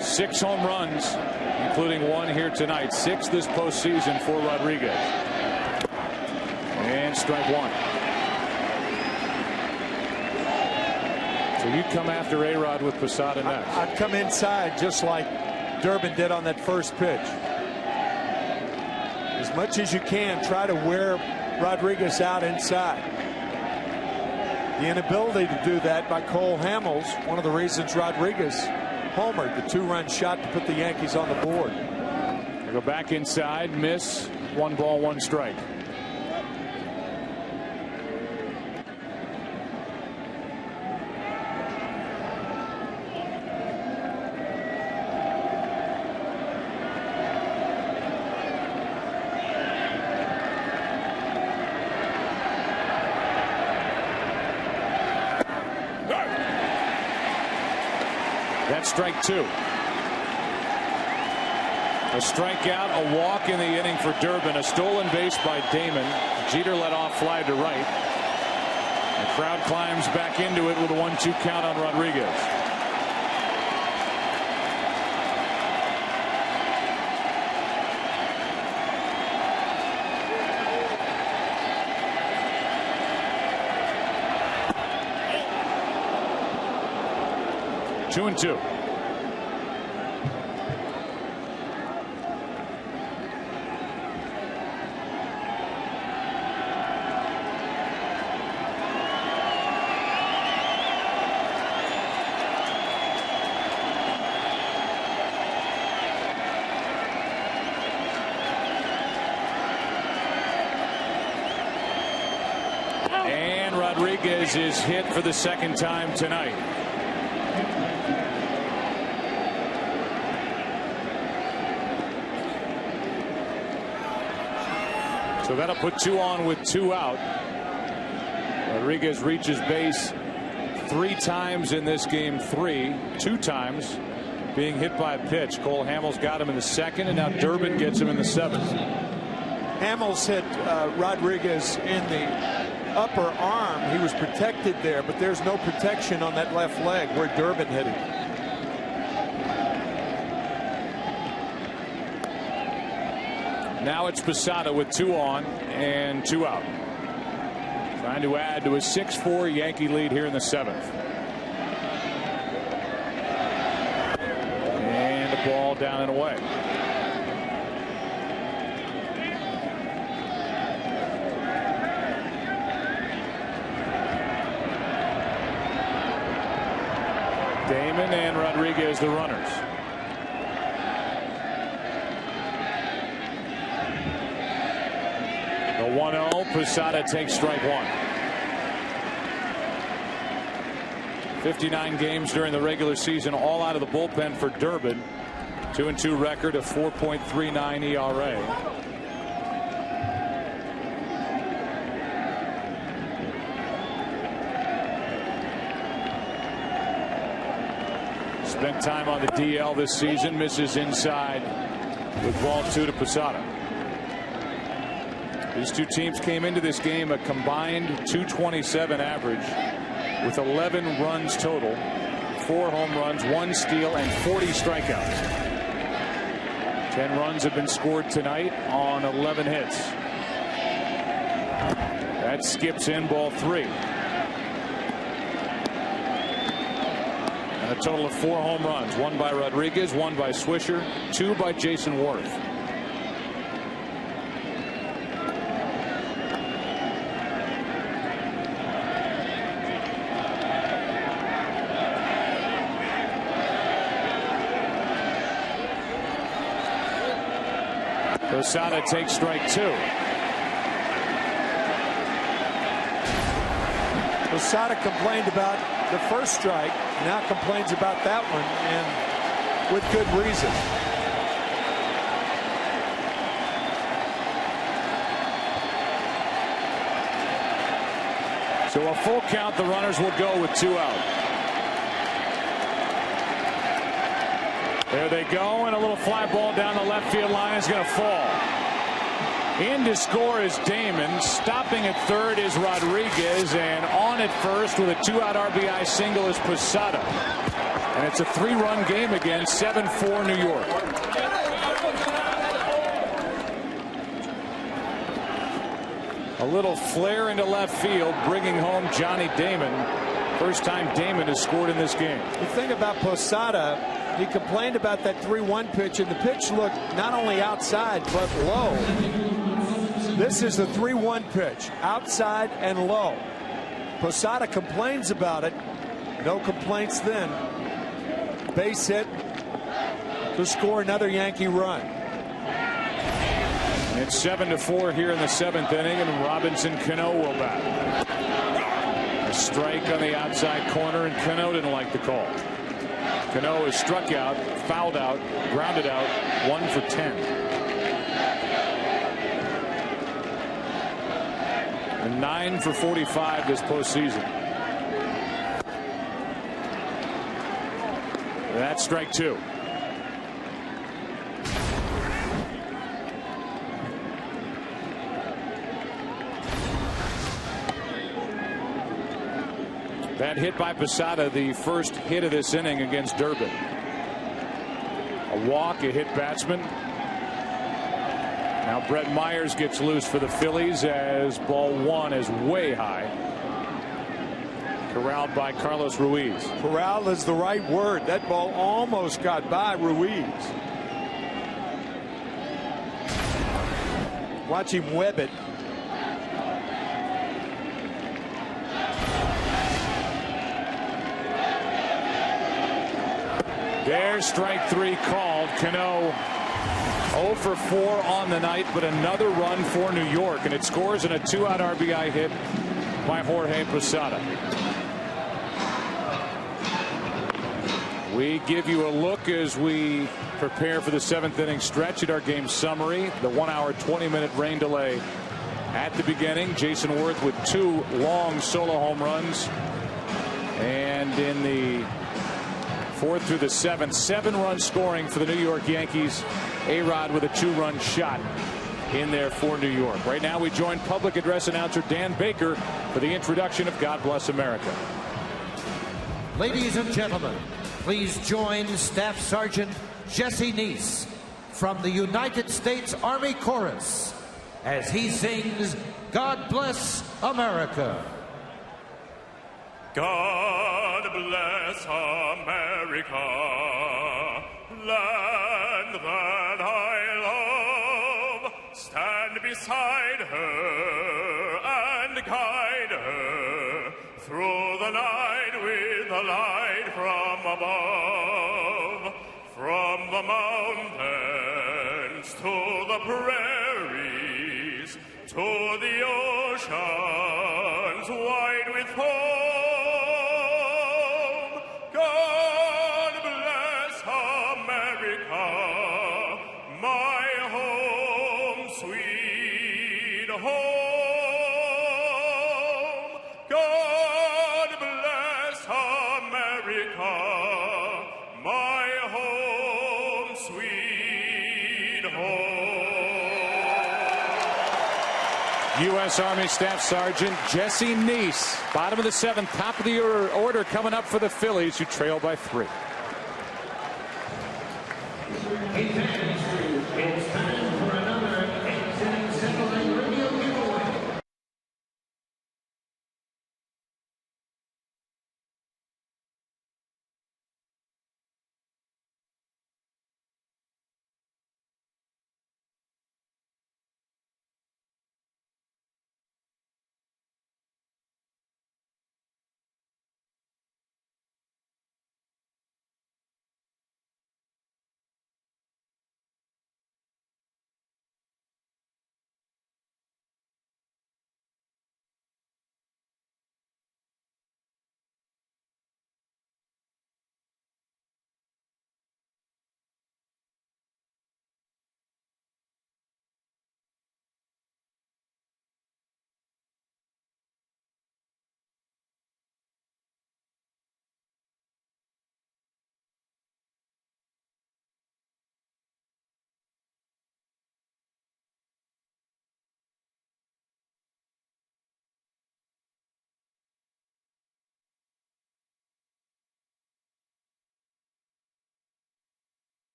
Six home runs, including 1 here tonight. 6 this postseason for Rodriguez. And strike 1. So you'd come after A-Rod with Posada next. I'd come inside just like Durbin did on that first pitch. As much as you can, try to wear Rodriguez out inside. The inability to do that by Cole Hamels, one of the reasons Rodriguez homered, the 2-run shot to put the Yankees on the board. They go back inside, miss, 1 ball, 1 strike. That's strike 2. A strikeout, a walk in the inning for Durbin. A stolen base by Damon. Jeter let off, fly to right. The crowd climbs back into it with a 1-2 count on Rodriguez. Two and 2. And Rodriguez is hit for the second time tonight. So that'll put 2 on with 2 out. Rodriguez reaches base 3 times in this game. 2 times being hit by a pitch. Cole Hamels got him in the 2nd, and now Durbin gets him in the 7th. Hamels hit Rodriguez in the upper arm. He was protected there, but there's no protection on that left leg where Durbin hit him. Now it's Posada with 2 on and 2 out. Trying to add to a 6-4 Yankee lead here in the 7th. And the ball down and away. Damon and Rodriguez the runners. The 1-0, Posada takes strike 1. 59 games during the regular season, all out of the bullpen for Durbin. 2-2 record, of 4.39 ERA. Spent time on the DL this season, misses inside with ball 2 to Posada. These two teams came into this game a combined .227 average with 11 runs total, 4 home runs, 1 steal, and 40 strikeouts. 10 runs have been scored tonight on 11 hits. That skips in, ball 3. And a total of 4 home runs, 1 by Rodriguez, 1 by Swisher, 2 by Jason Worth. Posada takes strike 2. Posada complained about the first strike. Now complains about that one, and with good reason. So a full count, the runners will go with 2 out. There they go, and a little fly ball down the left field line is going to fall. In to score is Damon. Stopping at third is Rodriguez, and on at first with a 2-out RBI single is Posada. And it's a 3-run game again, 7-4 New York. A little flare into left field, bringing home Johnny Damon. First time Damon has scored in this game. The thing about Posada, he complained about that 3-1 pitch, and the pitch looked not only outside but low. This is the 3-1 pitch, outside and low. Posada complains about it. No complaints then. Base hit to score another Yankee run. It's 7-4 here in the 7th inning, and Robinson Cano will bat. A strike on the outside corner, and Cano didn't like the call. Cano is struck out, fouled out, grounded out, 1 for 10. And 9 for 45 this postseason. That's strike 2. That hit by Posada, the first hit of this inning against Durbin. A walk, a hit batsman. Now Brett Myers gets loose for the Phillies as ball 1 is way high. Corralled by Carlos Ruiz. Corral is the right word. That ball almost got by Ruiz. Watch him web it. There's strike 3 called. Cano 0 for 4 on the night, but another run for New York, and it scores in a 2-out RBI hit by Jorge Posada. We give you a look as we prepare for the 7th inning stretch at our game summary. The 1-hour 20-minute rain delay at the beginning. Jason Worth with 2 long solo home runs, and in the 4th through the 7th, 7-run scoring for the New York Yankees. A-Rod with a 2-run shot in there for New York. Right now we join public address announcer Dan Baker for the introduction of God Bless America. Ladies and gentlemen, please join Staff Sergeant Jesse Neese from the United States Army Chorus as he sings God Bless America. God bless America, land that I love. Stand beside her and guide her through the night with the light from above. From the mountains to the prairies, to the oceans wide with foam. God bless America, my home, sweet home. God bless America, my home, sweet home. U.S. Army Staff Sergeant Jesse Neese, bottom of the 7th, top of the order coming up for the Phillies, who trail by 3.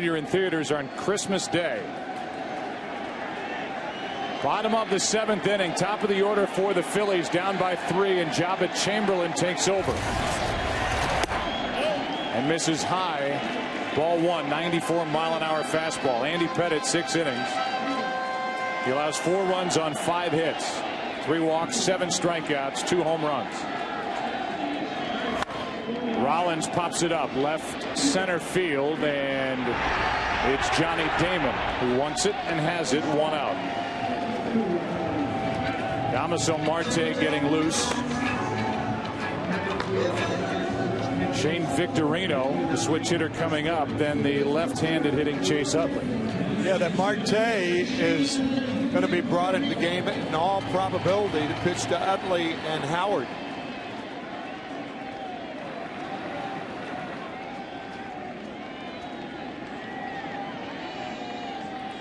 You're in theaters on Christmas Day. Bottom of the 7th inning, top of the order for the Phillies, down by 3, and Jabba Chamberlain takes over and misses high. Ball 1, 94-mile-an-hour fastball. Andy Pettitte, 6 innings. He allows 4 runs on 5 hits, 3 walks, 7 strikeouts, 2 home runs. Rollins pops it up left center field, and it's Johnny Damon who wants it and has it, 1 out. Damaso Marte getting loose. Shane Victorino, the switch hitter, coming up. Then the left-handed hitting Chase Utley. Yeah, that Marte is going to be brought into the game in all probability to pitch to Utley and Howard.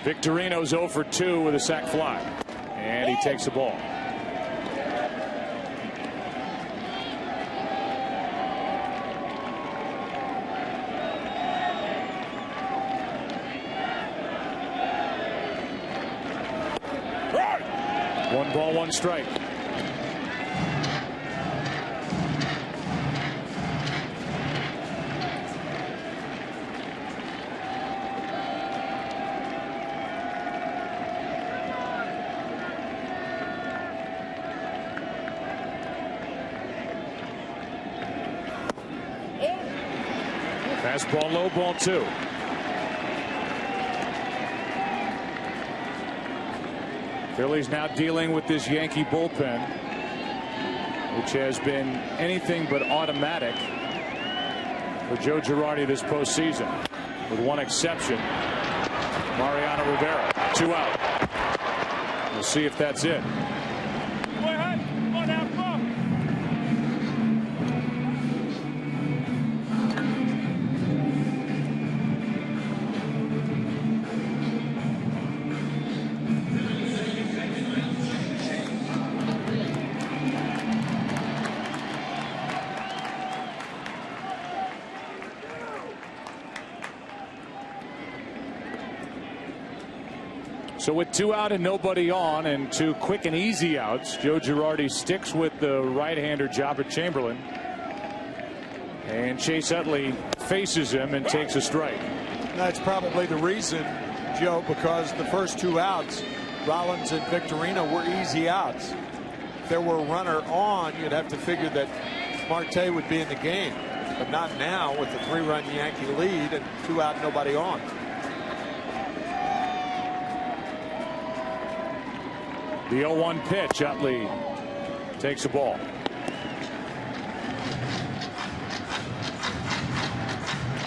Victorino's 0 for 2 with a sac fly, and he takes the ball. One ball, 1 strike. Fastball low, ball 2. Phillies now dealing with this Yankee bullpen, which has been anything but automatic for Joe Girardi this postseason, with one exception, Mariano Rivera. 2 out. We'll see if that's it. So with 2 out and nobody on, and 2 quick and easy outs, Joe Girardi sticks with the right-hander Jabba Chamberlain, and Chase Utley faces him and takes a strike. That's probably the reason, Joe, because the first 2 outs, Rollins and Victorino, were easy outs. If there were a runner on, you'd have to figure that Marte would be in the game, but not now with the 3-run Yankee lead and 2 out, nobody on. The 0-1 pitch, Utley takes the ball.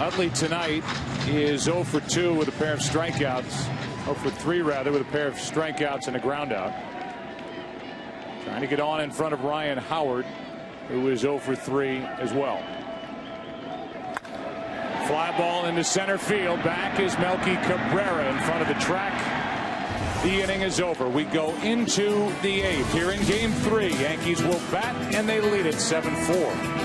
Utley tonight is 0 for 2 with a pair of strikeouts, 0 for 3 rather, with a pair of strikeouts and a ground out. Trying to get on in front of Ryan Howard, who is 0 for 3 as well. Fly ball into center field. Back is Melky Cabrera in front of the track. The inning is over. We go into the 8th. Here in Game 3, Yankees will bat, and they lead it 7-4.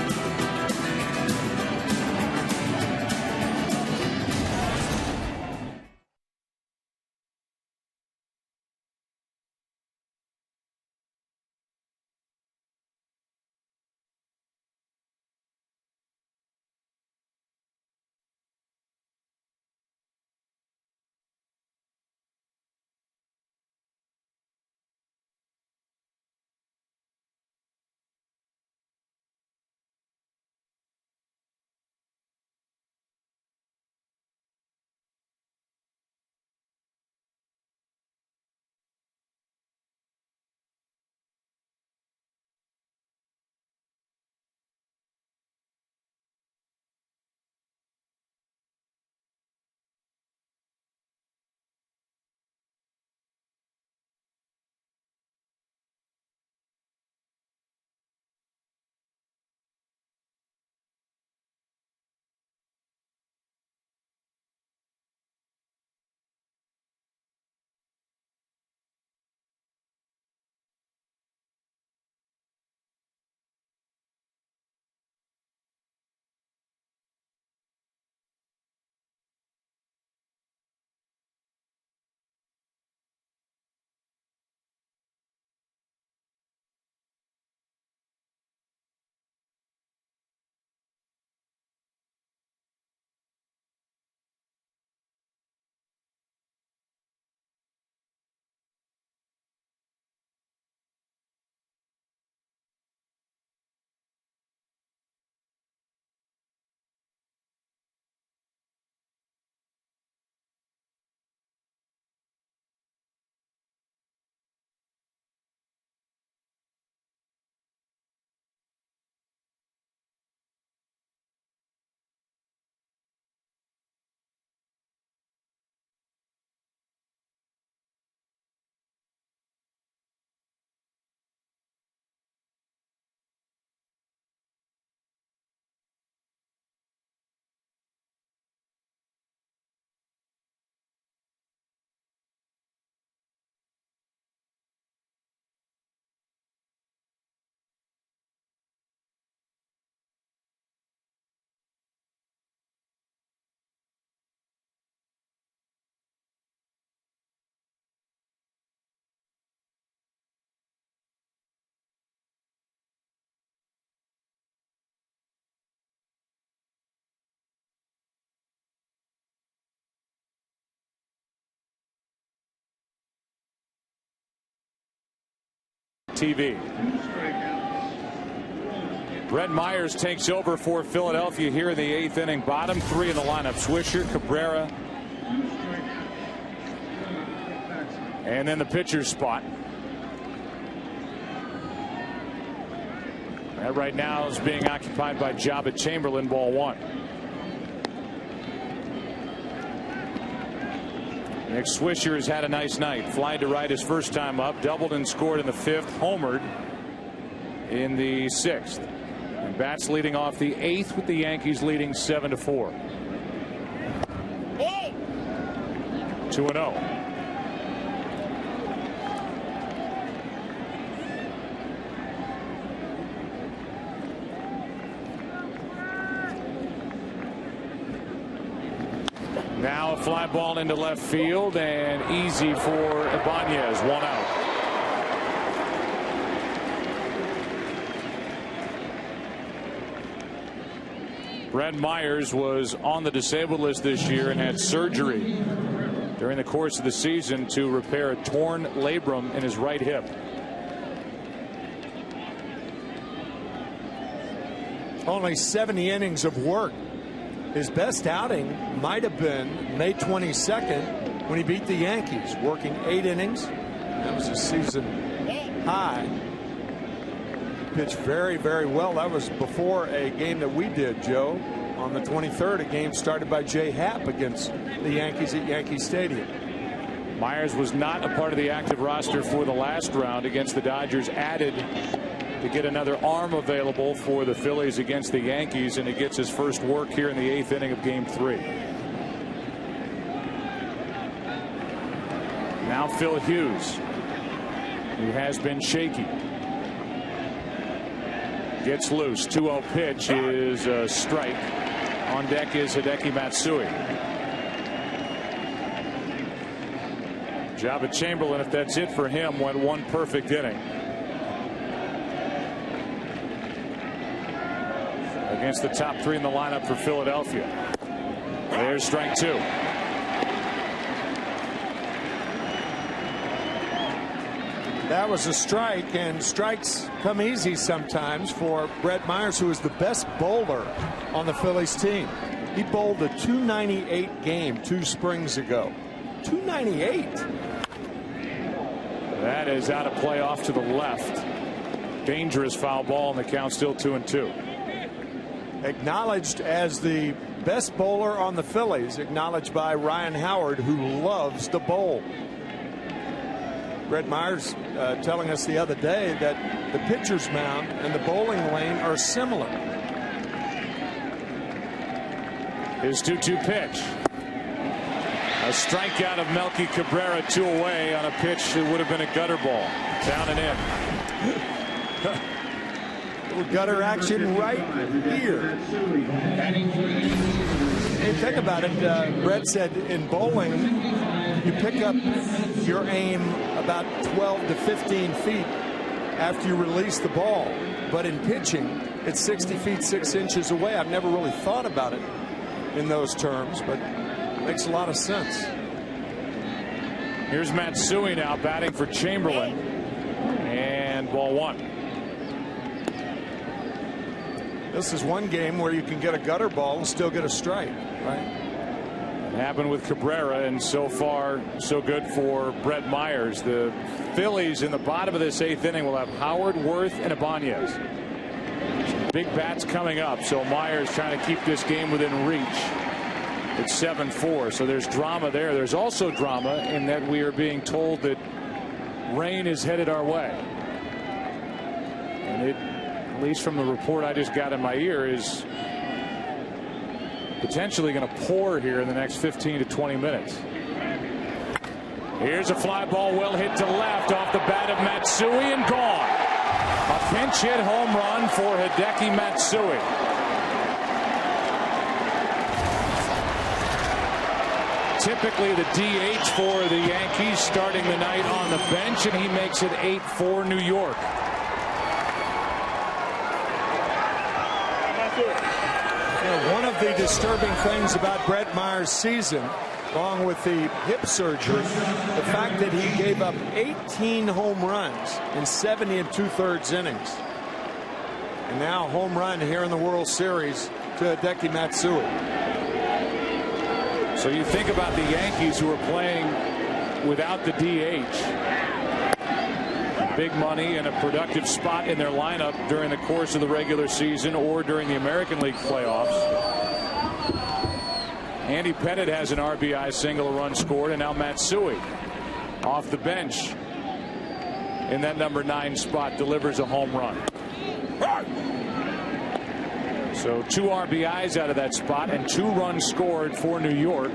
TV. Brett Myers takes over for Philadelphia here in the 8th inning. Bottom 3 in the lineup: Swisher, Cabrera, and then the pitcher's spot. That right now is being occupied by Jabba Chamberlain. Ball 1. Nick Swisher has had a nice night. Flied to right his first time up, doubled and scored in the 5th, homered in the 6th. And bats leading off the 8th with the Yankees leading 7-4. 2-0. Now a fly ball into left field and easy for Ibanez. 1 out. Brett Myers was on the disabled list this year and had surgery during the course of the season to repair a torn labrum in his right hip. Only 70 innings of work. His best outing might have been May 22nd when he beat the Yankees, working 8 innings. That was a season high. Pitched very, very well. That was before a game that we did, Joe, on the 23rd, a game started by Jay Happ against the Yankees at Yankee Stadium. Myers was not a part of the active roster for the last round against the Dodgers, added to get another arm available for the Phillies against the Yankees, and he gets his first work here in the 8th inning of Game 3. Now Phil Hughes, who has been shaky, gets loose. 2-0 pitch is a strike. On deck is Hideki Matsui. Jabba Chamberlain, if that's it for him, went 1 perfect inning against the top 3 in the lineup for Philadelphia. There's strike 2. That was a strike, and strikes come easy sometimes for Brett Myers, who is the best bowler on the Phillies team. He bowled a .298 game 2 springs ago. .298. That is out of play off to the left. Dangerous foul ball, and the count still 2-2. Acknowledged as the best bowler on the Phillies, acknowledged by Ryan Howard, who loves to bowl. Brett Myers telling us the other day that the pitcher's mound and the bowling lane are similar. His 2-2 pitch. A strikeout of Melky Cabrera, 2 away on a pitch that would have been a gutter ball. Down and in. Little gutter action right here. Hey, think about it. Brett said in bowling, you pick up your aim about 12 to 15 feet after you release the ball. But in pitching, it's 60 feet 6 inches away. I've never really thought about it in those terms, but it makes a lot of sense. Here's Matsui now batting for Chamberlain, and ball 1. This is one game where you can get a gutter ball and still get a strike, right? It happened with Cabrera, and so far so good for Brett Myers. The Phillies in the bottom of this 8th inning will have Howard, Worth, and Ibanez. Some big bats coming up, so Myers trying to keep this game within reach. It's 7-4, so there's drama there. There's also drama in that we are being told that rain is headed our way, and it, at least from the report I just got in my ear, is potentially going to pour here in the next 15 to 20 minutes. Here's a fly ball well hit to left off the bat of Matsui and gone. A pinch hit home run for Hideki Matsui. Typically the DH for the Yankees, starting the night on the bench, and he makes it 8-4 New York. One of the disturbing things about Brett Myers' season along with the hip surgery, the fact that he gave up 18 home runs in 70 2/3 innings. And now a home run here in the World Series to Hideki Matsui. So you think about the Yankees who are playing without the DH. Big money and a productive spot in their lineup during the course of the regular season or during the American League playoffs. Andy Pettitte has an RBI single, a run scored, and now Matsui off the bench in that number 9 spot delivers a home run. So 2 RBIs out of that spot and 2 runs scored for New York.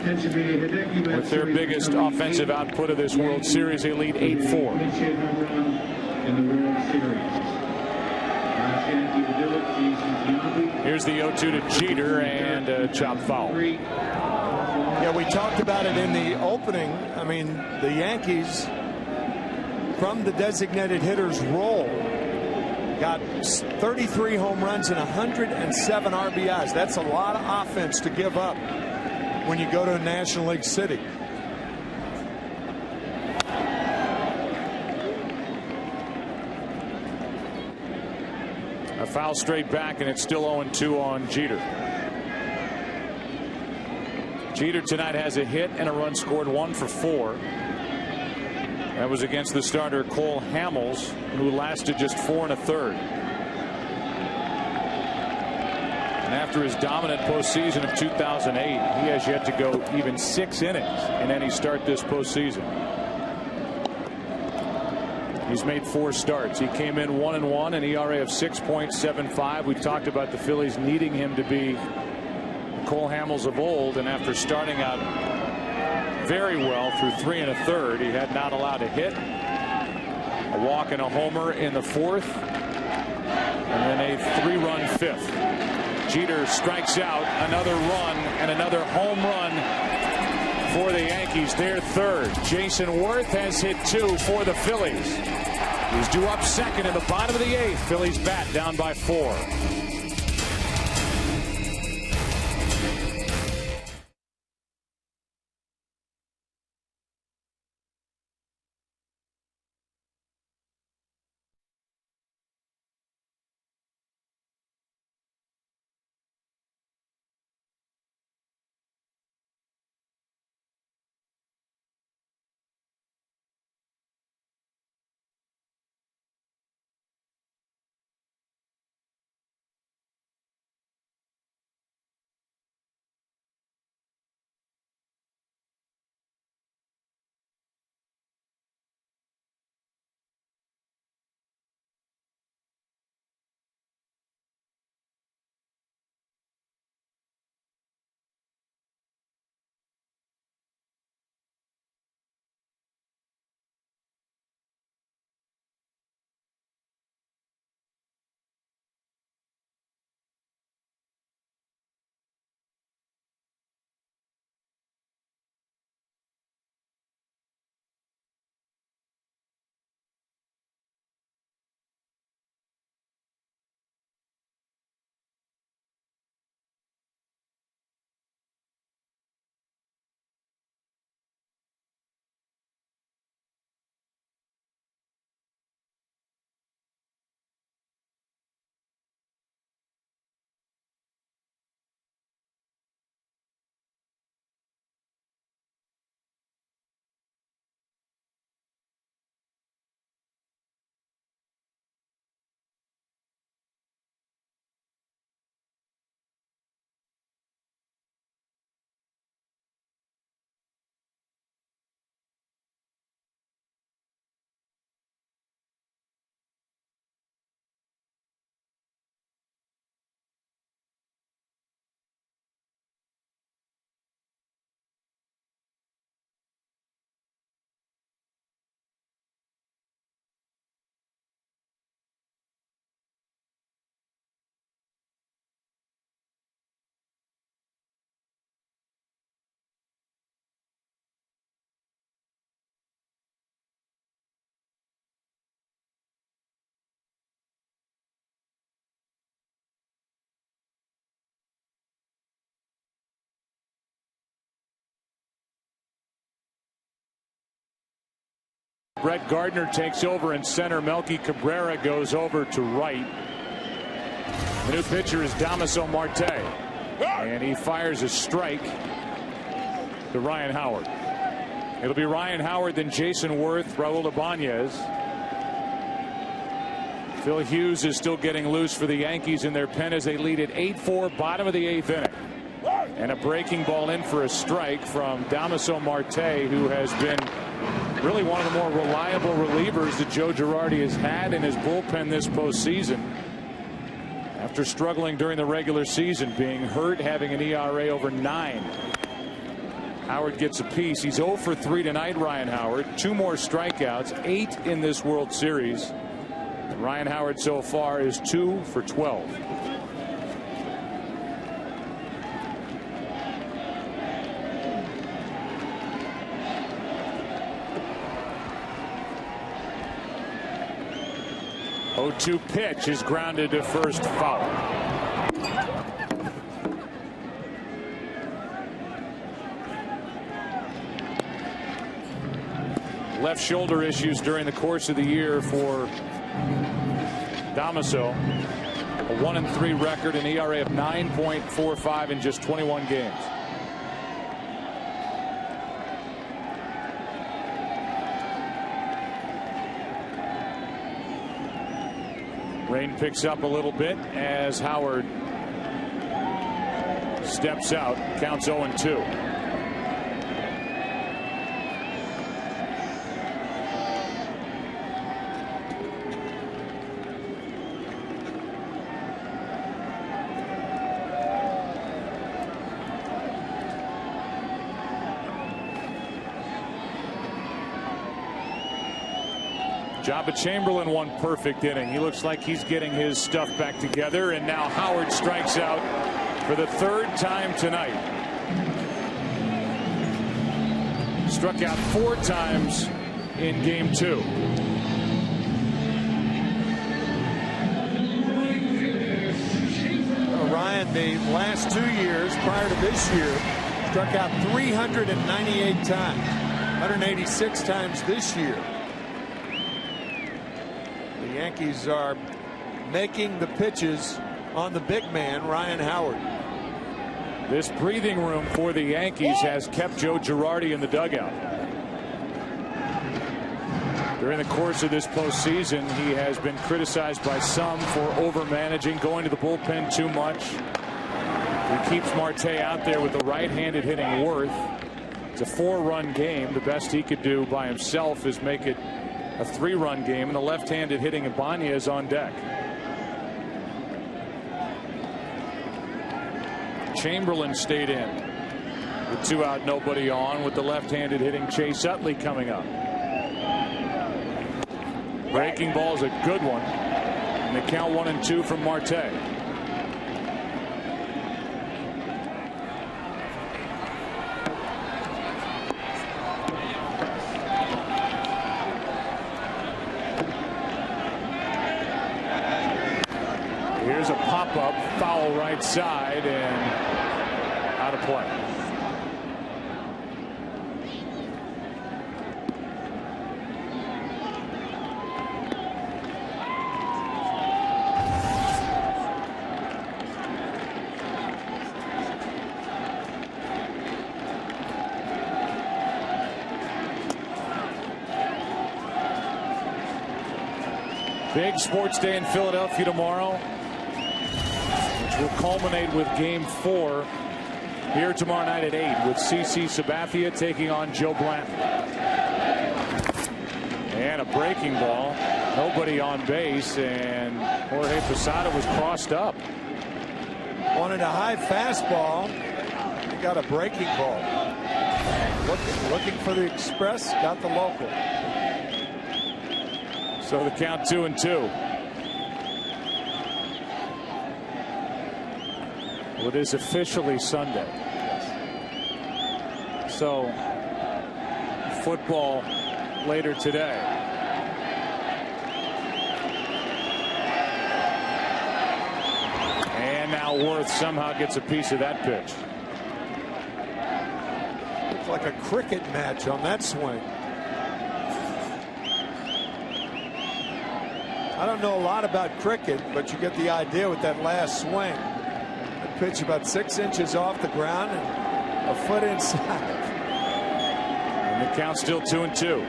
With their biggest offensive output of this World Series, they lead 8-4. Here's the 0-2 to Jeter and a chop foul. Yeah, we talked about it in the opening. I mean, the Yankees, from the designated hitter's role, got 33 home runs and 107 RBIs. That's a lot of offense to give up when you go to a National League city. A foul straight back, and it's still 0-2 on Jeter. Jeter tonight has a hit and a run scored, 1 for 4. That was against the starter Cole Hamels, who lasted just 4 1/3. And after his dominant postseason of 2008, he has yet to go even 6 innings in any start this postseason. He's made 4 starts. He came in 1-1, an ERA of 6.75. We talked about the Phillies needing him to be Cole Hamels of old, and after starting out very well through 3 1/3, he had not allowed a hit, a walk and a homer in the 4th, and then a 3-run 5th. Jeter strikes out, another run and another home run for the Yankees, their 3rd. Jason Worth has hit 2 for the Phillies. He's due up 2nd in the bottom of the 8th. Phillies bat down by 4. Brett Gardner takes over in center. Melky Cabrera goes over to right. The new pitcher is Damaso Marte, and he fires a strike to Ryan Howard. It'll be Ryan Howard, then Jason Worth, Raul Ibanez. Phil Hughes is still getting loose for the Yankees in their pen as they lead at 8-4, bottom of the 8th inning. And a breaking ball in for a strike from Damaso Marte, who has been really one of the more reliable relievers that Joe Girardi has had in his bullpen this postseason. After struggling during the regular season, being hurt, having an ERA over 9. Howard gets a piece. He's 0 for 3 tonight, Ryan Howard. 2 more strikeouts, 8 in this World Series. And Ryan Howard so far is 2 for 12. The 0-2 pitch is grounded to first, foul. Left shoulder issues during the course of the year for Damaso. A 1-3 record, an ERA of 9.45 in just 21 games. Rain picks up a little bit as Howard steps out. Counts 0-2. Jabba Chamberlain, one perfect inning. He looks like he's getting his stuff back together, and now Howard strikes out for the 3rd time tonight. Struck out 4 times in game 2. Ryan, the last 2 years prior to this year, struck out 398 times, 186 times this year. The Yankees are making the pitches on the big man, Ryan Howard. This breathing room for the Yankees has kept Joe Girardi in the dugout. During the course of this postseason, he has been criticized by some for overmanaging, going to the bullpen too much. He keeps Marte out there with the right-handed hitting Worth. It's a 4-run game. The best he could do by himself is make it a 3-run game, and the left-handed hitting Ibanez on deck. Chamberlain stayed in with 2 out, nobody on, with the left-handed hitting Chase Utley coming up. Breaking ball is a good one, and they count 1-2 from Marte. Here's a pop-up, foul right side, and out of play. Big sports day in Philadelphia tomorrow, which will culminate with game 4 here tomorrow night at 8 with CC Sabathia taking on Joe Blanton. And a breaking ball, nobody on base, and Jorge Posada was crossed up. Wanted a high fastball, he got a breaking ball. Looking for the express, got the local. So the count 2-2. Well, it is officially Sunday. So football later today. And now Worth somehow gets a piece of that pitch. Looks like a cricket match on that swing. I don't know a lot about cricket, but you get the idea with that last swing. The pitch about 6 inches off the ground and a foot inside. And the count's still 2-2.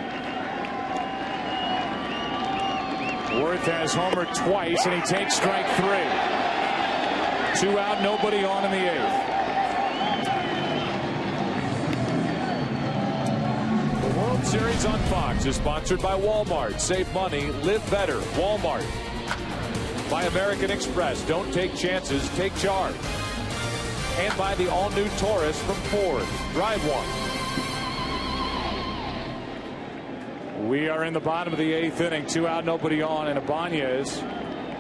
Worth has homered twice, and he takes strike 3. 2 out, nobody on in the 8th. The World Series on Fox is sponsored by Walmart. Save money, live better. Walmart. By American Express. Don't take chances, take charge. And by the all-new Taurus from Ford. Drive one. We are in the bottom of the 8th inning. 2 out, nobody on. And Ibanez,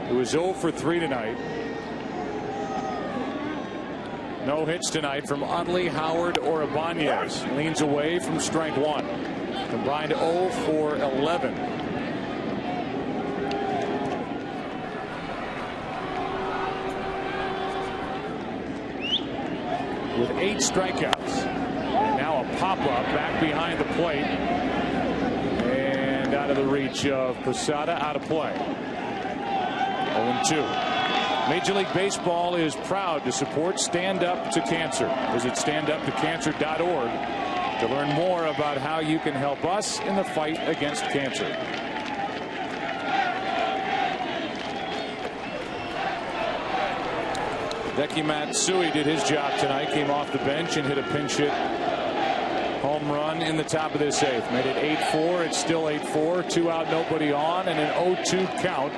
who is 0 for 3 tonight. No hits tonight from Utley, Howard, or Ibanez. Leans away from strike 1. Combined 0 for 11. With 8 strikeouts. And now a pop-up back behind the plate. And out of the reach of Posada, out of play. 0-2. Major League Baseball is proud to support Stand Up to Cancer. Visit standuptocancer.org to learn more about how you can help us in the fight against cancer. Hideki Matsui did his job tonight. Came off the bench and hit a pinch hit home run in the top of this 8th. Made it 8-4. It's still 8-4. 2 out, nobody on, and an 0-2 count.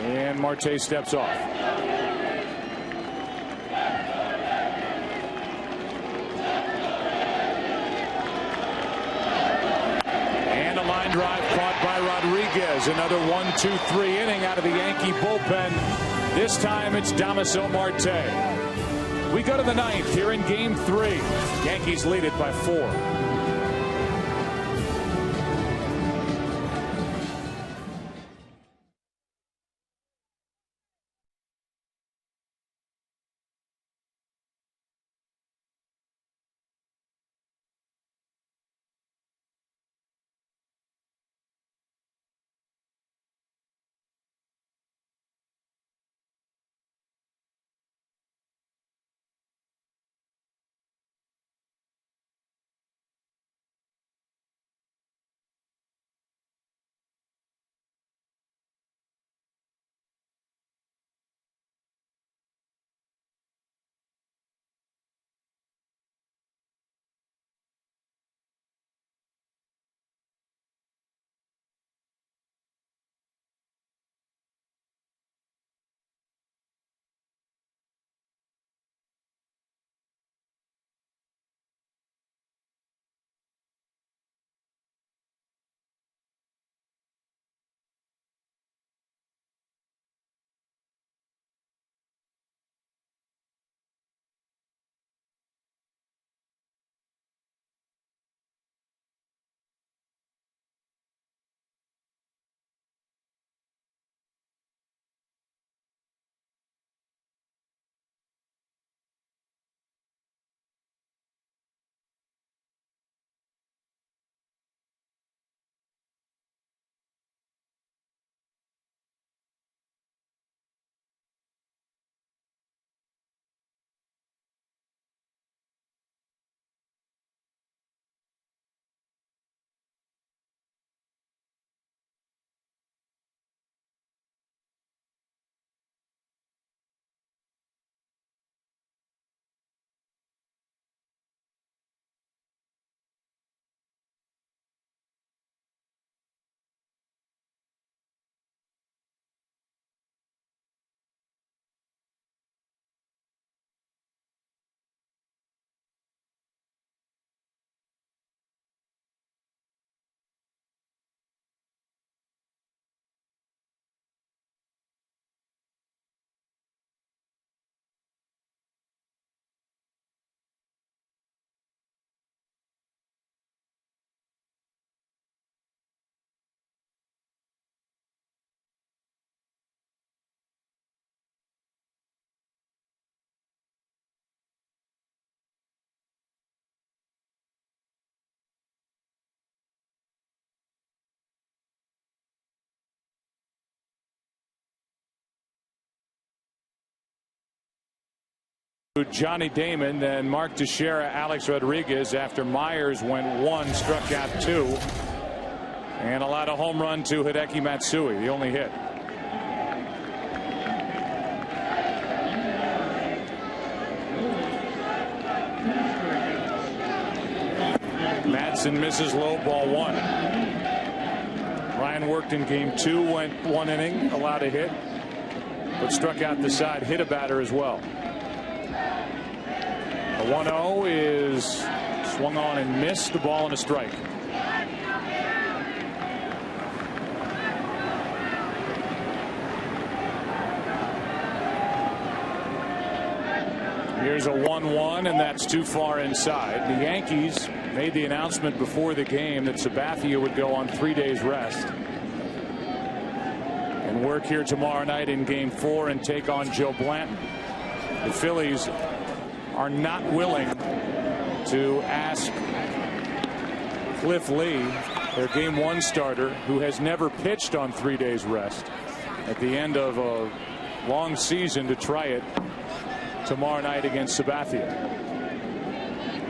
And Marte steps off. And a line drive caught by Rodriguez. Another 1-2-3 inning out of the Yankee bullpen. This time it's Damaso Marte. We go to the 9th here in Game 3. Yankees lead it by 4. Johnny Damon, then Mark Teixeira, Alex Rodriguez after Myers went 1, struck out 2, and allowed a home run to Hideki Matsui, the only hit. Madsen misses low, ball 1. Ryan worked in game 2, went 1 inning, allowed a hit, but struck out the side, hit a batter as well. The 1-0 is swung on and missed, the ball and a strike. Here's a 1-1, and that's too far inside. The Yankees made the announcement before the game that Sabathia would go on 3 days rest and work here tomorrow night in game 4 and take on Joe Blanton. The Phillies are not willing to ask Cliff Lee, their game 1 starter, who has never pitched on 3 days rest at the end of a long season, to try it tomorrow night against Sabathia.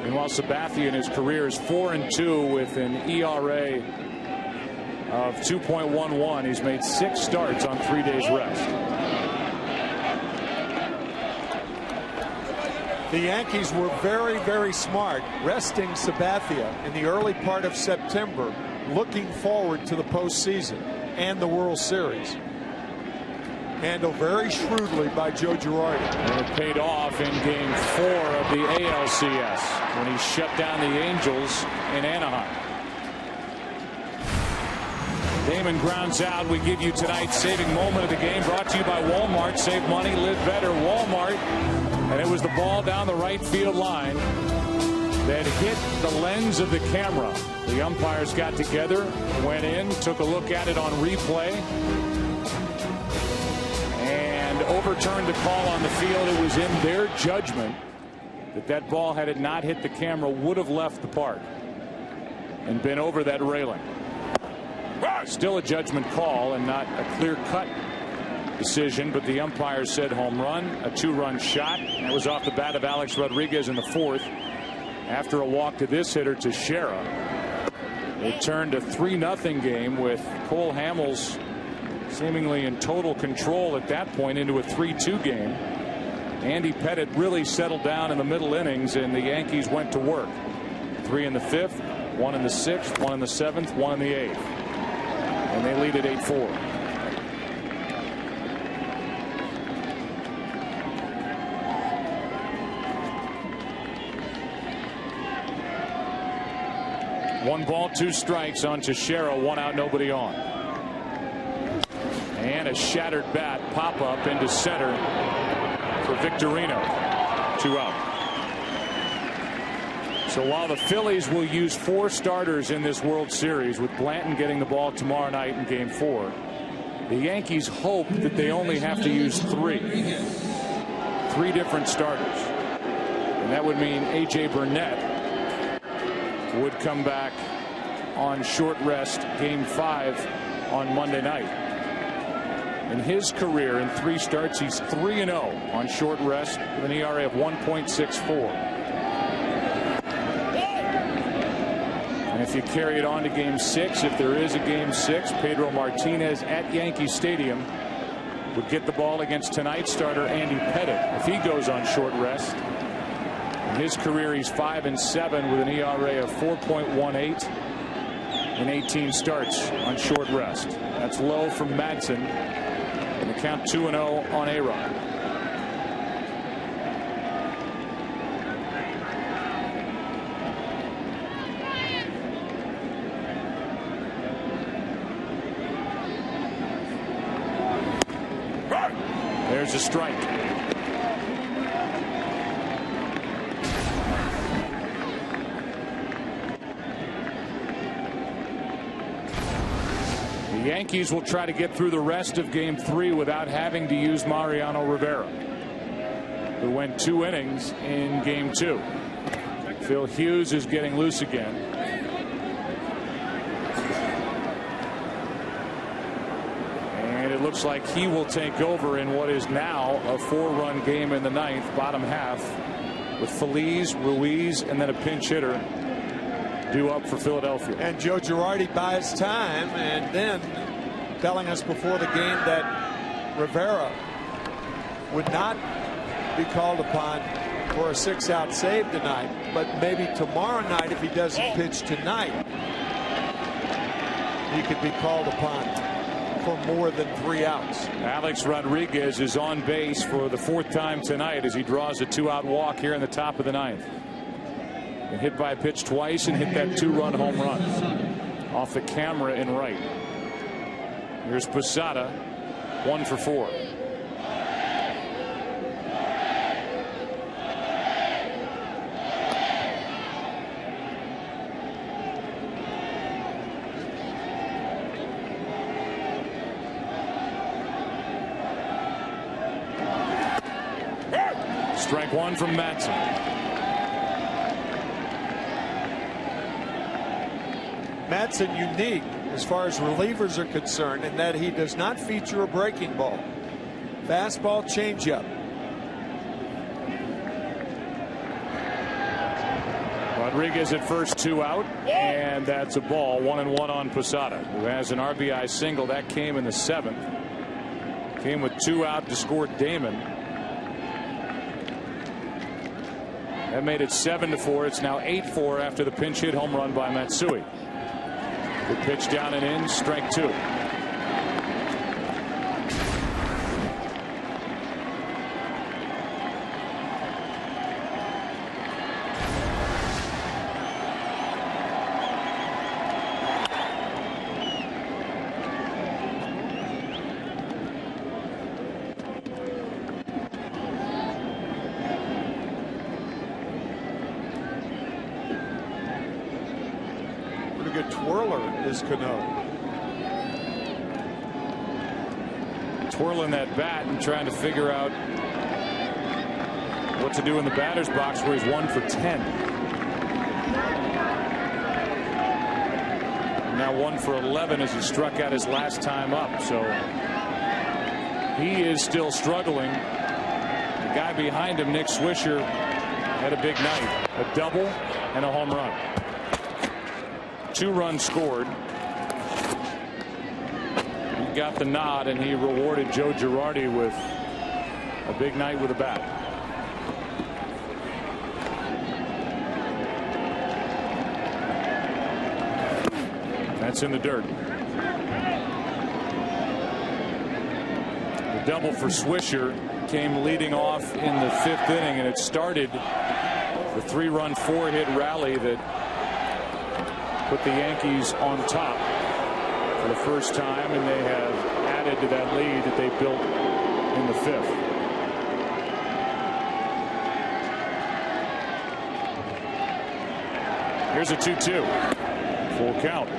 And while Sabathia in his career is 4-2 with an ERA of 2.11, he's made 6 starts on 3 days rest. The Yankees were very, very smart resting Sabathia in the early part of September, looking forward to the postseason and the World Series. Handled very shrewdly by Joe Girardi. And it paid off in game 4 of the ALCS when he shut down the Angels in Anaheim. Damon grounds out. We give you tonight's saving moment of the game, brought to you by Walmart. Save money, live better. Walmart. And it was the ball down the right field line that hit the lens of the camera. The umpires got together, went in, took a look at it on replay, and overturned the call on the field. It was in their judgment that that ball, had it not hit the camera, would have left the park and been over that railing. Still a judgment call and not a clear-cut decision, but the umpires said home run, a 2-run shot. That was off the bat of Alex Rodriguez in the 4th. After a walk to this hitter, Teixeira. It turned a 3-0 game with Cole Hamels seemingly in total control at that point into a 3-2 game. Andy Pettitte really settled down in the middle innings, and the Yankees went to work. 3 in the 5th, 1 in the 6th, 1 in the 7th, 1 in the 8th. And they lead at 8-4. One ball, 2 strikes on Teixeira, 1 out, nobody on. And a shattered bat pop up into center for Victorino. 2 out. So while the Phillies will use 4 starters in this World Series, with Blanton getting the ball tomorrow night in game 4, the Yankees hope that they only have to use 3 different starters. And that would mean A.J. Burnett would come back on short rest game 5 on Monday night. In his career, in 3 starts, he's 3-0 on short rest with an ERA of 1.64. And if you carry it on to game 6, if there is a game 6, Pedro Martinez at Yankee Stadium would get the ball against tonight's starter Andy Pettitte if he goes on short rest. In his career, he's 5-7 with an ERA of 4.18 in 18 starts on short rest. That's low from Madsen. And the count 2-0 on A-Rod. There's a strike. The Yankees will try to get through the rest of game 3 without having to use Mariano Rivera, who went 2 innings in game 2. Phil Hughes is getting loose again. And it looks like he will take over in what is now a 4-run game in the ninth, bottom half, with Feliz, Ruiz, and then a pinch hitter due up for Philadelphia. And Joe Girardi buys time, and then telling us before the game that Rivera would not be called upon for a 6-out save tonight, but maybe tomorrow night, if he doesn't pitch tonight, he could be called upon for more than 3 outs. Alex Rodriguez is on base for the 4th time tonight as he draws a 2-out walk here in the top of the ninth. And hit by a pitch twice and hit that 2-run home run off the camera in right. Here's Posada, 1 for 4. Strike 1 from Matson. Matson unique as far as relievers are concerned in that he does not feature a breaking ball. Fastball, changeup. Rodriguez at first, 2 out, and that's a ball. 1-1 on Posada, who has an RBI single. That came in the 7th. Came with 2 out to score Damon. That made it 7-4. It's now 8-4 after the pinch hit home run by Matsui. Good pitch down and in, strike 2. Good twirler is Cano. Twirling that bat and trying to figure out what to do in the batter's box, where he's 1 for 10. Now 1 for 11 as he struck out his last time up. So he is still struggling. The guy behind him, Nick Swisher, had a big night. A double and a home run. 2 runs scored. He got the nod, and he rewarded Joe Girardi with a big night with a bat. That's in the dirt. The double for Swisher came leading off in the 5th inning, and it started the 3-run 4-hit rally that put the Yankees on top for the first time, and they have added to that lead that they built in the 5th. Here's a 2-2. Full count.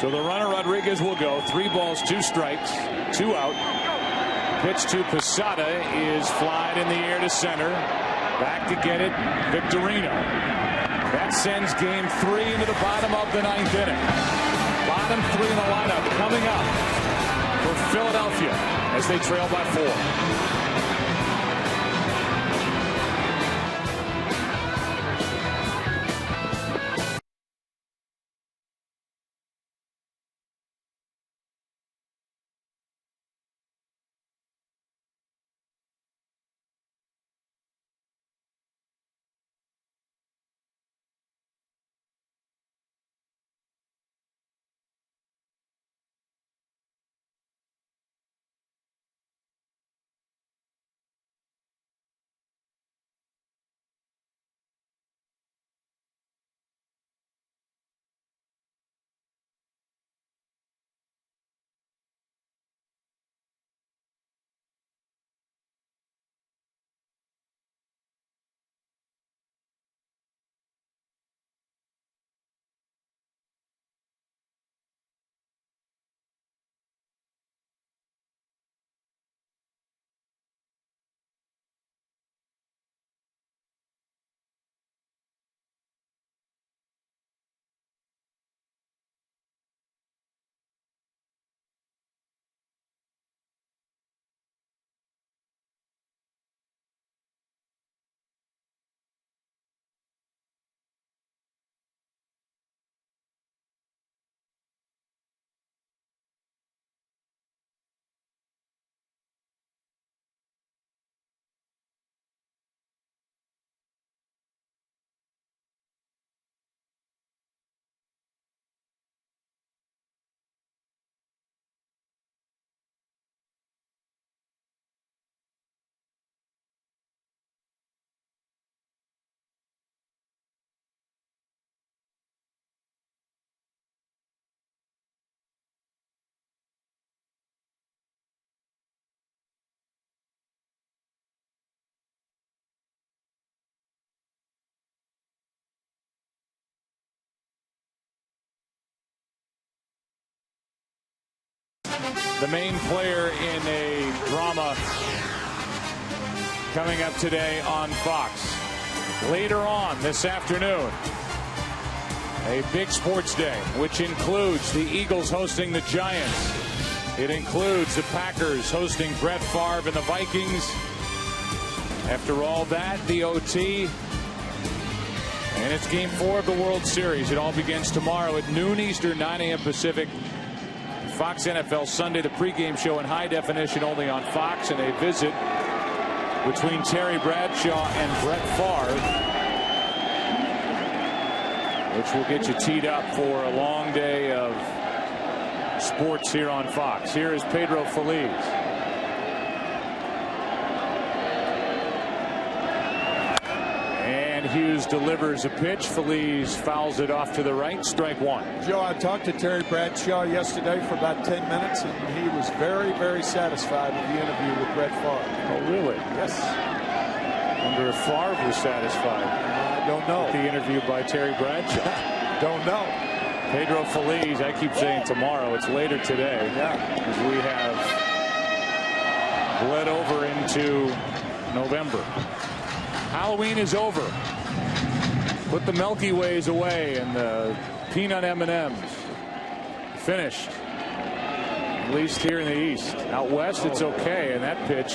So the runner Rodriguez will go. 3 balls, 2 strikes, 2 out. Pitch to Posada is flied in the air to center. Back to get it, Victorino. That sends game 3 into the bottom of the 9th inning. Bottom 3 in the lineup coming up for Philadelphia as they trail by 4. the main player in a drama coming up today on Fox. Later on this afternoon, a big sports day, which includes the Eagles hosting the Giants. It includes the Packers hosting Brett Favre and the Vikings. After all that, the OT, and it's Game 4 of the World Series. It all begins tomorrow at noon Eastern, 9 a.m. Pacific. Fox NFL Sunday, the pregame show in high definition only on Fox, and a visit between Terry Bradshaw and Brett Favre, which will get you teed up for a long day of sports here on Fox. Here is Pedro Feliz. And Hughes delivers a pitch. Feliz fouls it off to the right. Strike one. Joe, I talked to Terry Bradshaw yesterday for about 10 minutes, and he was very, very satisfied with the interview with Brett Favre. Oh, really? Yes. I wonder if Favre was satisfied. I don't know. With the interview by Terry Bradshaw. Don't know. Pedro Feliz, I keep saying tomorrow. It's later today. Yeah. As we have bled over into November. Halloween is over. Put the Milky Ways away and the peanut M&Ms. Finished. At least here in the East. Out West, it's okay. And that pitch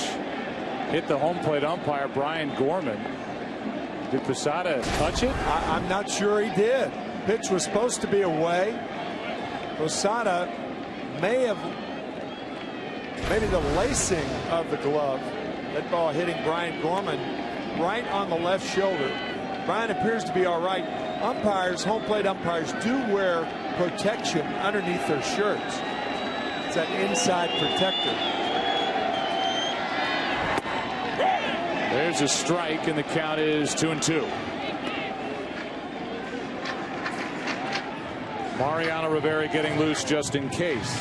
hit the home plate umpire, Brian Gorman. Did Posada touch it? I'm not sure he did. Pitch was supposed to be away. Posada may have, maybe the lacing of the glove. That ball hitting Brian Gorman right on the left shoulder. Brian appears to be all right. Umpires, home plate umpires, do wear protection underneath their shirts. It's that inside protector. There's a strike, and the count is 2-2. Mariano Rivera getting loose just in case.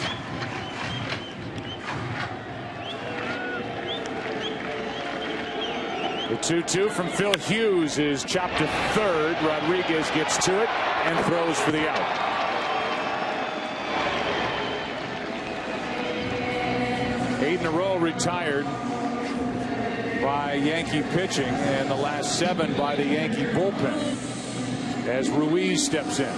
The 2-2 from Phil Hughes is chopped to third. Rodriguez gets to it and throws for the out. Eight in a row retired by Yankee pitching, and the last 7 by the Yankee bullpen as Ruiz steps in.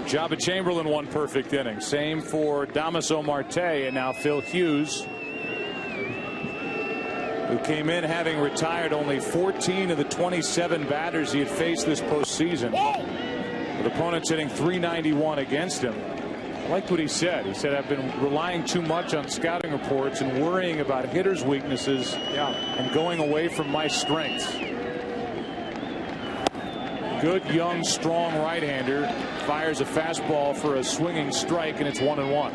Jabba Chamberlain, 1 perfect inning. Same for Damaso Marte, and now Phil Hughes, who came in having retired only 14 of the 27 batters he had faced this postseason, with opponents hitting .391 against him. I liked what he said. He said, I've been relying too much on scouting reports and worrying about hitters' weaknesses and going away from my strengths. Good, young, strong right-hander fires a fastball for a swinging strike, and it's 1-1.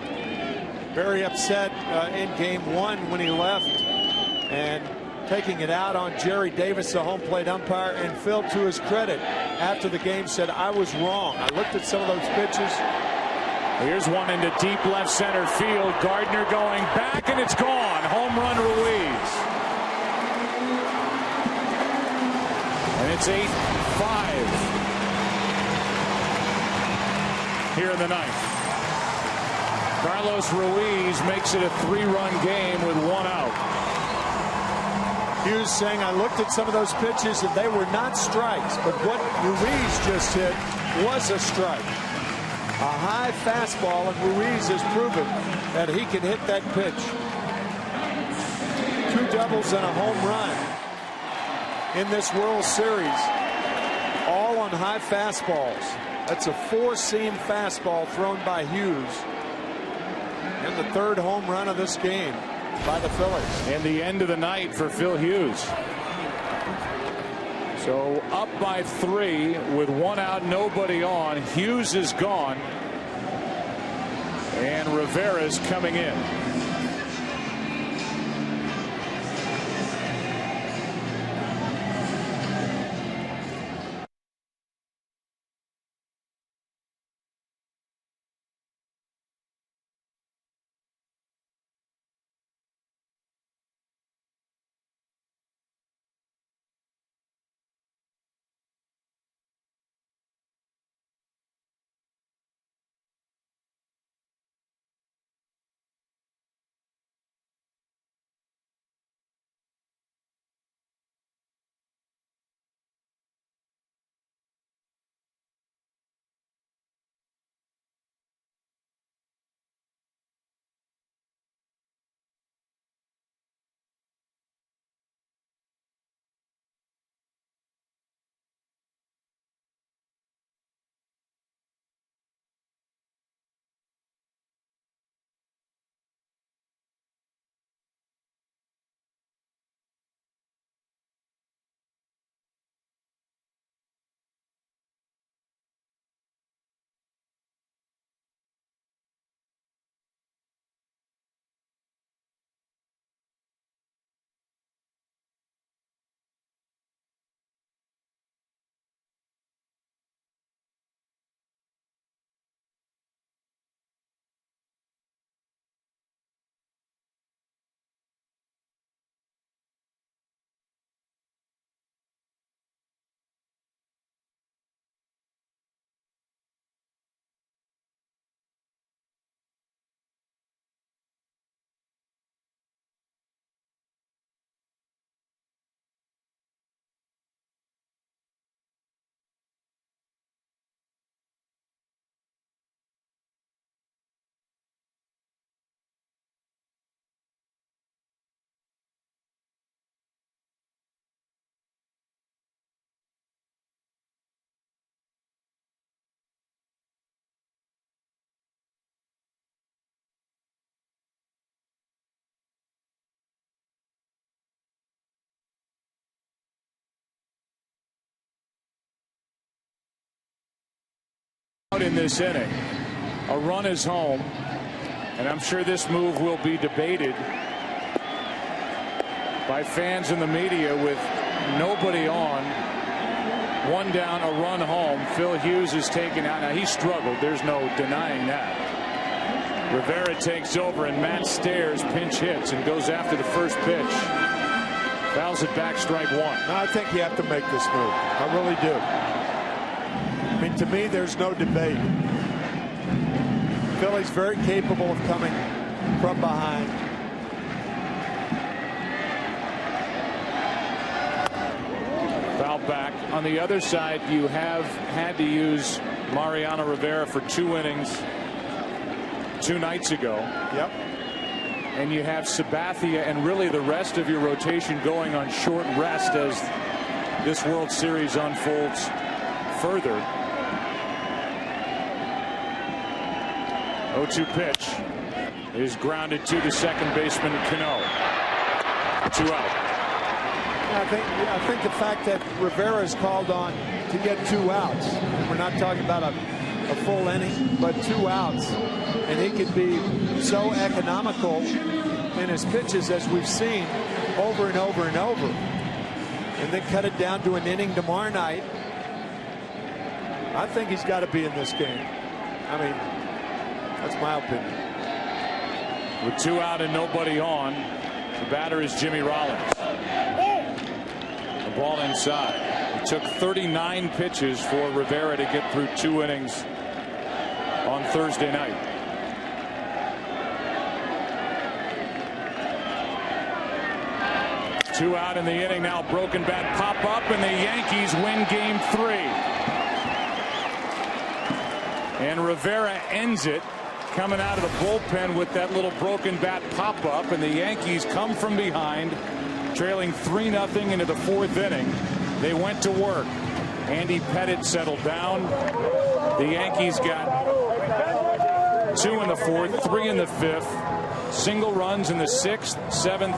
Very upset in game 1 when he left, and taking it out on Jerry Davis, the home plate umpire. And Phil, to his credit, after the game said, I was wrong. I looked at some of those pitches. Here's one into deep left center field. Gardner going back, and it's gone. Home run, Ruiz. And it's 8-5 here in the 9th. Carlos Ruiz makes it a 3-run game with 1 out. Hughes saying, I looked at some of those pitches and they were not strikes, but what Ruiz just hit was a strike. A high fastball, and Ruiz has proven that he can hit that pitch. 2 doubles and a home run in this World Series, all on high fastballs. That's a 4-seam fastball thrown by Hughes, and the 3rd home run of this game by the Phillies. And the end of the night for Phil Hughes. So up by 3 with 1 out, nobody on. Hughes is gone, and Rivera's coming in. in this inning. A run is home, and I'm sure this move will be debated by fans in the media with nobody on. One down, a run home. Phil Hughes is taken out. Now, he struggled. There's no denying that. Rivera takes over, and Matt Stairs pinch hits and goes after the first pitch. Fouls it back, strike one. No, I think you have to make this move. I really do. I mean, to me, there's no debate. Philly's very capable of coming from behind. Foul back. On the other side, you have had to use Mariano Rivera for 2 innings 2 nights ago. Yep. And you have Sabathia and really the rest of your rotation going on short rest as this World Series unfolds further. 0-2 pitch is grounded to the second baseman, Cano. 2 out. I think the fact that Rivera is called on to get 2 outs. We're not talking about a full inning, but 2 outs. And he could be so economical in his pitches as we've seen over and over and over. And then cut it down to an inning tomorrow night. I think he's got to be in this game. I mean, that's my opinion. With 2 out and nobody on, the batter is Jimmy Rollins. The ball inside. It took 39 pitches for Rivera to get through 2 innings on Thursday night. Two out in the inning now. Broken bat pop up, and the Yankees win game 3. And Rivera ends it coming out of the bullpen with that little broken bat pop up, and the Yankees come from behind, trailing 3-0 into the 4th inning. They went to work. Andy Pettitte settled down. The Yankees got 2 in the 4th, 3 in the 5th, single runs in the 6th, 7th.